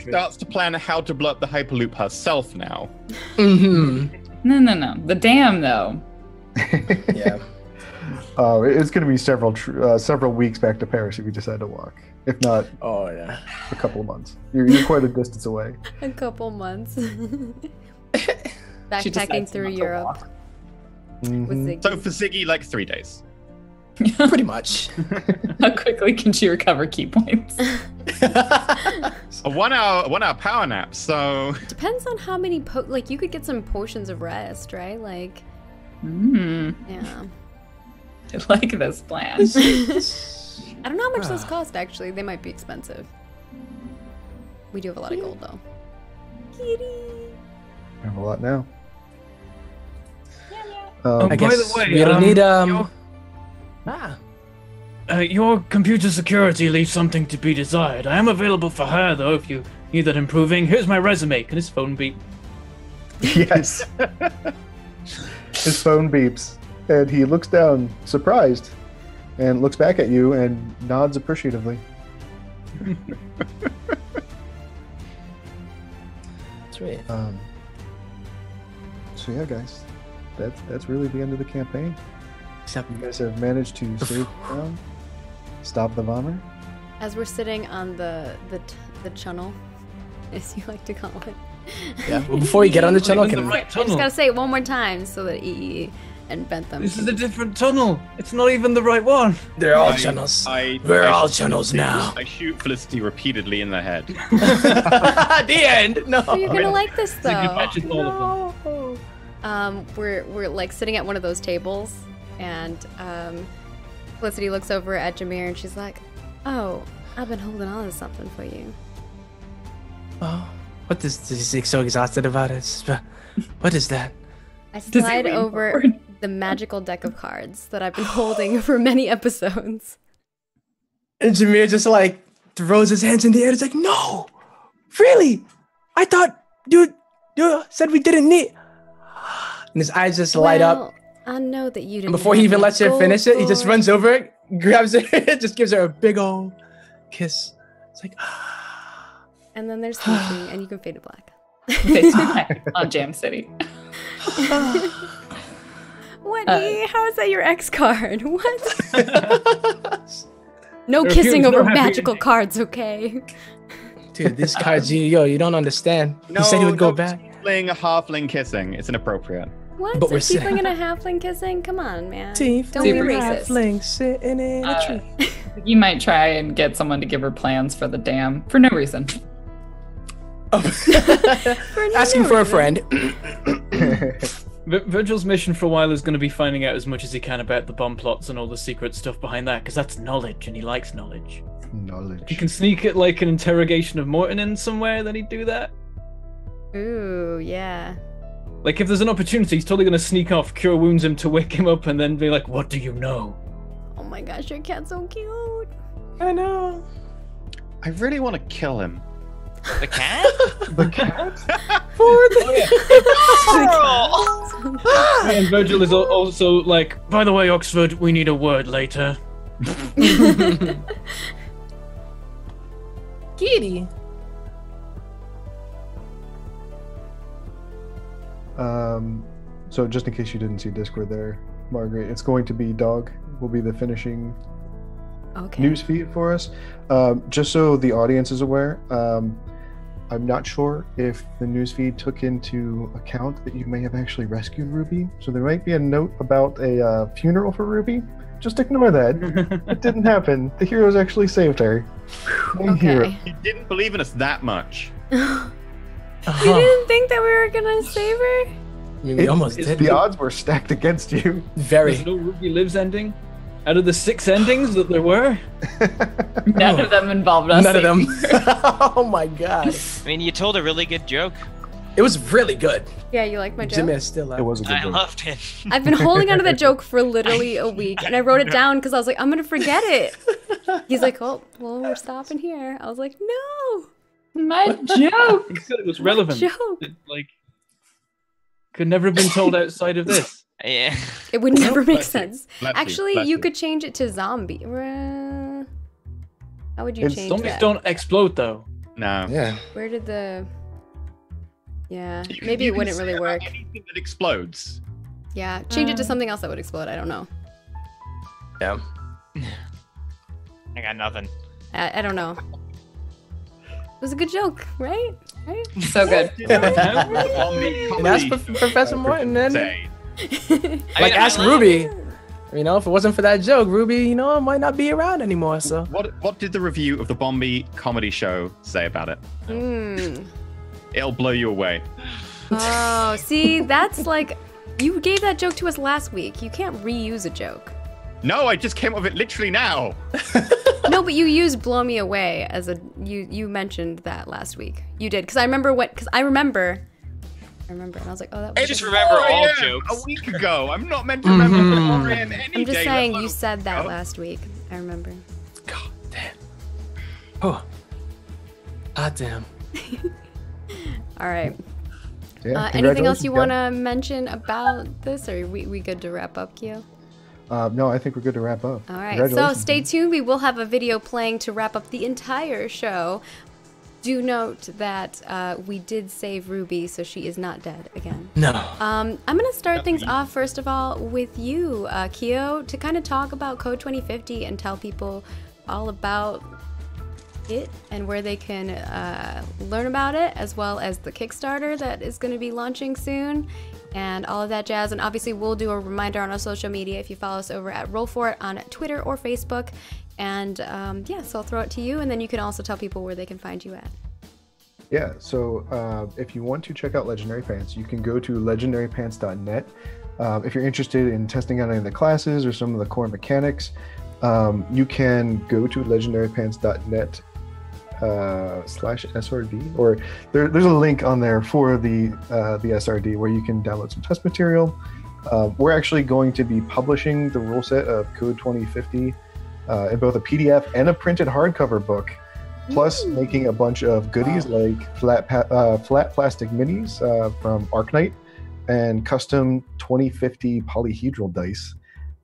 Starts to plan how to blow up the Hyperloop herself now. No. The dam, though. Yeah. It's going to be several weeks back to Paris if you decide to walk. If not, a couple of months. You're quite a distance away. A couple months. She Backpacking decides through not to Europe walk. with Ziggy. So for Ziggy, 3 days. Pretty much. How quickly can she recover key points? A 1 hour power nap. So Depends on how many you could get some potions of rest, right? Yeah. I like this plan. I don't know how much those cost, actually. They might be expensive. We do have a lot of gold, though. Kitty! I have a lot now. Oh, I by guess the way, we'll need your computer security leaves something to be desired. I am available for her, though, if you need that improving. Here's my resume. Can his phone beep? Yes. His phone beeps, and he looks down, surprised, and looks back at you and nods appreciatively. Sweet. So yeah, guys, that's really the end of the campaign. Except You guys have managed to save the town, stop the bomber. As we're sitting on the channel, as you like to call it. yeah. Well, before we get on the channel, Even can the right I just tunnel. gotta say it one more time so that EE and Bentham. This is a different tunnel. It's not even the right one. they're all channels. We're all channels now. I shoot Felicity repeatedly in the head. The end. No. Oh, you're gonna like this So you though. patches all of them. We're sitting at one of those tables, and Felicity looks over at Jameer and she's like, "Oh, I've been holding on to something for you." Oh, what is this so exhausted about it? What is that? I Does he slide lean over forward? the magical deck of cards that I've been holding for many episodes. And Jameer just throws his hands in the air. It's like, no, really? I thought you said we didn't need. And his eyes just light up. Well, I know that you didn't. And before he have even any lets her gold finish it, he just for runs over it, grabs her, just gives her a big old kiss. It's like, And then there's sneaking, and you can fade to black. On Jam City. What? How is that your X card? What? No There kissing appears no over happy magical ending. cards, okay? dude, this card's you don't understand. He said he would go back. Playing a halfling kissing. It's inappropriate. What? But A we're tiefling and a halfling kissing? Come on, man. Don't be Tiefling racist. halfling sitting in a tree. You might try and get someone to give her plans for the dam for no reason. Asking for a friend. Virgil's mission for a while is going to be finding out as much as he can about the bomb plots and all the secret stuff behind that, because that's knowledge, and he likes knowledge. Knowledge. If he can sneak it like an interrogation of Morton in somewhere, then he'd do that. Ooh, yeah. Like, if there's an opportunity, he's totally going to sneak off, cure wounds him to wake him up, and then be like, what do you know? Oh my gosh, your cat's so cute. I know. I really want to kill him. The cat? The cat? And Virgil is also like, by the way, Oxford, we need a word later. Kitty. So just in case you didn't see Discord there, Margaret, it's going to be Dog will be the finishing news feed for us. Just so the audience is aware, I'm not sure if the newsfeed took into account that you may have actually rescued Ruby. So there might be a note about a funeral for Ruby. Just ignore that. It didn't happen. The heroes actually saved her. Okay. You didn't believe in us that much. You didn't think that we were gonna save her? You almost did. The odds were stacked against you. Very. There's no Ruby Lives ending? Out of the 6 endings that there were? None of them involved us. None of them. Oh my god. I mean, you told a really good joke. It was really good. Yeah, you like my joke? Jimmy is still It was a good I joke. loved it. I've been holding onto that joke for literally a week, and I wrote it down because I was like, I'm gonna forget it. He's like, oh, well, we're stopping here. I was like, no. My joke. He said it was relevant. joke? It, like, could never have been told outside of this. Yeah. It would never make Bless you. sense. Bless you. Actually, Bless you you. could change it to zombie. How would you It's- change Zombies that? don't explode, though. No. Yeah. Where did the... Yeah, You- maybe you it can wouldn't say really about work. Anything that explodes. Yeah, change it to something else that would explode. I don't know. Yeah. I got nothing. I don't know. It was a good joke, right? Right? So good. And ask Professor Morton then. Say. Like, ask Ruby. You know, if it wasn't for that joke, Ruby, you know, might not be around anymore, so. What did the review of the Bombi comedy show say about it? Hmm. It'll blow you away. Oh, see, that's like... You gave that joke to us last week. You can't reuse a joke. No, I just came up with it literally now. No, but you used "blow me away" as a you mentioned that last week. You did because I remember I remember, and I was like, oh, that was. I just remember all yeah, jokes. a week ago. I'm not meant to remember beforehand any I'm just day, saying let you alone- said that Oh. last week. I remember. God damn. Oh. Ah, damn. All right. Yeah, Anything else you congratulations, want guys. to mention about this, or are we good to wrap up, Kyo? No, I think we're good to wrap up. All right. So Congratulations, stay man. tuned. We will have a video playing to wrap up the entire show. Do note that we did save Ruby, so she is not dead again. No. I'm going to start things off, first of all, with you, Kyo, to kind of talk about Code 2050 and tell people all about it and where they can learn about it, as well as the Kickstarter that is going to be launching soon and all of that jazz. And obviously, we'll do a reminder on our social media if you follow us over at Roll4It on Twitter or Facebook. And yeah, so I'll throw it to you, and then you can also tell people where they can find you at. Yeah, so if you want to check out Legendary Pants, you can go to legendarypants.net. If you're interested in testing out any of the classes or some of the core mechanics, you can go to legendarypants.net /SRD, or there's a link on there for the SRD where you can download some test material. We're actually going to be publishing the rule set of Code 2050 in both a PDF and a printed hardcover book, plus making a bunch of goodies like flat plastic minis from Arknight and custom 2050 polyhedral dice.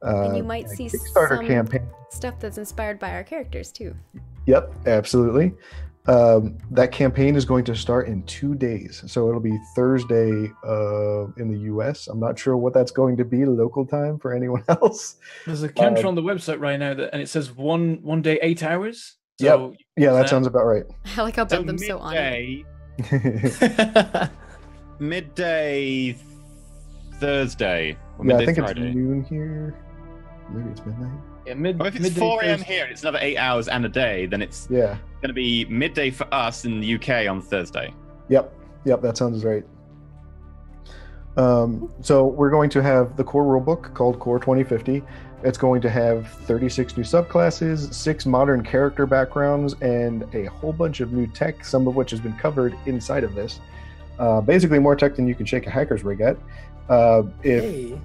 And you might and a see Kickstarter some campaign. stuff that's inspired by our characters, too. Yep, absolutely. That campaign is going to start in 2 days. So it'll be Thursday in the US. I'm not sure what that's going to be local time for anyone else. There's a counter on the website right now, and it says one day, 8 hours. Yep. So Yeah, that sounds about right. I like how Bentham's so on it. Midday Thursday. Or Yeah, I midday think Friday. it's noon here. Maybe it's midnight. Yeah, Well, if it's midday 4 a.m. Thursday. here and it's another 8 hours and a day, then it's Yeah. going to be midday for us in the UK on Thursday. Yep, that sounds right. So we're going to have the core rulebook called Core 2050. It's going to have 36 new subclasses, 6 modern character backgrounds, and a whole bunch of new tech, some of which has been covered inside of this. Basically more tech than you can shake a hacker's rig at. If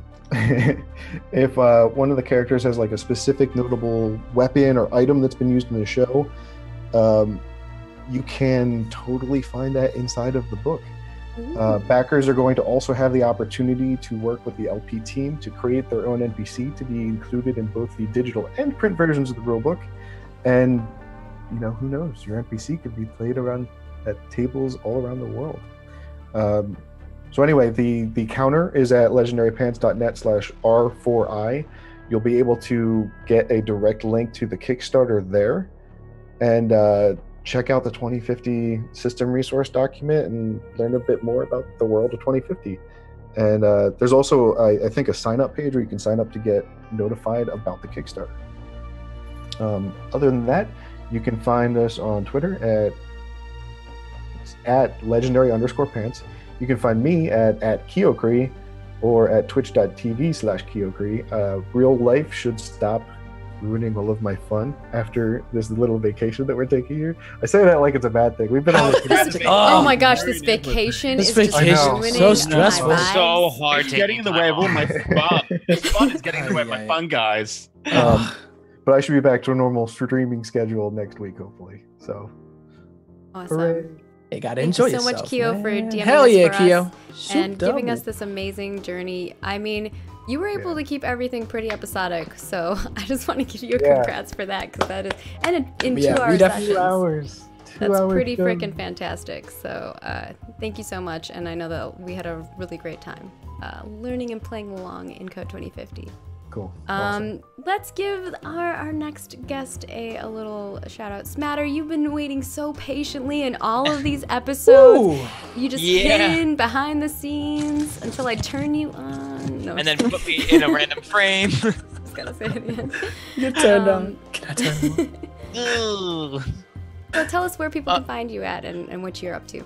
if one of the characters has like a specific notable weapon or item that's been used in the show, you can totally find that inside of the book. Backers are going to also have the opportunity to work with the LP team to create their own NPC to be included in both the digital and print versions of the rulebook. And, you know, who knows? Your NPC could be played around at tables all around the world. So anyway, the counter is at legendarypants.net/R4I. You'll be able to get a direct link to the Kickstarter there, and check out the 2050 system resource document and learn a bit more about the world of 2050. And there's also, I think, a sign-up page where you can sign up to get notified about the Kickstarter. Other than that, you can find us on Twitter at legendary_pants. You can find me at Kiokri or at twitch.tv/Kiokri. Real life should stop ruining all of my fun after this little vacation that we're taking here. I say that like it's a bad thing. We've been on this. Oh my gosh, this vacation is just ruining so stressful. my vibes. So hard It's getting in the way of all my fun. This fun is getting in the way of my fun, guys. But I should be back to a normal streaming schedule next week, hopefully. So, Awesome. hooray. You gotta Thank enjoy you so yourself. much, Keo, for man. DMing Hell us yeah, for Keo. us and giving us this amazing journey. I mean, you were able to keep everything pretty episodic, so I just want to give you a congrats for that, because that is, and in 2 hour sessions. 2 hours. That's pretty freaking fantastic. So thank you so much, and I know that we had a really great time learning and playing along in Code 2050. Cool. Awesome. Let's give our next guest a little shout out. Smatter, you've been waiting so patiently in all of these episodes. You just hidden behind the scenes until I turn you on. No, and then put me in a random frame. I was gonna say it again. You're turned on. Can I turn on? So tell us where people can find you at and what you're up to.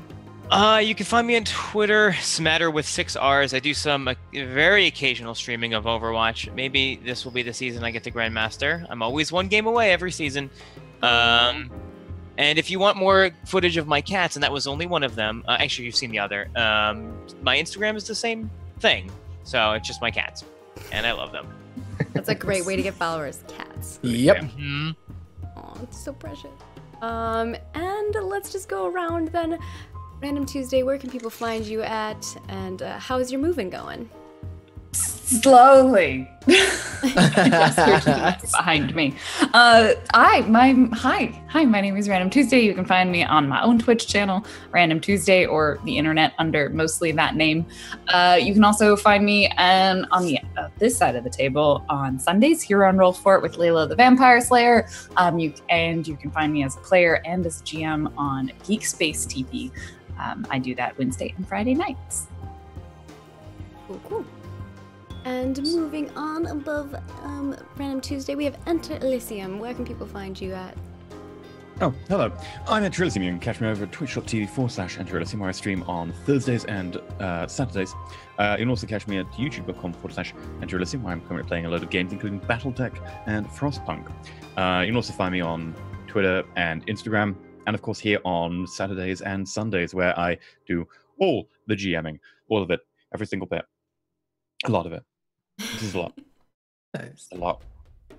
You can find me on Twitter, Smatter with 6 R's. I do some very occasional streaming of Overwatch. Maybe this will be the season I get to Grandmaster. I'm always one game away every season. And if you want more footage of my cats, and that was only one of them, actually you've seen the other, my Instagram is the same thing. So it's just my cats, and I love them. That's a great way to get followers. Cats. Yep. Mm-hmm. Oh, it's so precious. And let's just go around then. Random Tuesday, where can people find you at, and how's your moving going? Slowly. Yes, here's behind me. Hi, my name is Random Tuesday. You can find me on my own Twitch channel, Random Tuesday, or the internet under mostly that name. You can also find me on the this side of the table on Sundays here on Roll4It with Layla the Vampire Slayer. You can find me as a player and as a GM on Geek Space TV. I do that Wednesday and Friday nights. Cool. And moving on above Random Tuesday, we have Enter Elysium. Where can people find you at? Oh, hello. I'm Enter Elysium. You can catch me over at twitch.tv/Enter Elysium, where I stream on Thursdays and Saturdays. You can also catch me at youtube.com/Enter Elysium, where I'm currently playing a load of games, including Battletech and Frostpunk. You can also find me on Twitter and Instagram, and of course here on Saturdays and Sundays, where I do all the GMing, all of it, every single bit. A lot of it. This is a lot. Nice. A lot.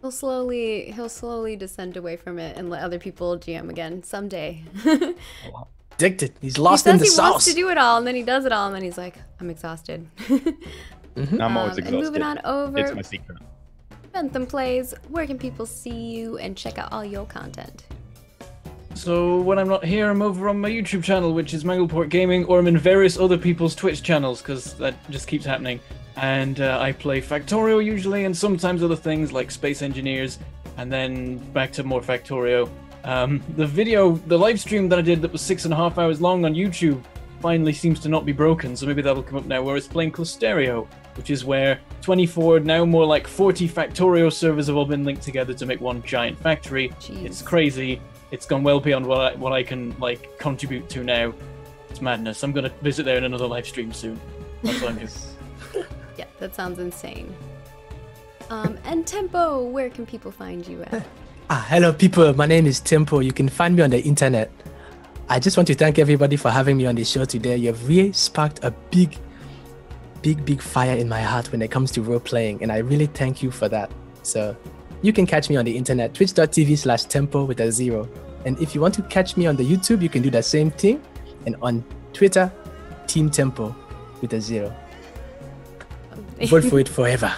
He'll slowly descend away from it and let other people GM again someday. A lot. Addicted. He's lost in the he wants sauce. to do it all, and then he does it all, and then he's like, I'm exhausted. I'm always exhausted. And moving on over, It's my secret. Bentham Plays, where can people see you and check out all your content? So when I'm not here, I'm over on my YouTube channel, which is Mangleport Gaming, or I'm in various other people's Twitch channels, because that just keeps happening. And I play Factorio usually, and sometimes other things like Space Engineers, and then back to more Factorio. The live stream that I did that was 6.5 hours long on YouTube finally seems to not be broken, so maybe that'll come up now, where it's playing Clusterio, which is where 24, now more like 40 Factorio servers have all been linked together to make one giant factory. Jeez. It's crazy. It's gone well beyond what I can like contribute to now. It's madness. I'm gonna visit there in another live stream soon. That's what I'm doing. Yeah, that sounds insane. And Tempo, where can people find you at? Hello people, my name is Tempo. You can find me on the internet. I just want to thank everybody for having me on the show today. You've really sparked a big fire in my heart when it comes to role playing, and I really thank you for that. So you can catch me on the internet, twitch.tv/tempo with a 0. And if you want to catch me on the YouTube, you can do the same thing. And on Twitter, Team Tempo with a 0. Vote for it forever.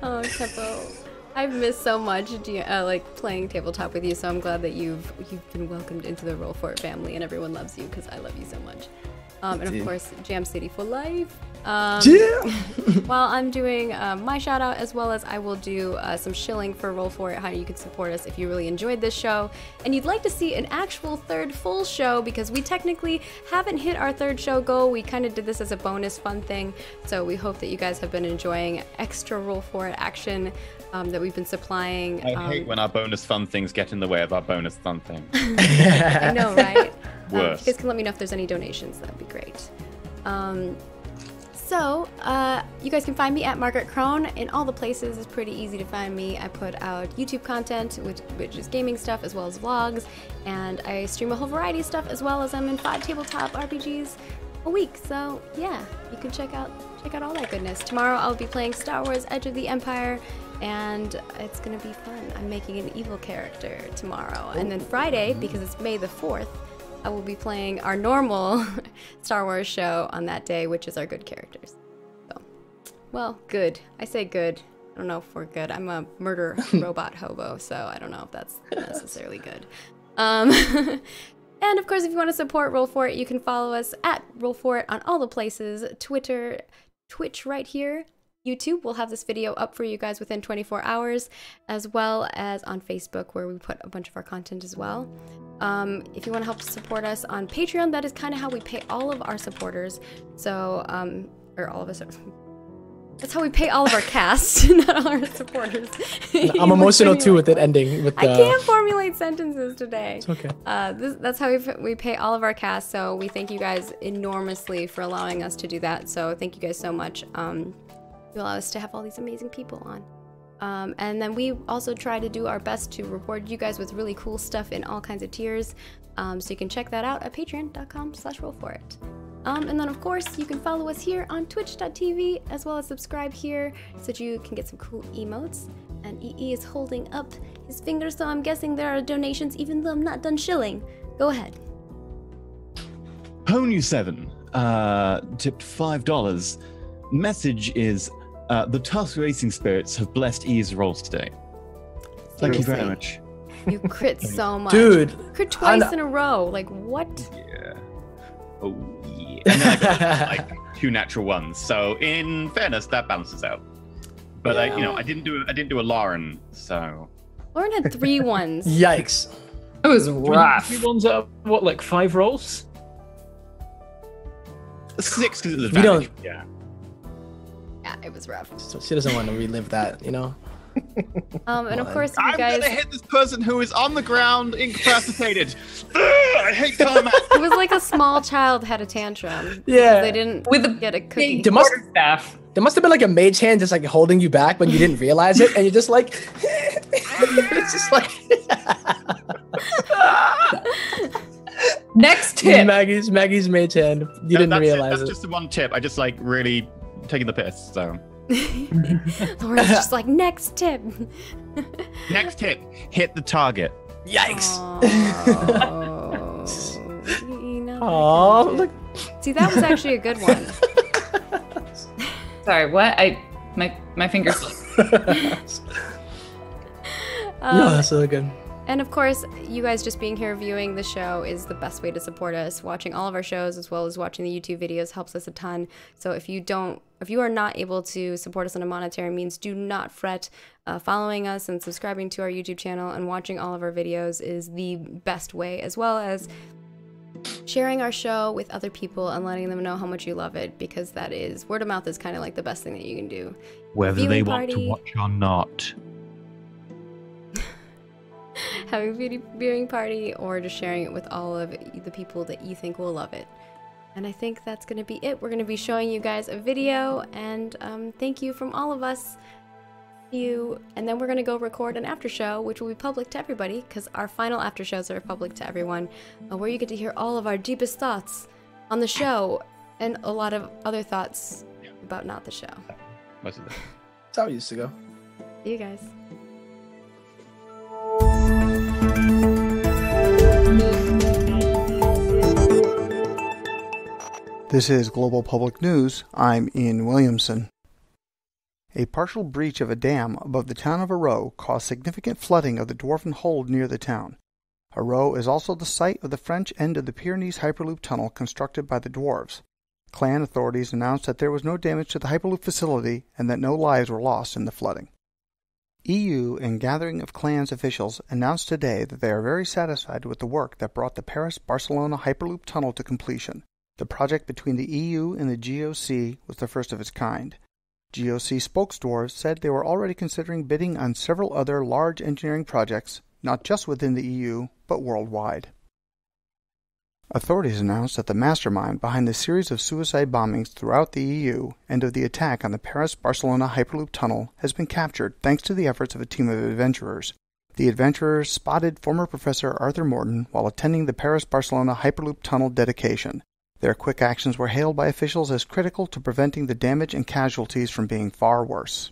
Oh, Tempo. I've missed so much like playing tabletop with you, so I'm glad that you've been welcomed into the Roll4It family and everyone loves you because I love you so much. And of course, Jam City for life. While I'm doing my shout out, as well as I will do some shilling for Roll4It, how you can support us if you really enjoyed this show and you'd like to see an actual third full show, because we technically haven't hit our third show goal. We kind of did this as a bonus fun thing, so we hope that you guys have been enjoying extra Roll4It action that we've been supplying. I hate when our bonus fun things get in the way of our bonus fun thing. I know, right? Worse. You guys can let me know if there's any donations. That'd be great. So, you guys can find me at Margaret Crone in all the places. It's pretty easy to find me. I put out YouTube content, which is gaming stuff, as well as vlogs, and I stream a whole variety of stuff, as well as I'm in 5 tabletop RPGs a week. So, yeah, you can check out all that goodness. Tomorrow I'll be playing Star Wars Edge of the Empire, and it's gonna be fun. I'm making an evil character tomorrow. And then Friday, because it's May the 4th, I will be playing our normal Star Wars show on that day, which is our good characters. So, well, good. I say good. I don't know if we're good. I'm a murder robot hobo, so I don't know if that's necessarily good. And of course, if you want to support Roll4It, you can follow us at Roll4It on all the places. Twitter, Twitch right here. YouTube, we'll have this video up for you guys within 24 hours, as well as on Facebook, where we put a bunch of our content as well. If you want to help support us on Patreon, that is kind of how we pay all of our supporters. So, or all of us. That's how we pay all of our cast, not all our supporters. I'm emotional too with it ending. With I can't formulate sentences today. It's okay. That's how we pay all of our cast. So we thank you guys enormously for allowing us to do that. So thank you guys so much. You allow us to have all these amazing people on. And then we also try to do our best to reward you guys with really cool stuff in all kinds of tiers. So you can check that out at patreon.com/roll4it. And then of course you can follow us here on twitch.tv, as well as subscribe here so that you can get some cool emotes. And EE is holding up his finger, so I'm guessing there are donations even though I'm not done shilling. Go ahead. Ponu7 tipped $5. Message is, the Tusk Racing Spirits have blessed E's rolls today. Thank you very much. You crit so much. Dude. Crit twice in a row. Like, what? Yeah. Oh, yeah. And then I got like 2 natural ones. So in fairness, that balances out. But Yeah. I didn't do a Lauren, so. Lauren had 3 ones. Yikes. It was rough. 3 ones out of what, like 5 rolls? 6 because of the We don't- advantage. Yeah. Yeah, it was rough. So she doesn't want to relive that, you know? And of course, you I'm guys. gonna hit this person who is on the ground, incapacitated. I hate combat. It was like a small child had a tantrum. Yeah. They didn't With a get a cookie. There must, Staff. there must have been like a mage hand just like holding you back when you didn't realize it, and you're just like, it's just like. Next tip. Maggie's mage hand. You didn't That's realize That's it. just the one tip. I just like really taking the piss. So Lauren's just like, next tip. next tip: hit the target. Yikes. Oh, Oh, look. See, that was actually a good one. Sorry, what? My fingers. No, that's really good. And of course, you guys just being here viewing the show is the best way to support us. Watching all of our shows as well as watching the YouTube videos helps us a ton. So if you are not able to support us on a monetary means, do not fret. Following us and subscribing to our YouTube channel and watching all of our videos is the best way, as well as sharing our show with other people and letting them know how much you love it, because that is, word of mouth is kind of like the best thing that you can do. Whether Viewing they party. want to watch or not. Having a viewing party, or just sharing it with all of the people that you think will love it. And I think that's going to be it. We're going to be showing you guys a video, and thank you from all of us. And then we're going to go record an after show, which will be public to everybody, because our final after shows are public to everyone, where you get to hear all of our deepest thoughts on the show, and a lot of other thoughts about not the show. Most of it. That's how it used to go. See you guys. This is Global Public News. I'm Ian Williamson. A partial breach of a dam above the town of Aro caused significant flooding of the Dwarven Hold near the town. Aro is also the site of the French end of the Pyrenees Hyperloop tunnel constructed by the Dwarves. Clan authorities announced that there was no damage to the Hyperloop facility and that no lives were lost in the flooding. EU and Gathering of Clans officials announced today that they are very satisfied with the work that brought the Paris-Barcelona Hyperloop tunnel to completion. The project between the EU and the GOC was the first of its kind. GOC spokesdwarves said they were already considering bidding on several other large engineering projects, not just within the EU, but worldwide. Authorities announced that the mastermind behind the series of suicide bombings throughout the EU and of the attack on the Paris-Barcelona Hyperloop tunnel has been captured thanks to the efforts of a team of adventurers. The adventurers spotted former Professor Arthur Morton while attending the Paris-Barcelona Hyperloop tunnel dedication. Their quick actions were hailed by officials as critical to preventing the damage and casualties from being far worse.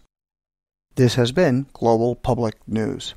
This has been Global Public News.